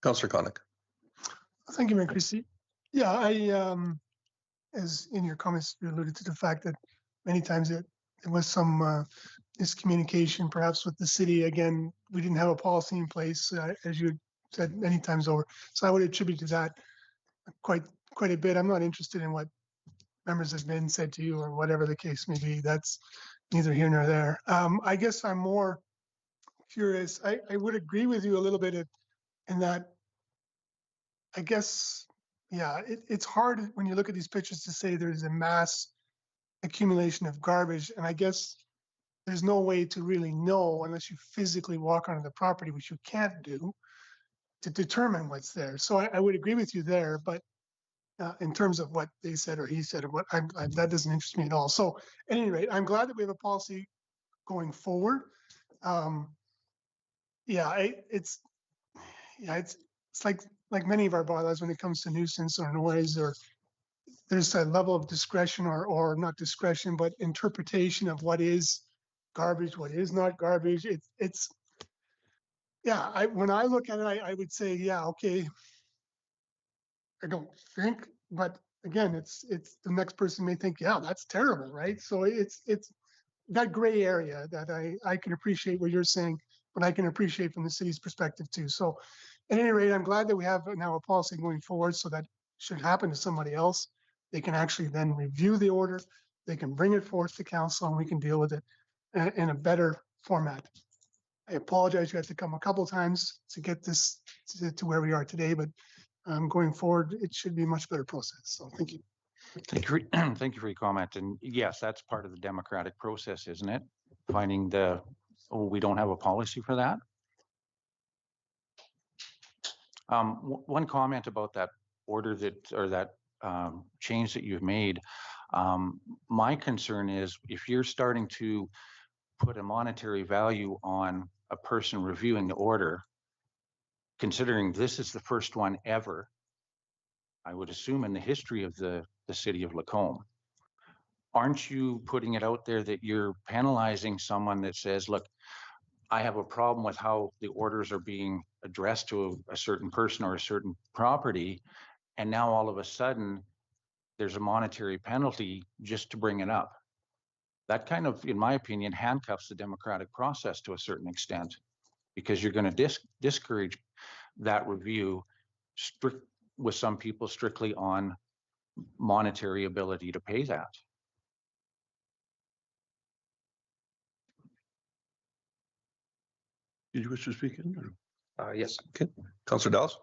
Councillor Connick. Thank you, Mayor Christie. Yeah, as in your comments, you alluded to the fact that many times there was some miscommunication perhaps with the city. Again, we didn't have a policy in place, as you said many times over. So I would attribute to that quite a bit. I'm not interested in what members have been said to you or whatever the case may be. That's neither here nor there. I guess I'm more curious. I would agree with you a little bit in that, I guess, yeah, it's hard when you look at these pictures to say there's a mass accumulation of garbage. And I guess there's no way to really know unless you physically walk onto the property, which you can't do, to determine what's there. So I would agree with you there, but in terms of what they said or he said, or what that doesn't interest me at all. So at any rate, I'm glad that we have a policy going forward. It's like many of our bylaws when it comes to nuisance or noise, or there's a level of discretion or not discretion, but interpretation of what is garbage, what is not garbage. When I look at it, I would say, yeah, okay. I don't think, but again, it's the next person may think, yeah, that's terrible, right? So it's that gray area that I can appreciate what you're saying, but I can appreciate from the city's perspective too. So at any rate, I'm glad that we have now a policy going forward, so that should happen to somebody else, they can actually then review the order, they can bring it forth to council, and we can deal with it in a better format. I apologize, you had to come a couple times to get this to where we are today, but going forward, it should be a much better process. So thank you. Thank you, thank you for your comment. And yes, that's part of the democratic process, isn't it? Finding we don't have a policy for that. One comment about that order that change that you've made. My concern is if you're starting to put a monetary value on a person reviewing the order, considering this is the first one ever, I would assume in the history of the city of Lacombe, aren't you putting it out there that you're penalizing someone that says, look, I have a problem with how the orders are being addressed to a certain person or a certain property, and now all of a sudden there's a monetary penalty just to bring it up? That kind of, in my opinion, handcuffs the democratic process to a certain extent, because you're going to discourage that review with some people strictly on monetary ability to pay that. Did you wish to speak in? Yes. Okay, Councilor Dallas.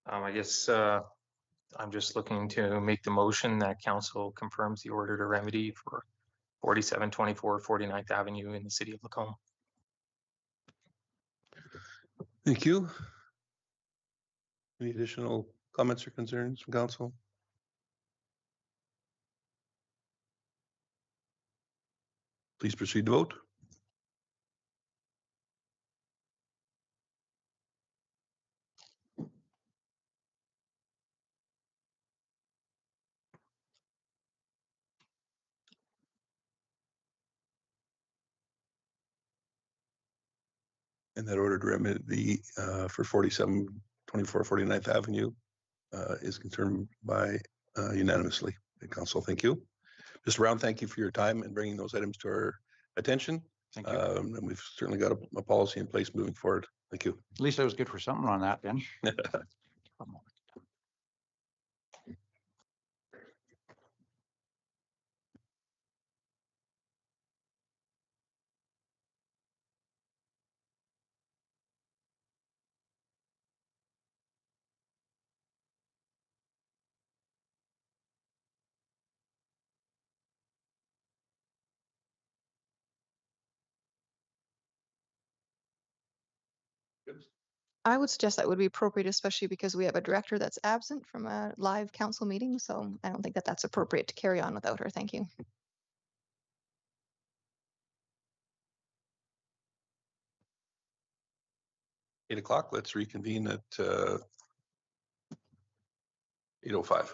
I guess I'm just looking to make the motion that council confirms the order to remedy for 4724 49th Avenue in the city of Lacombe. Thank you. Any additional comments or concerns from council? Please proceed to vote. And that order to remedy for 4724 49th Avenue is confirmed by unanimously the council. Thank you. Mr. Brown, thank you for your time and bringing those items to our attention. Thank you. And we've certainly got a policy in place moving forward. Thank you. At least I was good for something on that then. I would suggest that would be appropriate, especially because we have a director that's absent from a live council meeting. So I don't think that that's appropriate to carry on without her. Thank you. 8 o'clock. Let's reconvene at 8:05.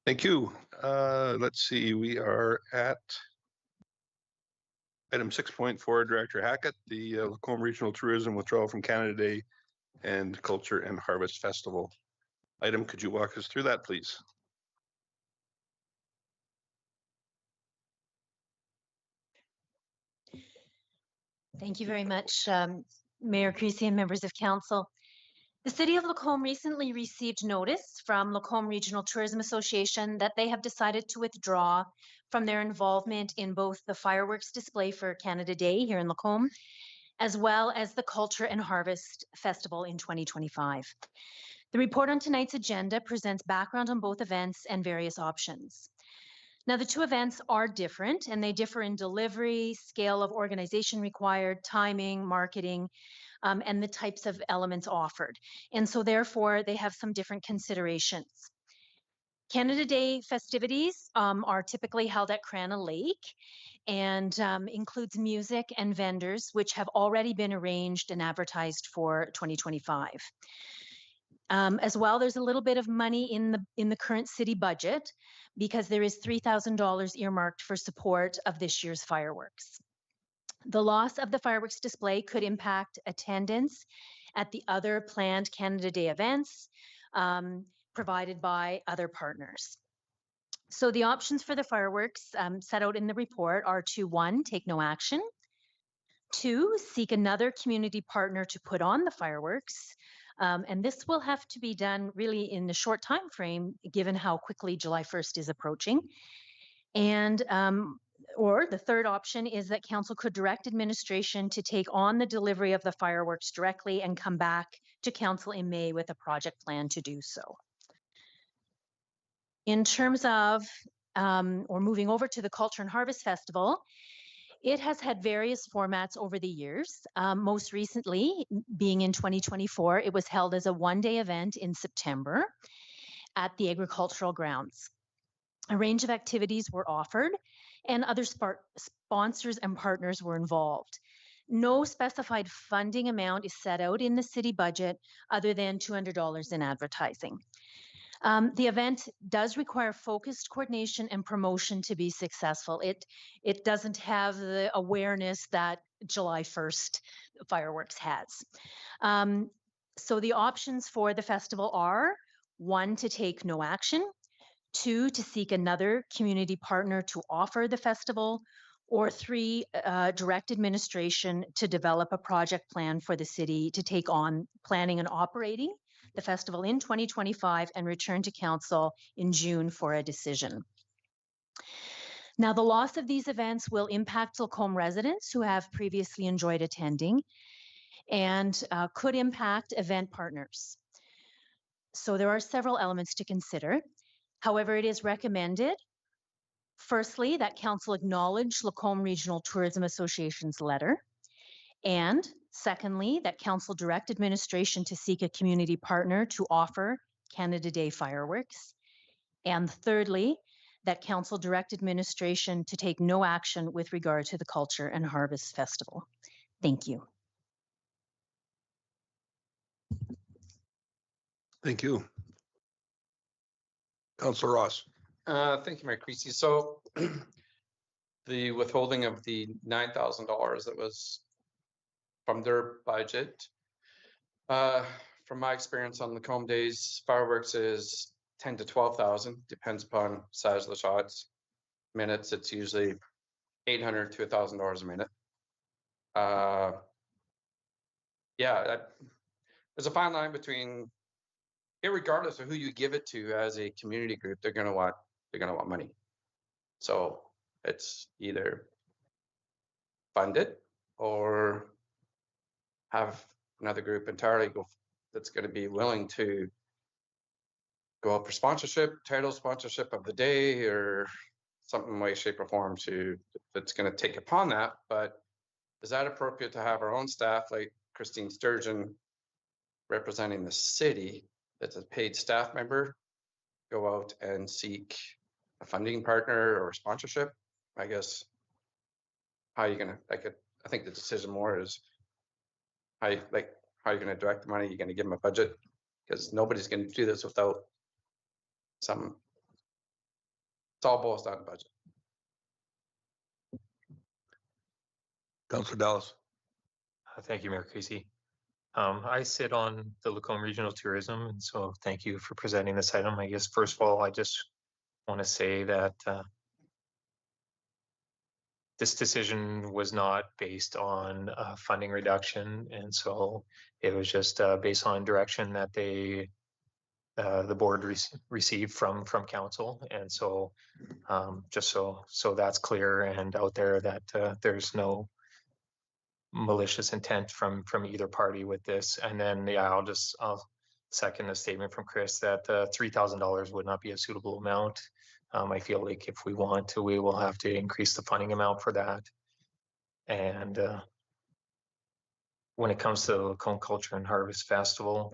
Thank you. Let's see, we are at item 6.4, Director Hackett, the Lacombe Regional Tourism Withdrawal from Canada Day and Culture and Harvest Festival. Item, could you walk us through that, please? Thank you very much, Mayor Creasy and members of council. The City of Lacombe recently received notice from Lacombe Regional Tourism Association that they have decided to withdraw from their involvement in both the fireworks display for Canada Day here in Lacombe, as well as the Culture and Harvest Festival in 2025. The report on tonight's agenda presents background on both events and various options. Now, the two events are different, and they differ in delivery, scale of organization required, timing, marketing, and the types of elements offered. And so therefore, they have some different considerations. Canada Day festivities are typically held at Crana Lake and includes music and vendors, which have already been arranged and advertised for 2025. As well, there's a little bit of money in the current city budget because there is $3,000 earmarked for support of this year's fireworks. The loss of the fireworks display could impact attendance at the other planned Canada Day events provided by other partners. So the options for the fireworks set out in the report are to 1, take no action, 2, seek another community partner to put on the fireworks, and this will have to be done really in the short time frame, given how quickly July 1st is approaching. And or the third option is that council could direct administration to take on the delivery of the fireworks directly and come back to council in May with a project plan to do so. In terms of, or moving over to the Culture and Harvest Festival, it has had various formats over the years. Most recently, being in 2024, it was held as a one-day event in September at the agricultural grounds. A range of activities were offered and other sponsors and partners were involved. No specified funding amount is set out in the city budget other than $200 in advertising. The event does require focused coordination and promotion to be successful. It doesn't have the awareness that July 1st fireworks has. So the options for the festival are 1, to take no action, 2, to seek another community partner to offer the festival, or 3, direct administration to develop a project plan for the city to take on planning and operating the festival in 2025 and return to council in June for a decision. Now, the loss of these events will impact Lacombe residents who have previously enjoyed attending and could impact event partners. So there are several elements to consider. However, it is recommended, firstly, that council acknowledge Lacombe Regional Tourism Association's letter, and secondly, that council direct administration to seek a community partner to offer Canada Day fireworks, and thirdly, that council direct administration to take no action with regard to the Culture and Harvest Festival. Thank you. Thank you. Councillor Ross. Thank you, Mayor Creasy. So the withholding of the $9,000 that was from their budget, from my experience on Lacombe Days, fireworks is 10 to 12,000, depends upon size of the shots. Minutes, it's usually $800 to $1,000 a minute. Yeah, there's a fine line between, irregardless of who you give it to as a community group, they're gonna want money. So it's either fund it or have another group entirely go that's going to be willing to go up for sponsorship, title sponsorship of the day, or something way, shape, or form that's going to take upon that. But is that appropriate to have our own staff like Christine Sturgeon representing the city that's a paid staff member go out and seek a funding partner or sponsorship? I guess how are you going to, I think the decision more is how are you going to direct the money? You're going to give them a budget, because nobody's going to do this without some It's all boils down to budget. Councillor Dallas. Thank you, Mayor Creasy. I sit on the Lacombe Regional Tourism, and so thank you for presenting this item. I guess first of all, I just want to say that this decision was not based on funding reduction, and so it was just based on direction that they, the board received from council, and so just so that's clear and out there that there's no malicious intent from either party with this. And then yeah, I'll second the statement from Chris that $3,000 would not be a suitable amount. I feel like if we want to, we will have to increase the funding amount for that. And when it comes to the Lacombe Culture and Harvest Festival,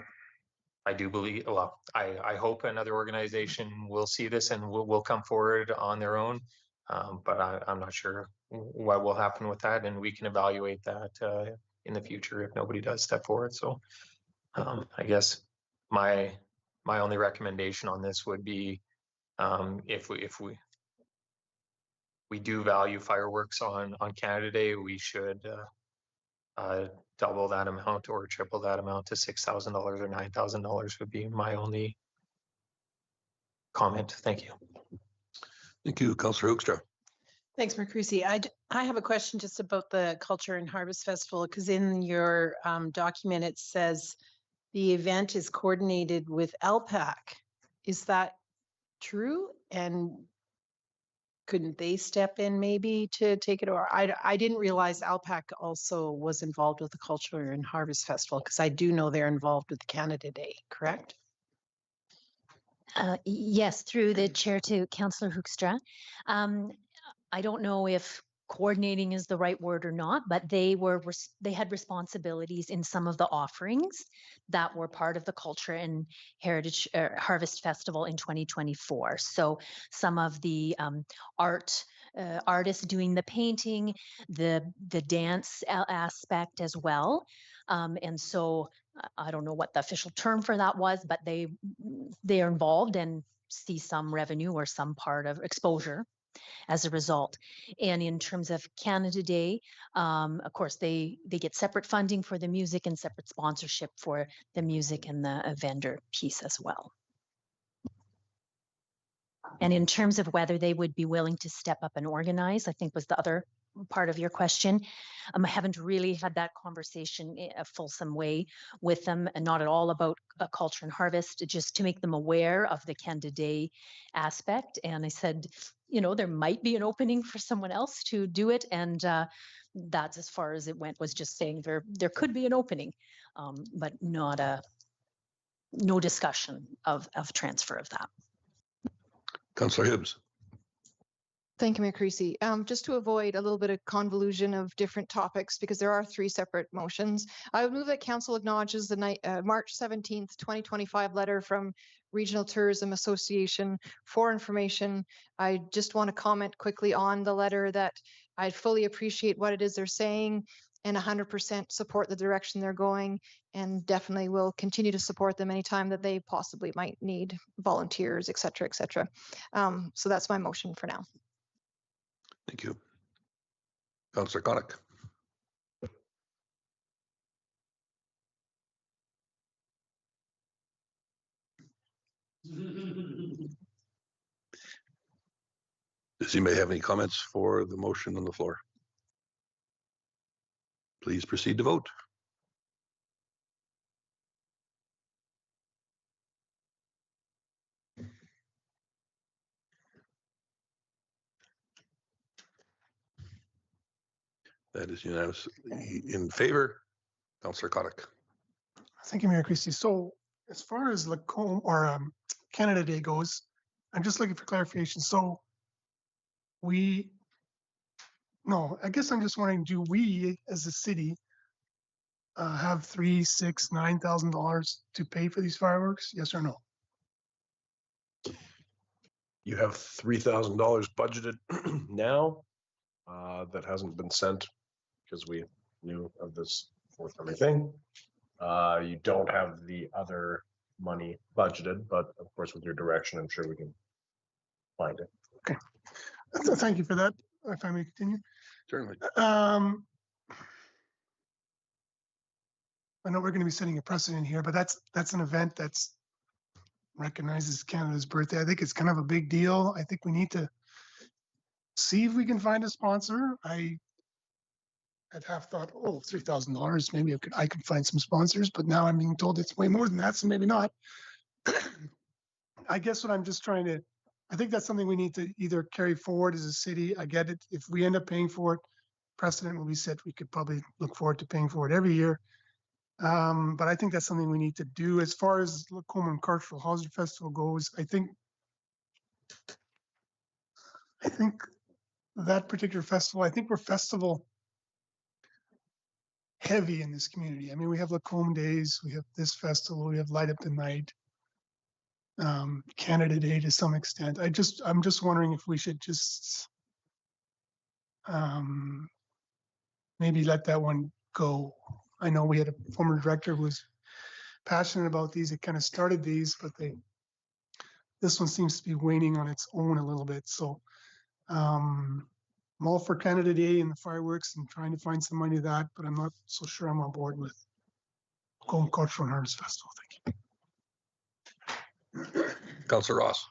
I do believe, well, I hope another organization will see this and will come forward on their own. But I'm not sure what will happen with that, and we can evaluate that in the future if nobody does step forward. So I guess my only recommendation on this would be if we do value fireworks on Canada Day, we should double that amount or triple that amount to $6,000 or $9,000 would be my only comment. Thank you. Thank you, Councillor Hoekstra. Thanks, Mayor Creasy. I have a question just about the Culture and Harvest Festival, because in your document, it says the event is coordinated with LPAC. Is that true? And couldn't they step in maybe to take it? Or I didn't realize LPAC also was involved with the Culture and Harvest Festival, because I do know they're involved with Canada Day, correct? Yes, through the chair to Councillor Hoekstra. I don't know if coordinating is the right word or not, but they had responsibilities in some of the offerings that were part of the Culture and Heritage Harvest Festival in 2024. So some of the artists doing the painting, the dance aspect as well. And so I don't know what the official term for that was, but they are involved and see some revenue or some part of exposure as a result. And in terms of Canada Day, of course, they get separate funding for the music and separate sponsorship for the music and the vendor piece as well. And in terms of whether they would be willing to step up and organize, I think was the other part of your question. I haven't really had that conversation in a fulsome way with them, and not at all about Culture and Harvest, just to make them aware of the Canada Day aspect. And I said, you know, there might be an opening for someone else to do it. And that's as far as it went, was just saying there could be an opening, but no discussion of transfer of that. Councillor Hibbs. Thank you, Mayor Creasy. Just to avoid a little bit of convolution of different topics, because there are 3 separate motions, I would move that Council acknowledges the March 17th, 2025 letter from Regional Tourism Association for information. I just want to comment quickly on the letter that I fully appreciate what it is they're saying and 100% support the direction they're going, and definitely will continue to support them anytime that they possibly might need volunteers, et cetera, et cetera. So that's my motion for now. Thank you. Councillor Connick. Does anybody have any comments for the motion on the floor? Please proceed to vote. That is unanimous in favor. Councillor Connick. Thank you, Mayor Creasy. So as far as Lacombe or Canada Day goes, I'm just looking for clarification. So I guess I'm just wondering, do we as a city have $3,000, $6,000, $9,000 to pay for these fireworks? Yes or no? You have $3,000 budgeted now that hasn't been sent because we knew of this forthcoming thing. You don't have the other money budgeted, but of course with your direction, I'm sure we can find it. Okay. Thank you for that. If I may continue. Certainly. I know we're going to be setting a precedent here, but that's an event that's recognizes Canada's birthday. I think it's kind of a big deal. I think we need to see if we can find a sponsor. I had half thought, oh, $3,000, maybe I could find some sponsors, but now I'm being told it's way more than that, so maybe not. I guess what I'm just trying to, I think that's something we need to either carry forward as a city. I get it. If we end up paying for it, precedent will be set. We could probably look forward to paying for it every year. But I think that's something we need to do. As far as Lacombe Cultural Holiday Festival goes, I think that particular festival, I think we're festival heavy in this community. I mean, we have Lacombe Days, we have this festival, we have Light Up the Night, Canada Day to some extent. I'm just wondering if we should just maybe let that one go. I know we had a former director who was passionate about these. It kind of started these, but this one seems to be waning on its own a little bit. So I'm all for Canada Day and the fireworks and trying to find some money to that, but I'm not so sure I'm on board with Lacombe Cultural and Harvest Festival. Thank you. Councillor Ross.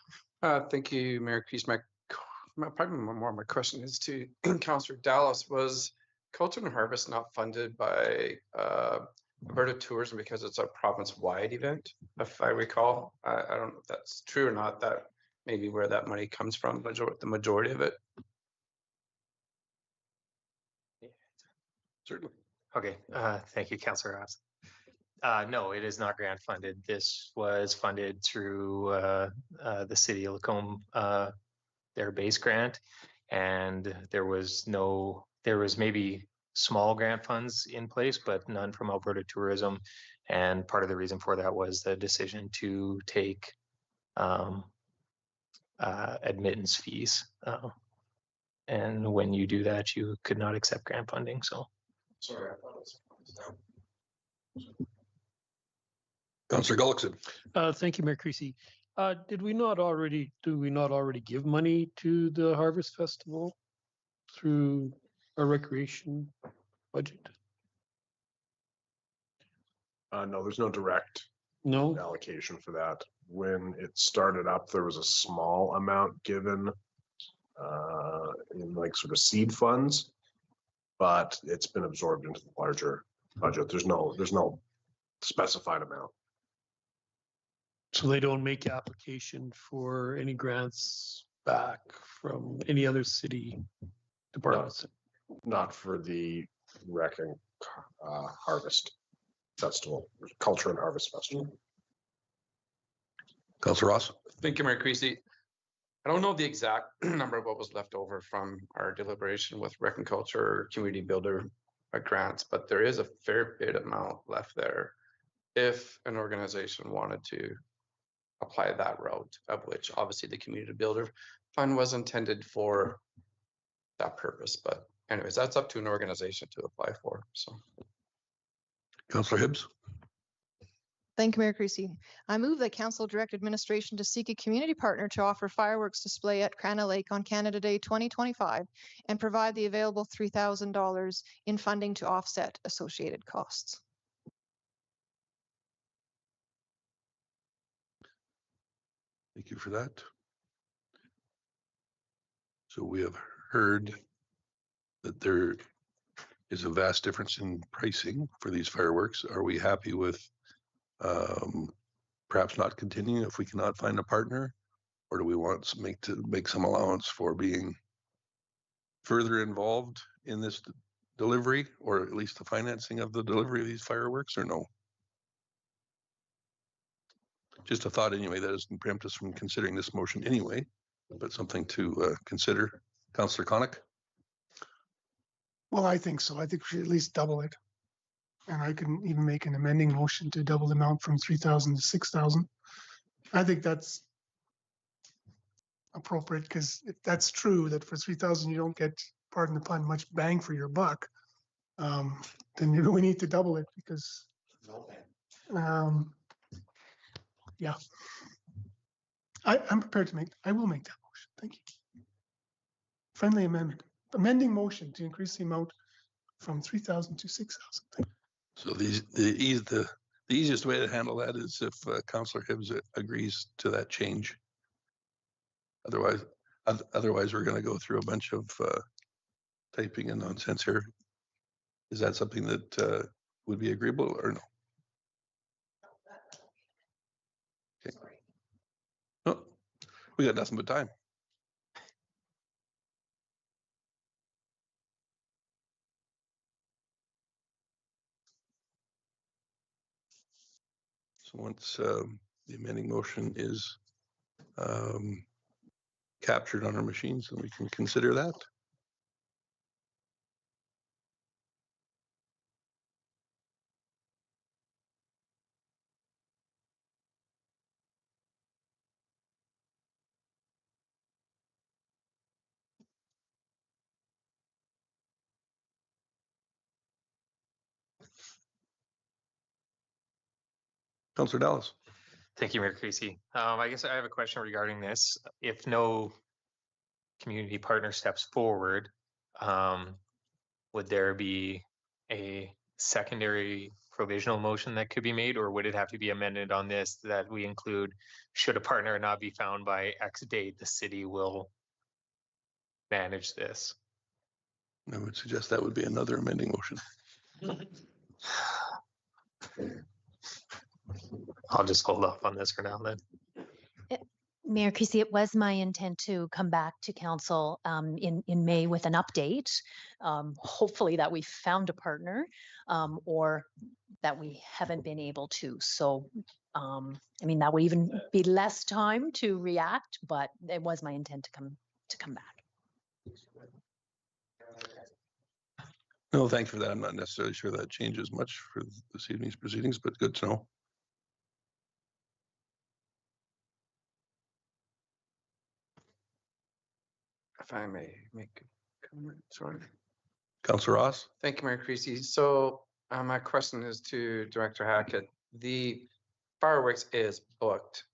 Thank you, Mayor Crease. Probably more of my question is to Councillor Dallas. Was Culture and Harvest not funded by Alberta Tourism because it's a province-wide event, if I recall? I don't know if that's true or not. That may be where that money comes from, the majority of it. Certainly. Okay, thank you, Councillor Ross. No, it is not grant funded. This was funded through the City of Lacombe, their base grant, and there was maybe small grant funds in place, but none from Alberta Tourism. And part of the reason for that was the decision to take admittance fees. And when you do that, you could not accept grant funding. So, sorry, I thought it was. Councillor Gullickson. Thank you, Mayor Creasy. Do we not already give money to the Harvest Festival through our recreation budget? No, there's no direct allocation for that. When it started up, there was a small amount given in like sort of seed funds, but it's been absorbed into the larger budget. There's no specified amount. So they don't make application for any grants back from any other city departments? Not for the Rec and Harvest Festival, Culture and Harvest Festival. Councillor Ross. Thank you, Mayor Creasy. I don't know the exact number of what was left over from our deliberation with Rec and Culture Community Builder grants, but there is a fair bit amount left there if an organization wanted to apply that route, of which obviously the Community Builder Fund was intended for that purpose. But anyways, that's up to an organization to apply for. So, Councillor Hibbs. Thank you, Mayor Creasy. I move that Council direct administration to seek a community partner to offer fireworks display at Crana Lake on Canada Day 2025 and provide the available $3,000 in funding to offset associated costs. Thank you for that. So we have heard that there is a vast difference in pricing for these fireworks. Are we happy with perhaps not continuing if we cannot find a partner, or do we want to make some allowance for being further involved in this delivery, or at least the financing of the delivery of these fireworks, or no? Just a thought anyway, that doesn't preempt us from considering this motion anyway, but something to consider. Councillor Connick? Well, I think so. I think we should at least double it. And I can even make an amending motion to double the amount from 3,000 to 6,000. I think that's appropriate, because if that's true, that for 3,000 you don't get, pardon the pun, much bang for your buck, then maybe we need to double it, because yeah, I'm prepared to I will make that motion. Thank you. friendly amendment, amending motion to increase the amount from 3,000 to 6,000. So the easiest way to handle that is if Councillor Hibbs agrees to that change. Otherwise we're going to go through a bunch of typing and nonsense here. Is that something that would be agreeable or no? Okay. Oh, we got nothing but time. So once the amending motion is captured on our machines, then we can consider that. Councillor Dallas. Thank you, Mayor Creasy. I guess I have a question regarding this. If no community partner steps forward, would there be a secondary provisional motion that could be made, or would it have to be amended on this that we include, should a partner not be found by X date, the city will manage this? I would suggest that would be another amending motion. I'll just hold off on this for now then. Mayor Creasy, it was my intent to come back to council in May with an update. Hopefully that we found a partner or that we haven't been able to. So, I mean, that would even be less time to react, but it was my intent to come back. No, thanks for that. I'm not necessarily sure that changes much for this evening's proceedings, but good to know. If I may make a comment, sorry. Councillor Ross. Thank you, Mayor Creasy. So my question is to Director Hackett. The fireworks is booked,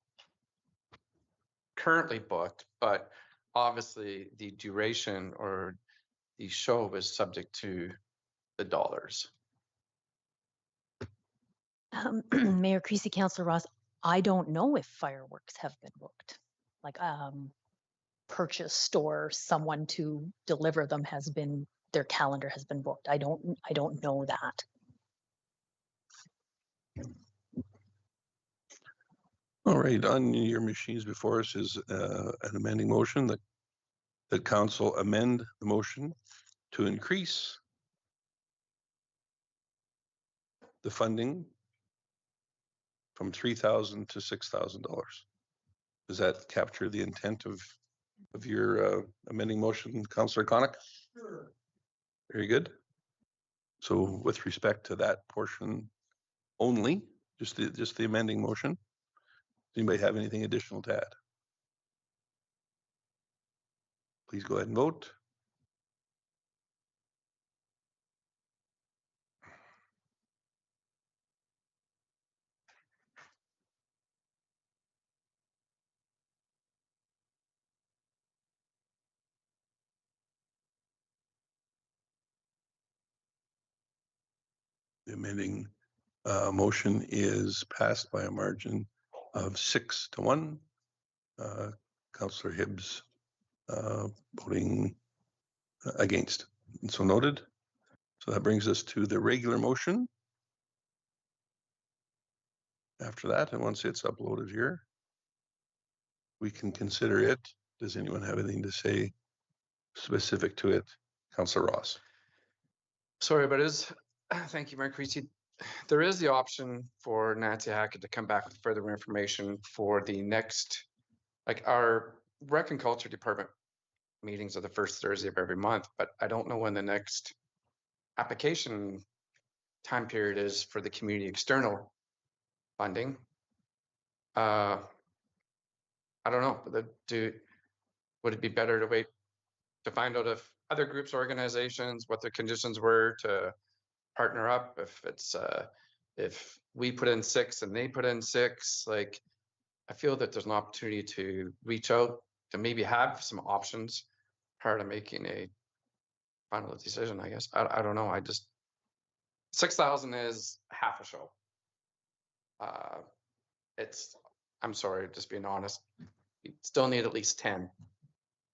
currently booked, but obviously the duration or the show is subject to the dollars. Mayor Creasy, Councillor Ross, I don't know if fireworks have been booked. Like purchased or someone to deliver them has been, their calendar has been booked. I don't know that. All right, on your machines before us is an amending motion that council amend the motion to increase the funding from $3,000 to $6,000. Does that capture the intent of your amending motion, Councillor Connick? Sure. Very good. So with respect to that portion only, just the amending motion, does anybody have anything additional to add? Please go ahead and vote. The amending motion is passed by a margin of 6-1. Councillor Hibbs voting against. And so noted. So that brings us to the regular motion. After that, and once it's uploaded here, we can consider it. Does anyone have anything to say specific to it? Councillor Ross. Sorry, but thank you, Mayor Creasy. There is the option for Nancy Hackett to come back with further information for the next, like our Rec and Culture Department meetings are the first Thursday of every month, but I don't know when the next application time period is for the community external funding. I don't know, would it be better to wait to find out if other groups, organizations, what their conditions were to partner up? If it's if we put in 6 and they put in 6, like I feel that there's an opportunity to reach out to maybe have some options part of making a final decision, I guess. I don't know. I just 6,000 is half a show. It's, I'm sorry, just being honest. You still need at least 10.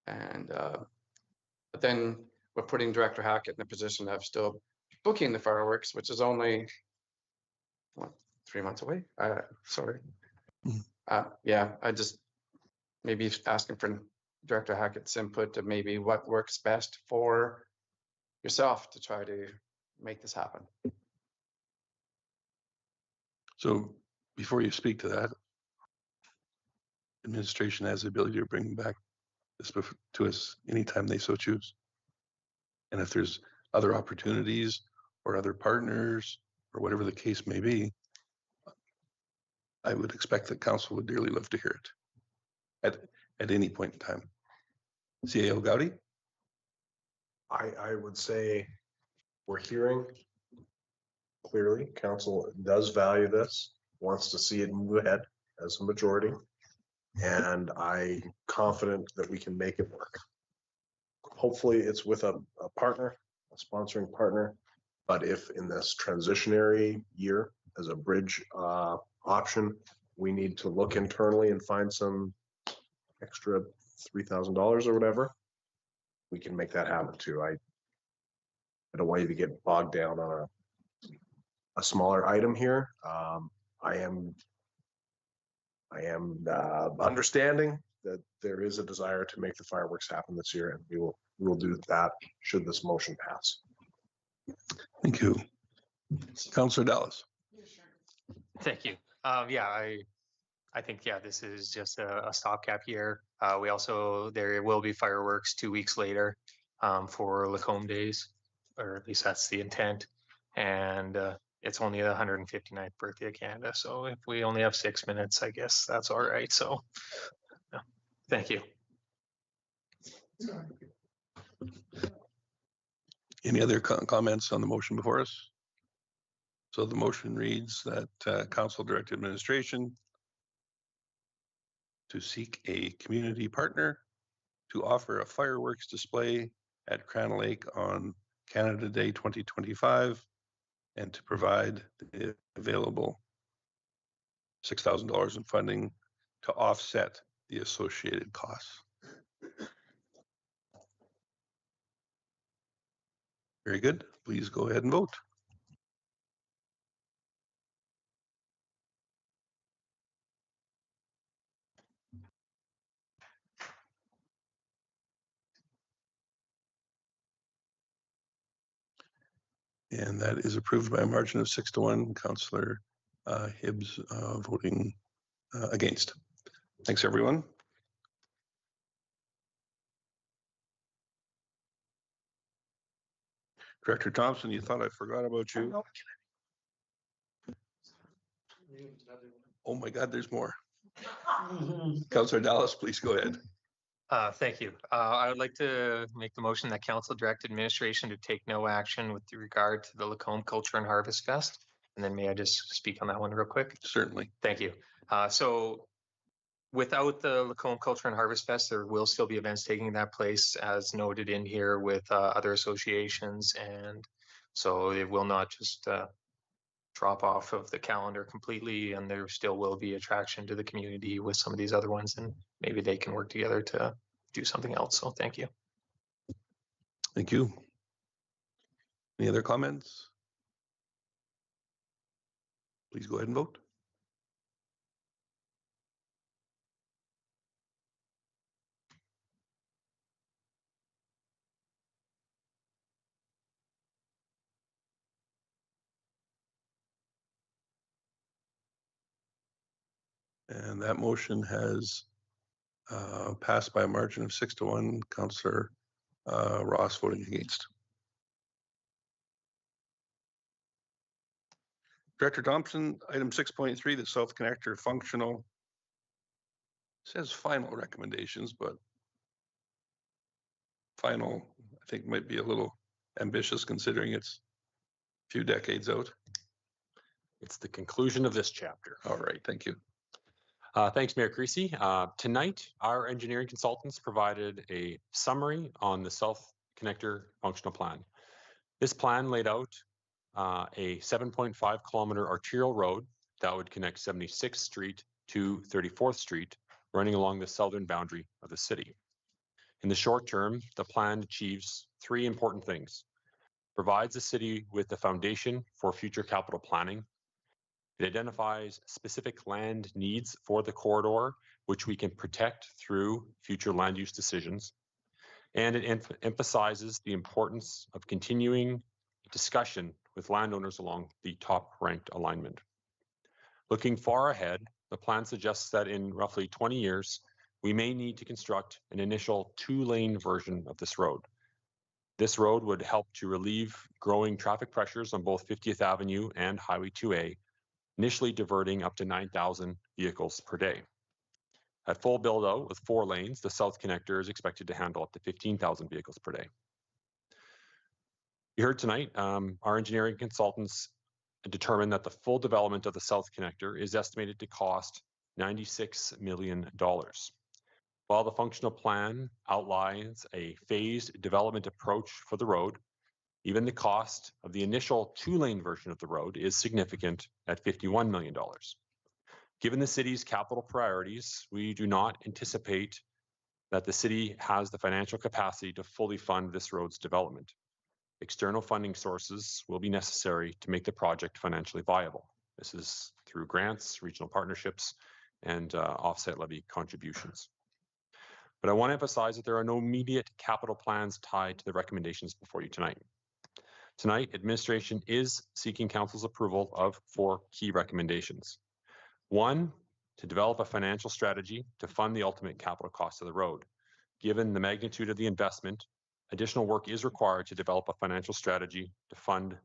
And but then we're putting Director Hackett in a position of still booking the fireworks, which is only what, 3 months away. Sorry. Yeah, I just maybe asking for Director Hackett's input to maybe what works best for yourself to try to make this happen. So before you speak to that, administration has the ability to bring back this to us anytime they so choose. And if there's other opportunities or other partners or whatever the case may be, I would expect that council would dearly love to hear it at any point in time. CAO Gowdy? I would say we're hearing clearly, council does value this, wants to see it move ahead as a majority. And I'm confident that we can make it work. Hopefully it's with a partner, a sponsoring partner. But if in this transitionary year as a bridge option, we need to look internally and find some extra $3,000 or whatever, we can make that happen too. I don't want you to get bogged down on a smaller item here. I am understanding that there is a desire to make the fireworks happen this year, and we will do that should this motion pass. Thank you. Councillor Dallas. Thank you. Yeah, I think, yeah, this is just a stopgap year. We also, there will be fireworks 2 weeks later for Lacombe Days, or at least that's the intent. And it's only the 159th birthday of Canada. So if we only have 6 minutes, I guess that's all right. So yeah. Thank you. Any other comments on the motion before us? So the motion reads that council direct administration to seek a community partner to offer a fireworks display at Crown Lake on Canada Day 2025 and to provide the available $6,000 in funding to offset the associated costs. Very good. Please go ahead and vote. And that is approved by a margin of 6-1. Councillor Hibbs voting against. Thanks, everyone. Director Thompson, you thought I forgot about you? Oh my God, there's more. Councillor Dallas, please go ahead. Thank you. I would like to make the motion that council direct administration to take no action with regard to the Lacombe Culture and Harvest Fest. And then may I just speak on that one real quick? Certainly. Thank you. So without the Lacombe Culture and Harvest Fest, there will still be events taking that place as noted in here with other associations. And so it will not just drop off of the calendar completely, and there still will be attraction to the community with some of these other ones, and maybe they can work together to do something else. So thank you. Thank you. Any other comments? Please go ahead and vote. And that motion has passed by a margin of 6-1. Councillor Ross voting against. Director Thompson, item 6.3, the South Connector functional. Says final recommendations, but final, I think, might be a little ambitious considering it's a few decades out. It's the conclusion of this chapter. All right, thank you. Thanks, Mayor Creasy. Tonight, our engineering consultants provided a summary on the South Connector functional plan. This plan laid out a 7.5 kilometer arterial road that would connect 76th Street to 34th Street, running along the southern boundary of the city. In the short term, the plan achieves three important things. Provides the city with the foundation for future capital planning. It identifies specific land needs for the corridor, which we can protect through future land use decisions. And it emphasizes the importance of continuing discussion with landowners along the top-ranked alignment. Looking far ahead, the plan suggests that in roughly 20 years, we may need to construct an initial two-lane version of this road. This road would help to relieve growing traffic pressures on both 50th Avenue and Highway 2A, initially diverting up to 9,000 vehicles per day. At full build-out with 4 lanes, the South Connector is expected to handle up to 15,000 vehicles per day. You heard tonight, our engineering consultants determined that the full development of the South Connector is estimated to cost $96 million. While the functional plan outlines a phased development approach for the road, even the cost of the initial 2-lane version of the road is significant at $51 million. Given the city's capital priorities, we do not anticipate that the city has the financial capacity to fully fund this road's development. External funding sources will be necessary to make the project financially viable. This is through grants, regional partnerships, and offset levy contributions. But I want to emphasize that there are no immediate capital plans tied to the recommendations before you tonight. Tonight, administration is seeking council's approval of 4 key recommendations. 1, to develop a financial strategy to fund the ultimate capital cost of the road. Given the magnitude of the investment, additional work is required to develop a financial strategy to fund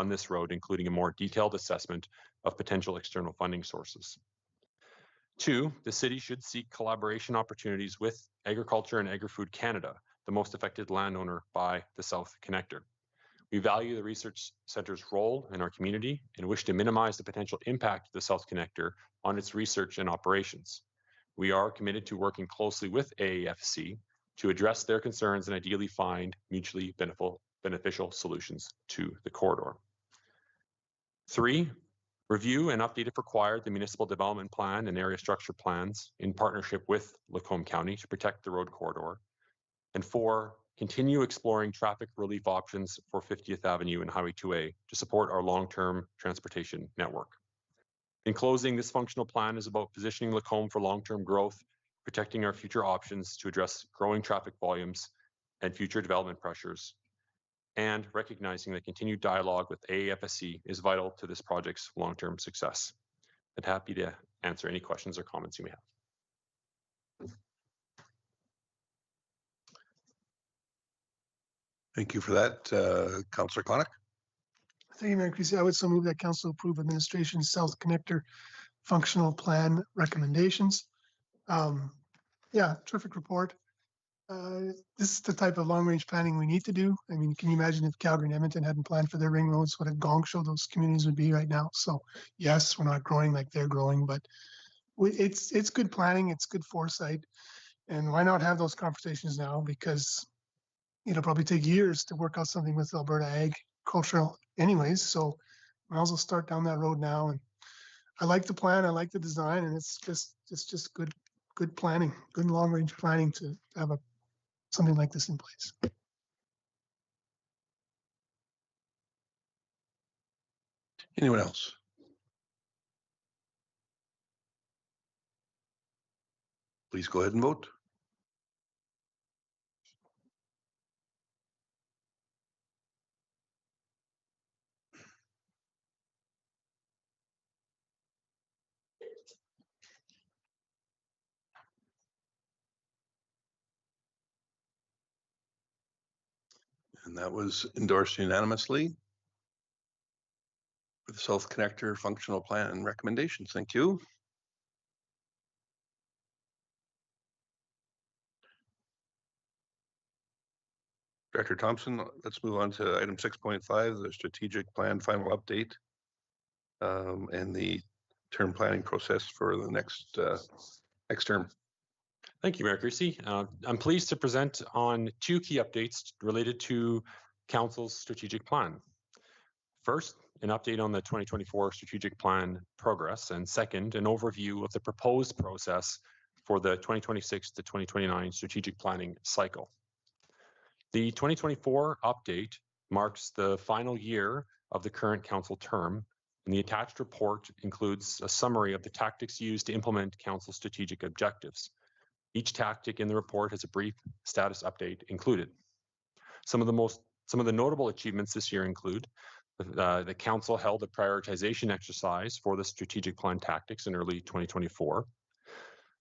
this road, including a more detailed assessment of potential external funding sources. 2, the city should seek collaboration opportunities with Agriculture and Agri-Food Canada, the most affected landowner by the South Connector. We value the research center's role in our community and wish to minimize the potential impact of the South Connector on its research and operations. We are committed to working closely with AAFC to address their concerns and ideally find mutually beneficial solutions to the corridor. 3, review and update if required the municipal development plan and area structure plans in partnership with Lacombe County to protect the road corridor. And 4, continue exploring traffic relief options for 50th Avenue and Highway 2A to support our long-term transportation network. In closing, this functional plan is about positioning Lacombe for long-term growth, protecting our future options to address growing traffic volumes and future development pressures, and recognizing that continued dialogue with AAFSC is vital to this project's long-term success. I'm happy to answer any questions or comments you may have. Thank you for that, Councillor Clonic. Thank you, Mayor Creasy. I would so move that council approve administration's South Connector functional plan recommendations. Yeah, terrific report. This is the type of long-range planning we need to do. I mean, can you imagine if Calgary and Edmonton hadn't planned for their ring roads, what a gong show those communities would be right now? So yes, we're not growing like they're growing, but it's good planning, it's good foresight. And why not have those conversations now? Because it'll probably take years to work out something with Alberta Agricultural anyways. So might as well start down that road now. And I like the plan, I like the design, and it's just good planning, good long range planning to have something like this in place. Anyone else? Please go ahead and vote. And that was endorsed unanimously for the South Connector functional plan and recommendations. Thank you. Director Thompson, let's move on to item 6.5, the strategic plan final update and the term planning process for the next term. Thank you, Mayor Creasy. I'm pleased to present on 2 key updates related to Council's strategic plan. First, an update on the 2024 strategic plan progress, and second, an overview of the proposed process for the 2026 to 2029 strategic planning cycle. The 2024 update marks the final year of the current council term, and the attached report includes a summary of the tactics used to implement council strategic objectives. Each tactic in the report has a brief status update included. Some of the notable achievements this year include the council held a prioritization exercise for the strategic plan tactics in early 2024.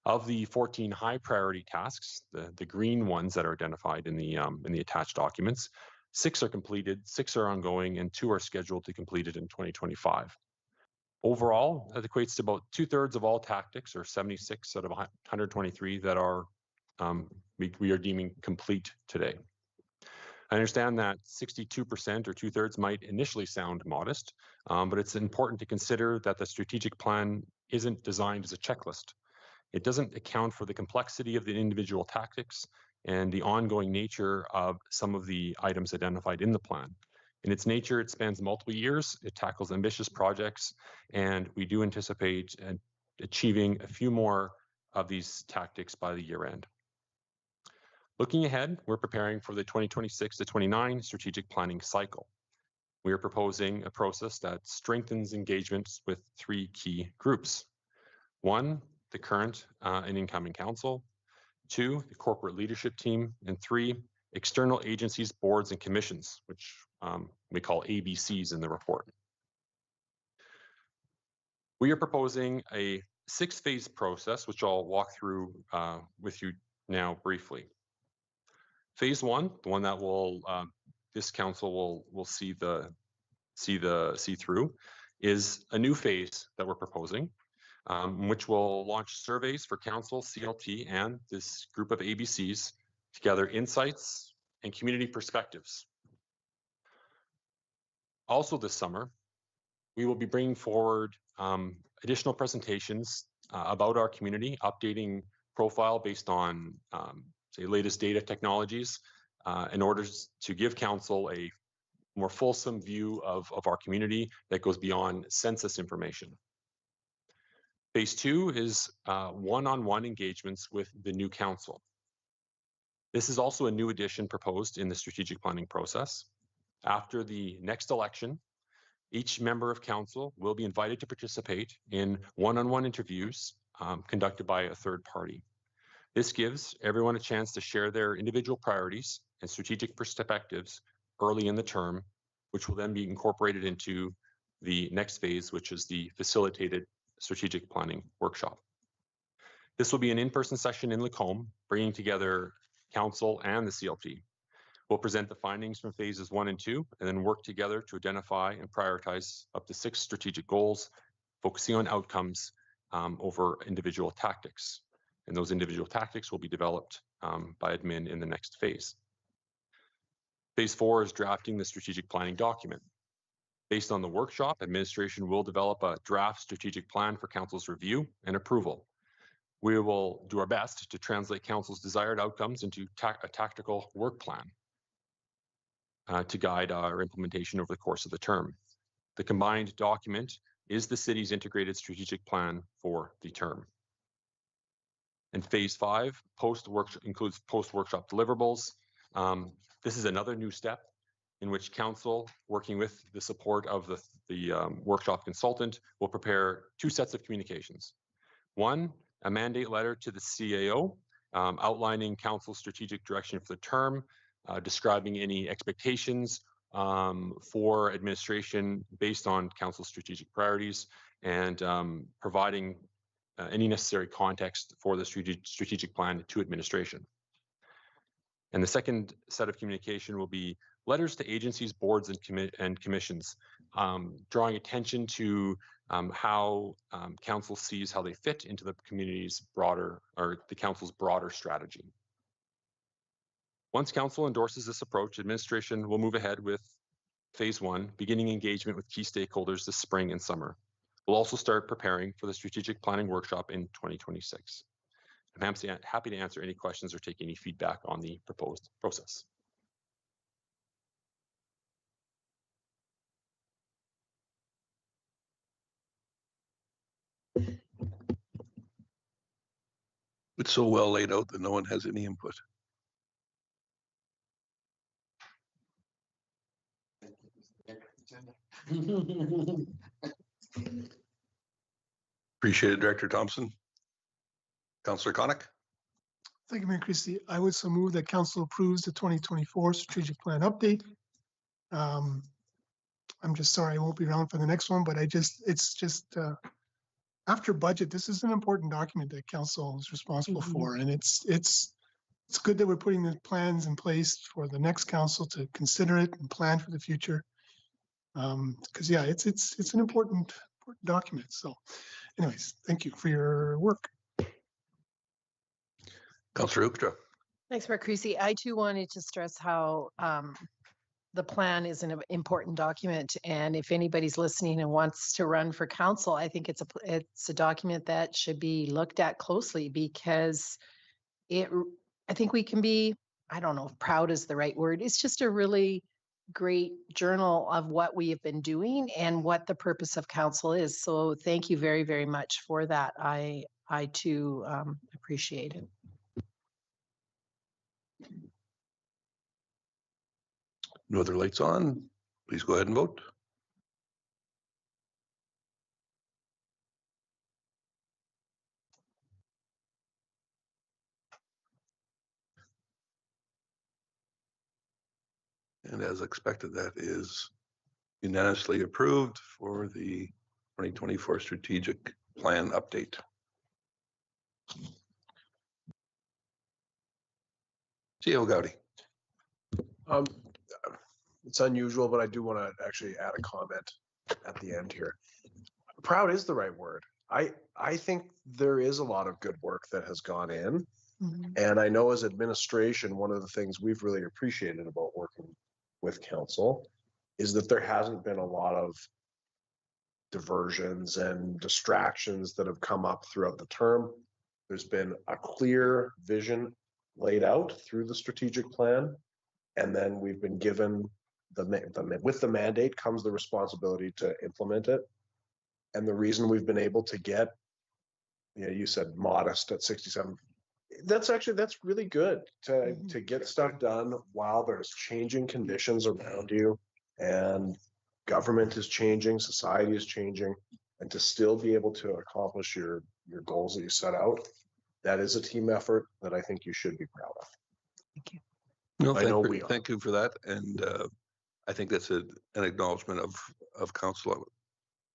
Of the 14 high priority tasks, the green ones that are identified in the attached documents, 6 are completed, 6 are ongoing, and 2 are scheduled to complete it in 2025. Overall, that equates to about 2/3 of all tactics, or 76 out of 123 that are we are deeming complete today. I understand that 62% or 2/3 might initially sound modest, but it's important to consider that the strategic plan isn't designed as a checklist. It doesn't account for the complexity of the individual tactics and the ongoing nature of some of the items identified in the plan. In its nature, it spans multiple years, it tackles ambitious projects, and we do anticipate achieving a few more of these tactics by the year end. Looking ahead, we're preparing for the 2026 to 29 strategic planning cycle. We are proposing a process that strengthens engagements with 3 key groups. 1, the current and incoming council. 2, the corporate leadership team. And 3, external agencies, boards, and commissions, which we call ABCs in the report. We are proposing a 6-phase process, which I'll walk through with you now briefly. Phase 1, the one that will this council will see through, is a new phase that we're proposing, which will launch surveys for council, CLT, and this group of ABCs to gather insights and community perspectives. Also this summer, we will be bringing forward additional presentations about our community, updating profile based on say latest data technologies in order to give council a more fulsome view of our community that goes beyond census information. Phase 2 is one-on-one engagements with the new council. This is also a new addition proposed in the strategic planning process. After the next election, each member of council will be invited to participate in one-on-one interviews conducted by a third party. This gives everyone a chance to share their individual priorities and strategic perspectives early in the term, which will then be incorporated into the next phase, which is the facilitated strategic planning workshop. This will be an in-person session in Lacombe, bringing together council and the CLT. We'll present the findings from phases 1 and 2, and then work together to identify and prioritize up to 6 strategic goals, focusing on outcomes over individual tactics. And those individual tactics will be developed by admin in the next phase. Phase 4 is drafting the strategic planning document. Based on the workshop, administration will develop a draft strategic plan for council's review and approval. We will do our best to translate council's desired outcomes into a tactical work plan to guide our implementation over the course of the term. The combined document is the city's integrated strategic plan for the term. And phase 5 includes post-workshop deliverables. This is another new step in which council, working with the support of the workshop consultant, will prepare 2 sets of communications. 1, a mandate letter to the CAO outlining council's strategic direction for the term, describing any expectations for administration based on council's strategic priorities, and providing any necessary context for the strategic plan to administration. And the second set of communication will be letters to agencies, boards, and commissions, drawing attention to how council sees how they fit into the community's broader, or the council's broader strategy. Once council endorses this approach, administration will move ahead with phase 1, beginning engagement with key stakeholders this spring and summer. We'll also start preparing for the strategic planning workshop in 2026. I'm happy to answer any questions or take any feedback on the proposed process. It's so well laid out that no one has any input. Appreciate it, Director Thompson. Councillor Connick. Thank you, Mayor Christie. I would so move that council approves the 2024 strategic plan update. I'm just sorry I won't be around for the next one, but it's just after budget, this is an important document that council is responsible for, and it's good that we're putting the plans in place for the next council to consider it and plan for the future. Because yeah, it's an important document. So, anyways, thank you for your work. Councillor Hoekstra. Thanks, Mayor Creasy. I too wanted to stress how the plan is an important document, and if anybody's listening and wants to run for council, I think it's a document that should be looked at closely, because I think we can be, I don't know if proud is the right word. It's just a really great journal of what we have been doing and what the purpose of council is. So thank you very, very much for that. I too appreciate it. No other lights on. Please go ahead and vote. And as expected, that is unanimously approved for the 2024 strategic plan update. CEO Gowdy. It's unusual, but I do want to actually add a comment at the end here. Proud is the right word. I think there is a lot of good work that has gone in. And I know as administration, one of the things we've really appreciated about working with council is that there hasn't been a lot of diversions and distractions that have come up throughout the term. There's been a clear vision laid out through the strategic plan. And then we've been given with the mandate comes the responsibility to implement it. And the reason we've been able to get, you said modest at 67. That's really good to get stuff done while there's changing conditions around you and government is changing, society is changing, and to still be able to accomplish your goals that you set out. That is a team effort that I think you should be proud of. Thank you. No, thank you for that. And I think that's an acknowledgement of council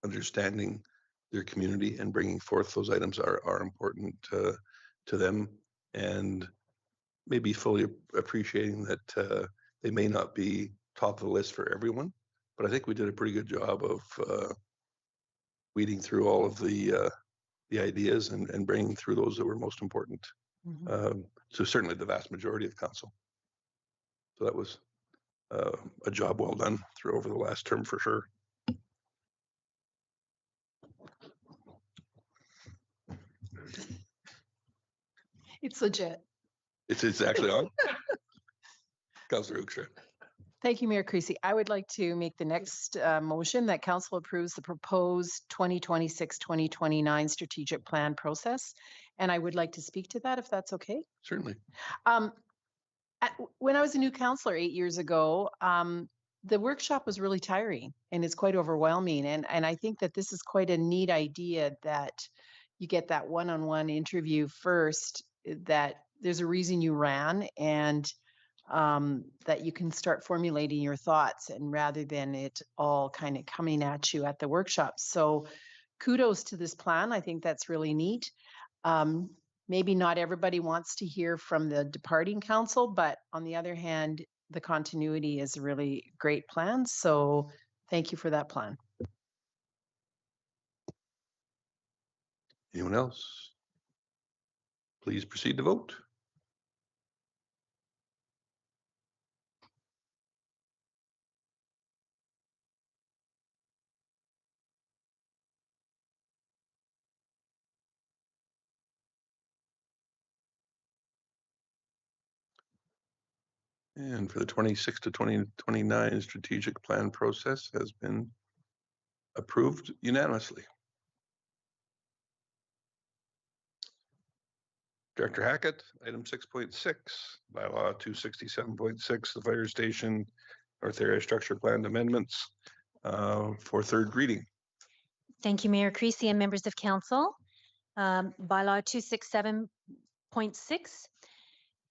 understanding their community and bringing forth those items are important to them, and maybe fully appreciating that they may not be top of the list for everyone, but I think we did a pretty good job of weeding through all of the ideas and bringing through those that were most important. So certainly the vast majority of council. So that was a job well done through over the last term for sure. It's legit. It's actually on. Councillor Hoekstra. Thank you, Mayor Creasy. I would like to make the next motion that council approves the proposed 2026-2029 strategic plan process. And I would like to speak to that if that's okay. Certainly. When I was a new councillor 8 years ago, the workshop was really tiring and it's quite overwhelming. And I think that this is quite a neat idea that you get that one-on-one interview first, that there's a reason you ran, and that you can start formulating your thoughts, and rather than it all kind of coming at you at the workshop. So kudos to this plan. I think that's really neat. Maybe not everybody wants to hear from the departing council, but on the other hand, the continuity is a really great plan. So thank you for that plan. Anyone else? Please proceed to vote. And for the 26 to 2029 strategic plan process has been approved unanimously. Director Hackett, item 6.6, bylaw 267.6, the fire station North Area Structure Plan amendments for third reading. Thank you, Mayor Creasy and members of council. Bylaw 267.6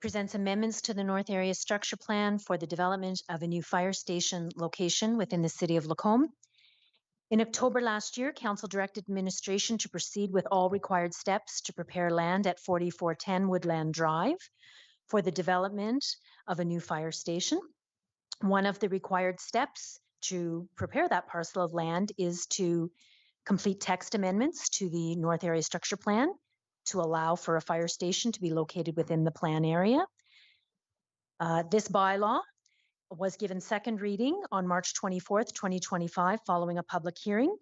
presents amendments to the North Area Structure Plan for the development of a new fire station location within the city of Lacombe. In October last year, council directed administration to proceed with all required steps to prepare land at 4410 Woodland Drive for the development of a new fire station. One of the required steps to prepare that parcel of land is to complete text amendments to the North Area Structure Plan to allow for a fire station to be located within the plan area. This bylaw was given second reading on March 24th, 2025, following a public hearing.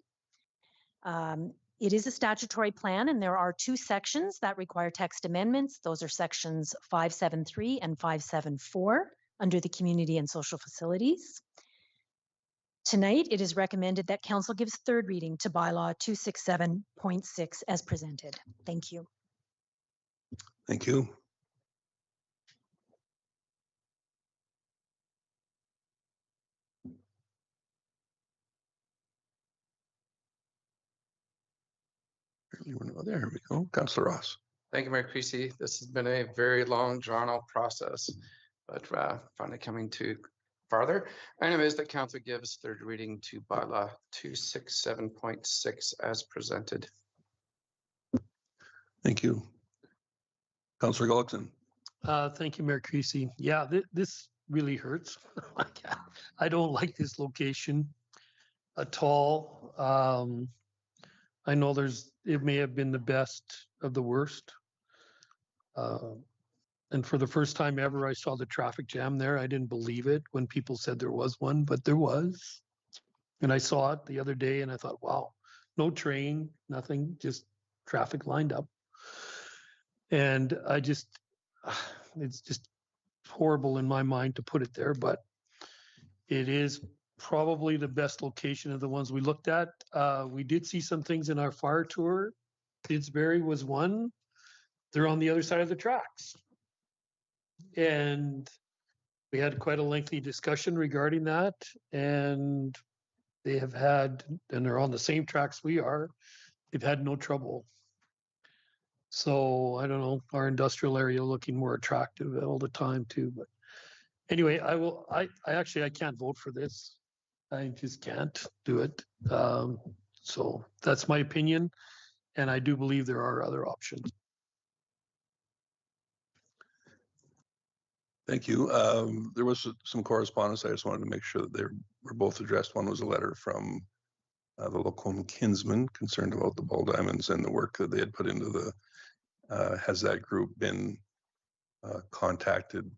It is a statutory plan, and there are two sections that require text amendments. Those are sections 573 and 574 under the Community and Social Facilities. Tonight, it is recommended that council gives third reading to bylaw 267.6 as presented. Thank you. Thank you. There we go. Councillor Ross. Thank you, Mayor Creasy. This has been a very long, drawn-out process, but finally coming to farther. Item is that council gives third reading to bylaw 267.6 as presented. Thank you. Councillor Gullickson. Thank you, Mayor Creasy. Yeah, this really hurts. I don't like this location at all. I know it may have been the best of the worst. And for the first time ever, I saw the traffic jam there. I didn't believe it when people said there was one, but there was. And I saw it the other day and I thought, wow, no train, nothing, just traffic lined up. And it's just horrible in my mind to put it there, but it is probably the best location of the ones we looked at. We did see some things in our fire tour. Didsbury was one. They're on the other side of the tracks. And we had quite a lengthy discussion regarding that. And they have had, and they're on the same tracks we are, they've had no trouble. So I don't know, our industrial area looking more attractive all the time too. But anyway, I can't vote for this. I just can't do it. So that's my opinion. And I do believe there are other options. Thank you. There was some correspondence. I just wanted to make sure that they were both addressed. One was a letter from the Lacombe Kinsman concerned about the ball diamonds and the work that they had put into the, has that group been contacted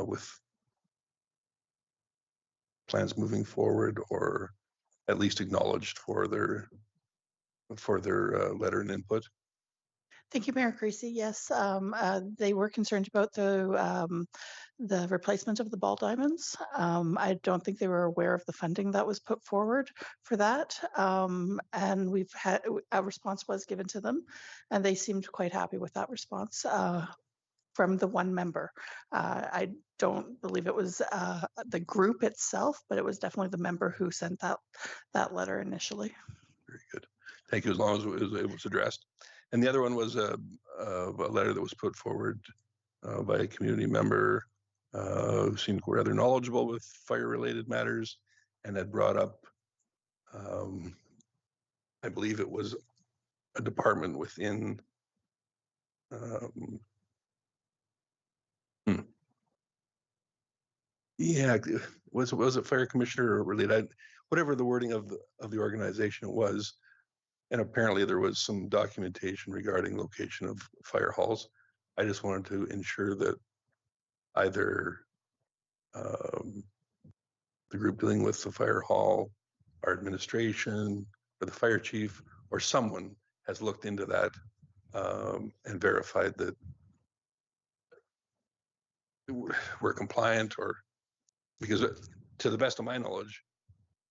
with plans moving forward, or at least acknowledged for their letter and input? Thank you, Mayor Creasy. Yes, they were concerned about the replacement of the ball diamonds. I don't think they were aware of the funding that was put forward for that. And we've had a response was given to them, and they seemed quite happy with that response from the one member. I don't believe it was the group itself, but it was definitely the member who sent that letter initially. Very good. Thank you. As long as it was addressed. And the other one was a letter that was put forward by a community member who seemed rather knowledgeable with fire-related matters and had brought up, I believe it was a department within, yeah, was it fire commissioner or related? Whatever the wording of the organization it was. And apparently there was some documentation regarding location of fire halls. I just wanted to ensure that either the group dealing with the fire hall, our administration, or the fire chief, or someone has looked into that and verified that we're compliant, or because to the best of my knowledge,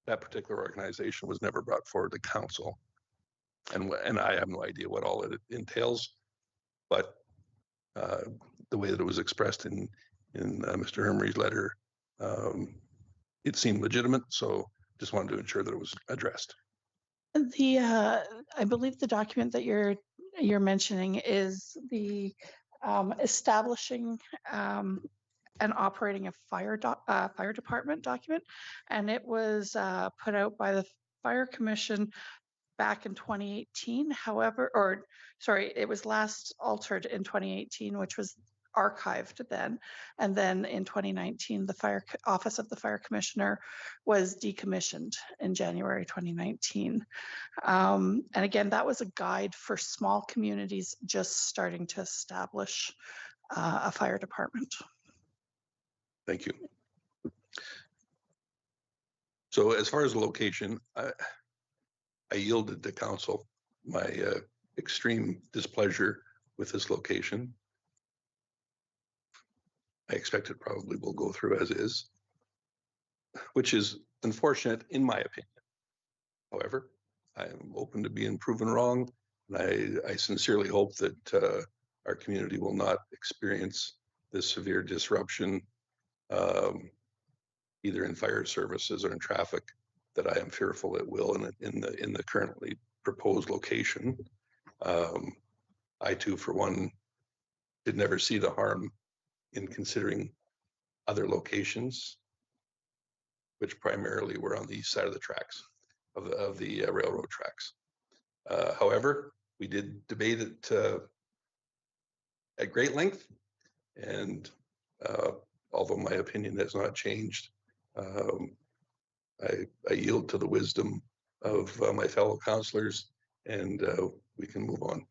that particular organization was never brought forward to council. And I have no idea what all it entails, but the way that it was expressed in Mr. Hermery's letter, it seemed legitimate. So just wanted to ensure that it was addressed. I believe the document that you're mentioning is the establishing and operating a fire department document, and it was put out by the Fire Commission back in 2018. However, or sorry, it was last altered in 2018, which was archived then. And then in 2019, the Office of the Fire Commissioner was decommissioned in January 2019. And again, that was a guide for small communities just starting to establish a fire department. Thank you. So as far as the location, I yielded to council my extreme displeasure with this location. I expect it probably will go through as is, which is unfortunate in my opinion. However, I am open to being proven wrong, and I sincerely hope that our community will not experience this severe disruption, either in fire services or in traffic, that I am fearful it will in the currently proposed location. I too, for one, did never see the harm in considering other locations, which primarily were on the east side of the tracks, of the railroad tracks. However, we did debate it at great length, and although my opinion has not changed, I yield to the wisdom of my fellow councillors, and we can move on.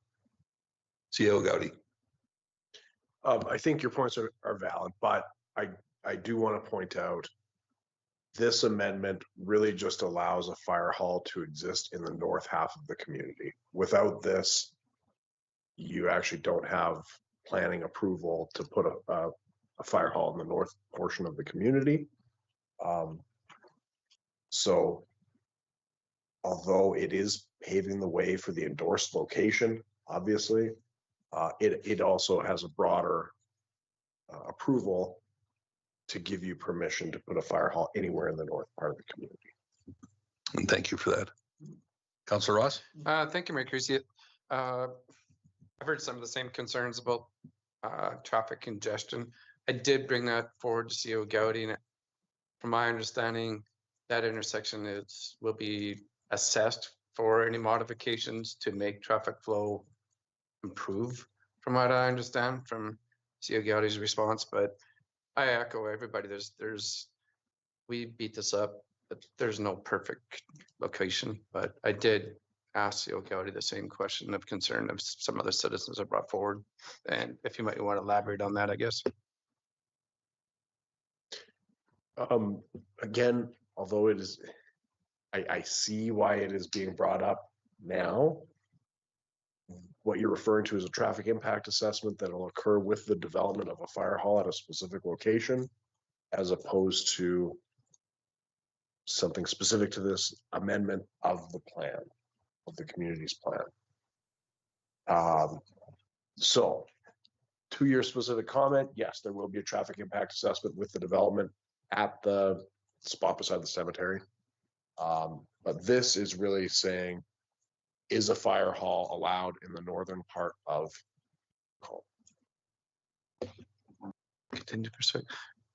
CEO Gowdy. I think your points are valid, but I do want to point out this amendment really just allows a fire hall to exist in the north half of the community. Without this, you actually don't have planning approval to put a fire hall in the north portion of the community. So although it is paving the way for the endorsed location, obviously, it also has a broader approval to give you permission to put a fire hall anywhere in the north part of the community. And thank you for that. Councillor Ross? Thank you, Mayor Creasy. I've heard some of the same concerns about traffic congestion. I did bring that forward to CEO Gowdy, and from my understanding, that intersection will be assessed for any modifications to make traffic flow improve, from what I understand from CEO Gowdy's response. But I echo everybody. We beat this up, but there's no perfect location. But I did ask CEO Gowdy the same question of concern of some other citizens have brought forward. And if you might want to elaborate on that, I guess. Again, although it is, I see why it is being brought up now. What you're referring to is a traffic impact assessment that will occur with the development of a fire hall at a specific location, as opposed to something specific to this amendment of the plan, of the community's plan. So to your specific comment, yes, there will be a traffic impact assessment with the development at the spot beside the cemetery. But this is really saying, is a fire hall allowed in the northern part of Continue to pursue.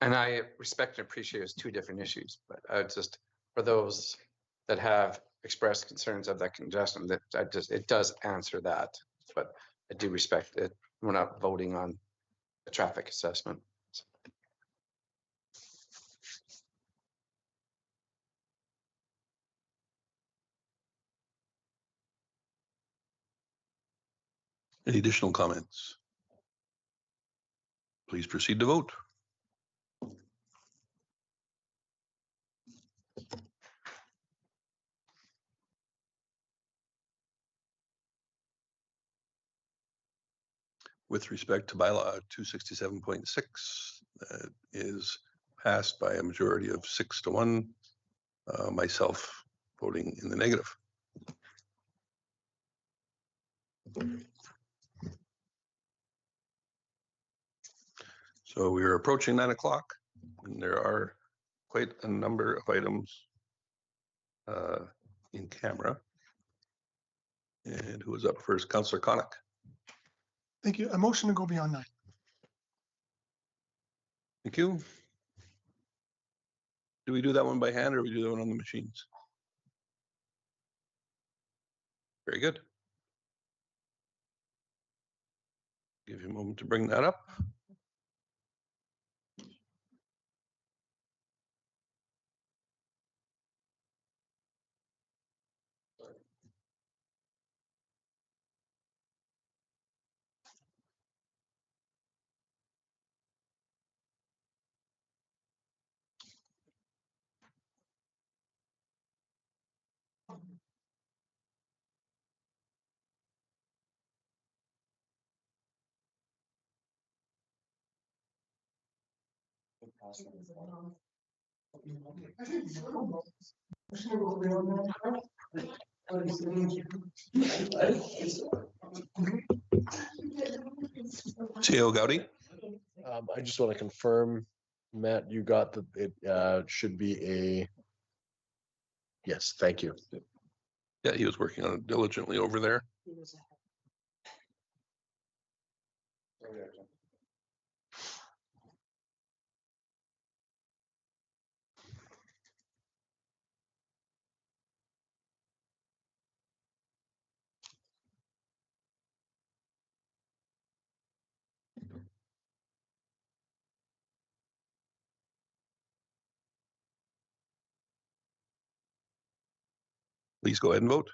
And I respect and appreciate it's two different issues, but I just, for those that have expressed concerns of that congestion, that it does answer that, but I do respect it. We're not voting on the traffic assessment. Any additional comments? Please proceed to vote. With respect to bylaw 267.6, That is passed by a majority of 6-1, myself voting in the negative. So we are approaching 9 o'clock, and there are quite a number of items in camera. And who is up first? Councillor Connick. Thank you. A motion to go beyond 9. Thank you. Do we do that one by hand or we do that one on the machines? Very good. Give you a moment to bring that up. CEO Gowdy. I just want to confirm, Matt, you got that it should be a. Yes, thank you. Yeah, he was working on it diligently over there. Please go ahead and vote.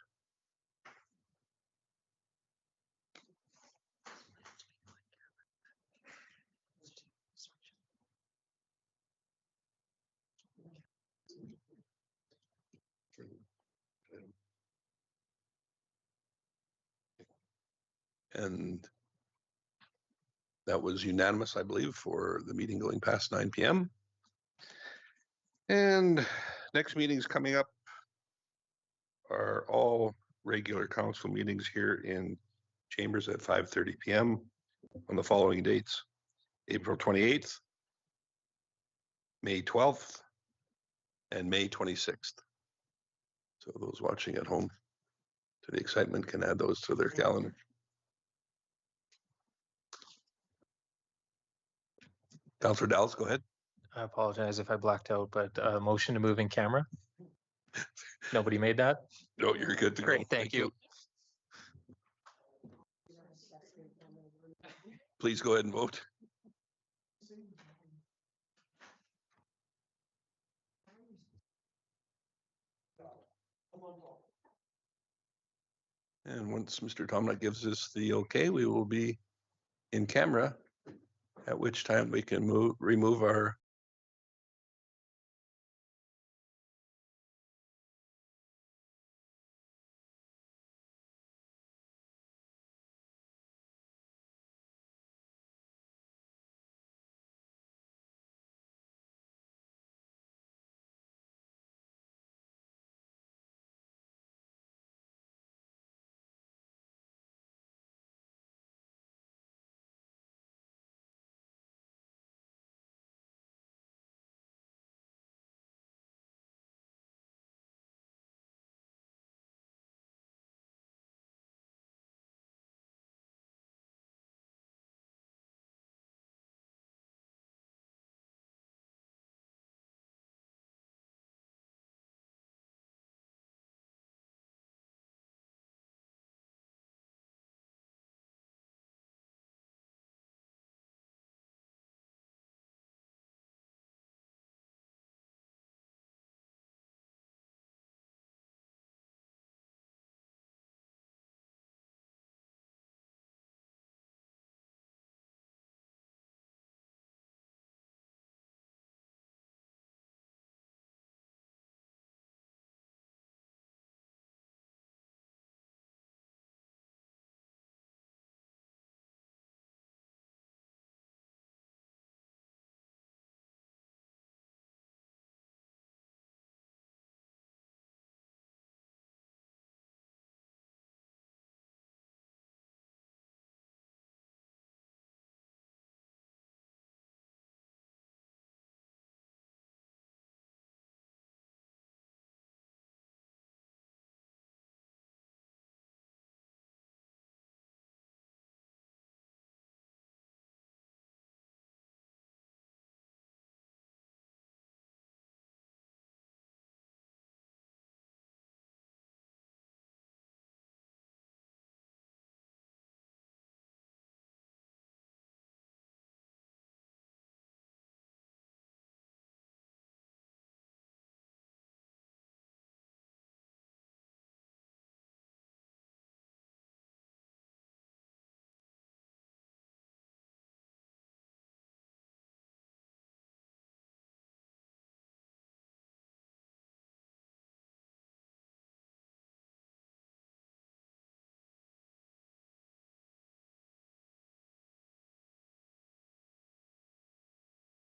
And that was unanimous, I believe, for the meeting going past 9 p.m. And next meetings coming up are all regular council meetings here in chambers at 5:30 p.m. on the following dates: April 28th, May 12th, and May 26th. So those watching at home, to the excitement, can add those to their calendar. Councillor Dallas, go ahead. I apologize if I blacked out, but motion to move in camera. Nobody made that? No, you're good to go. Great, thank you. Please go ahead and vote. And once Mr. Tomlin gives us the okay, we will be in camera, at which time we can remove our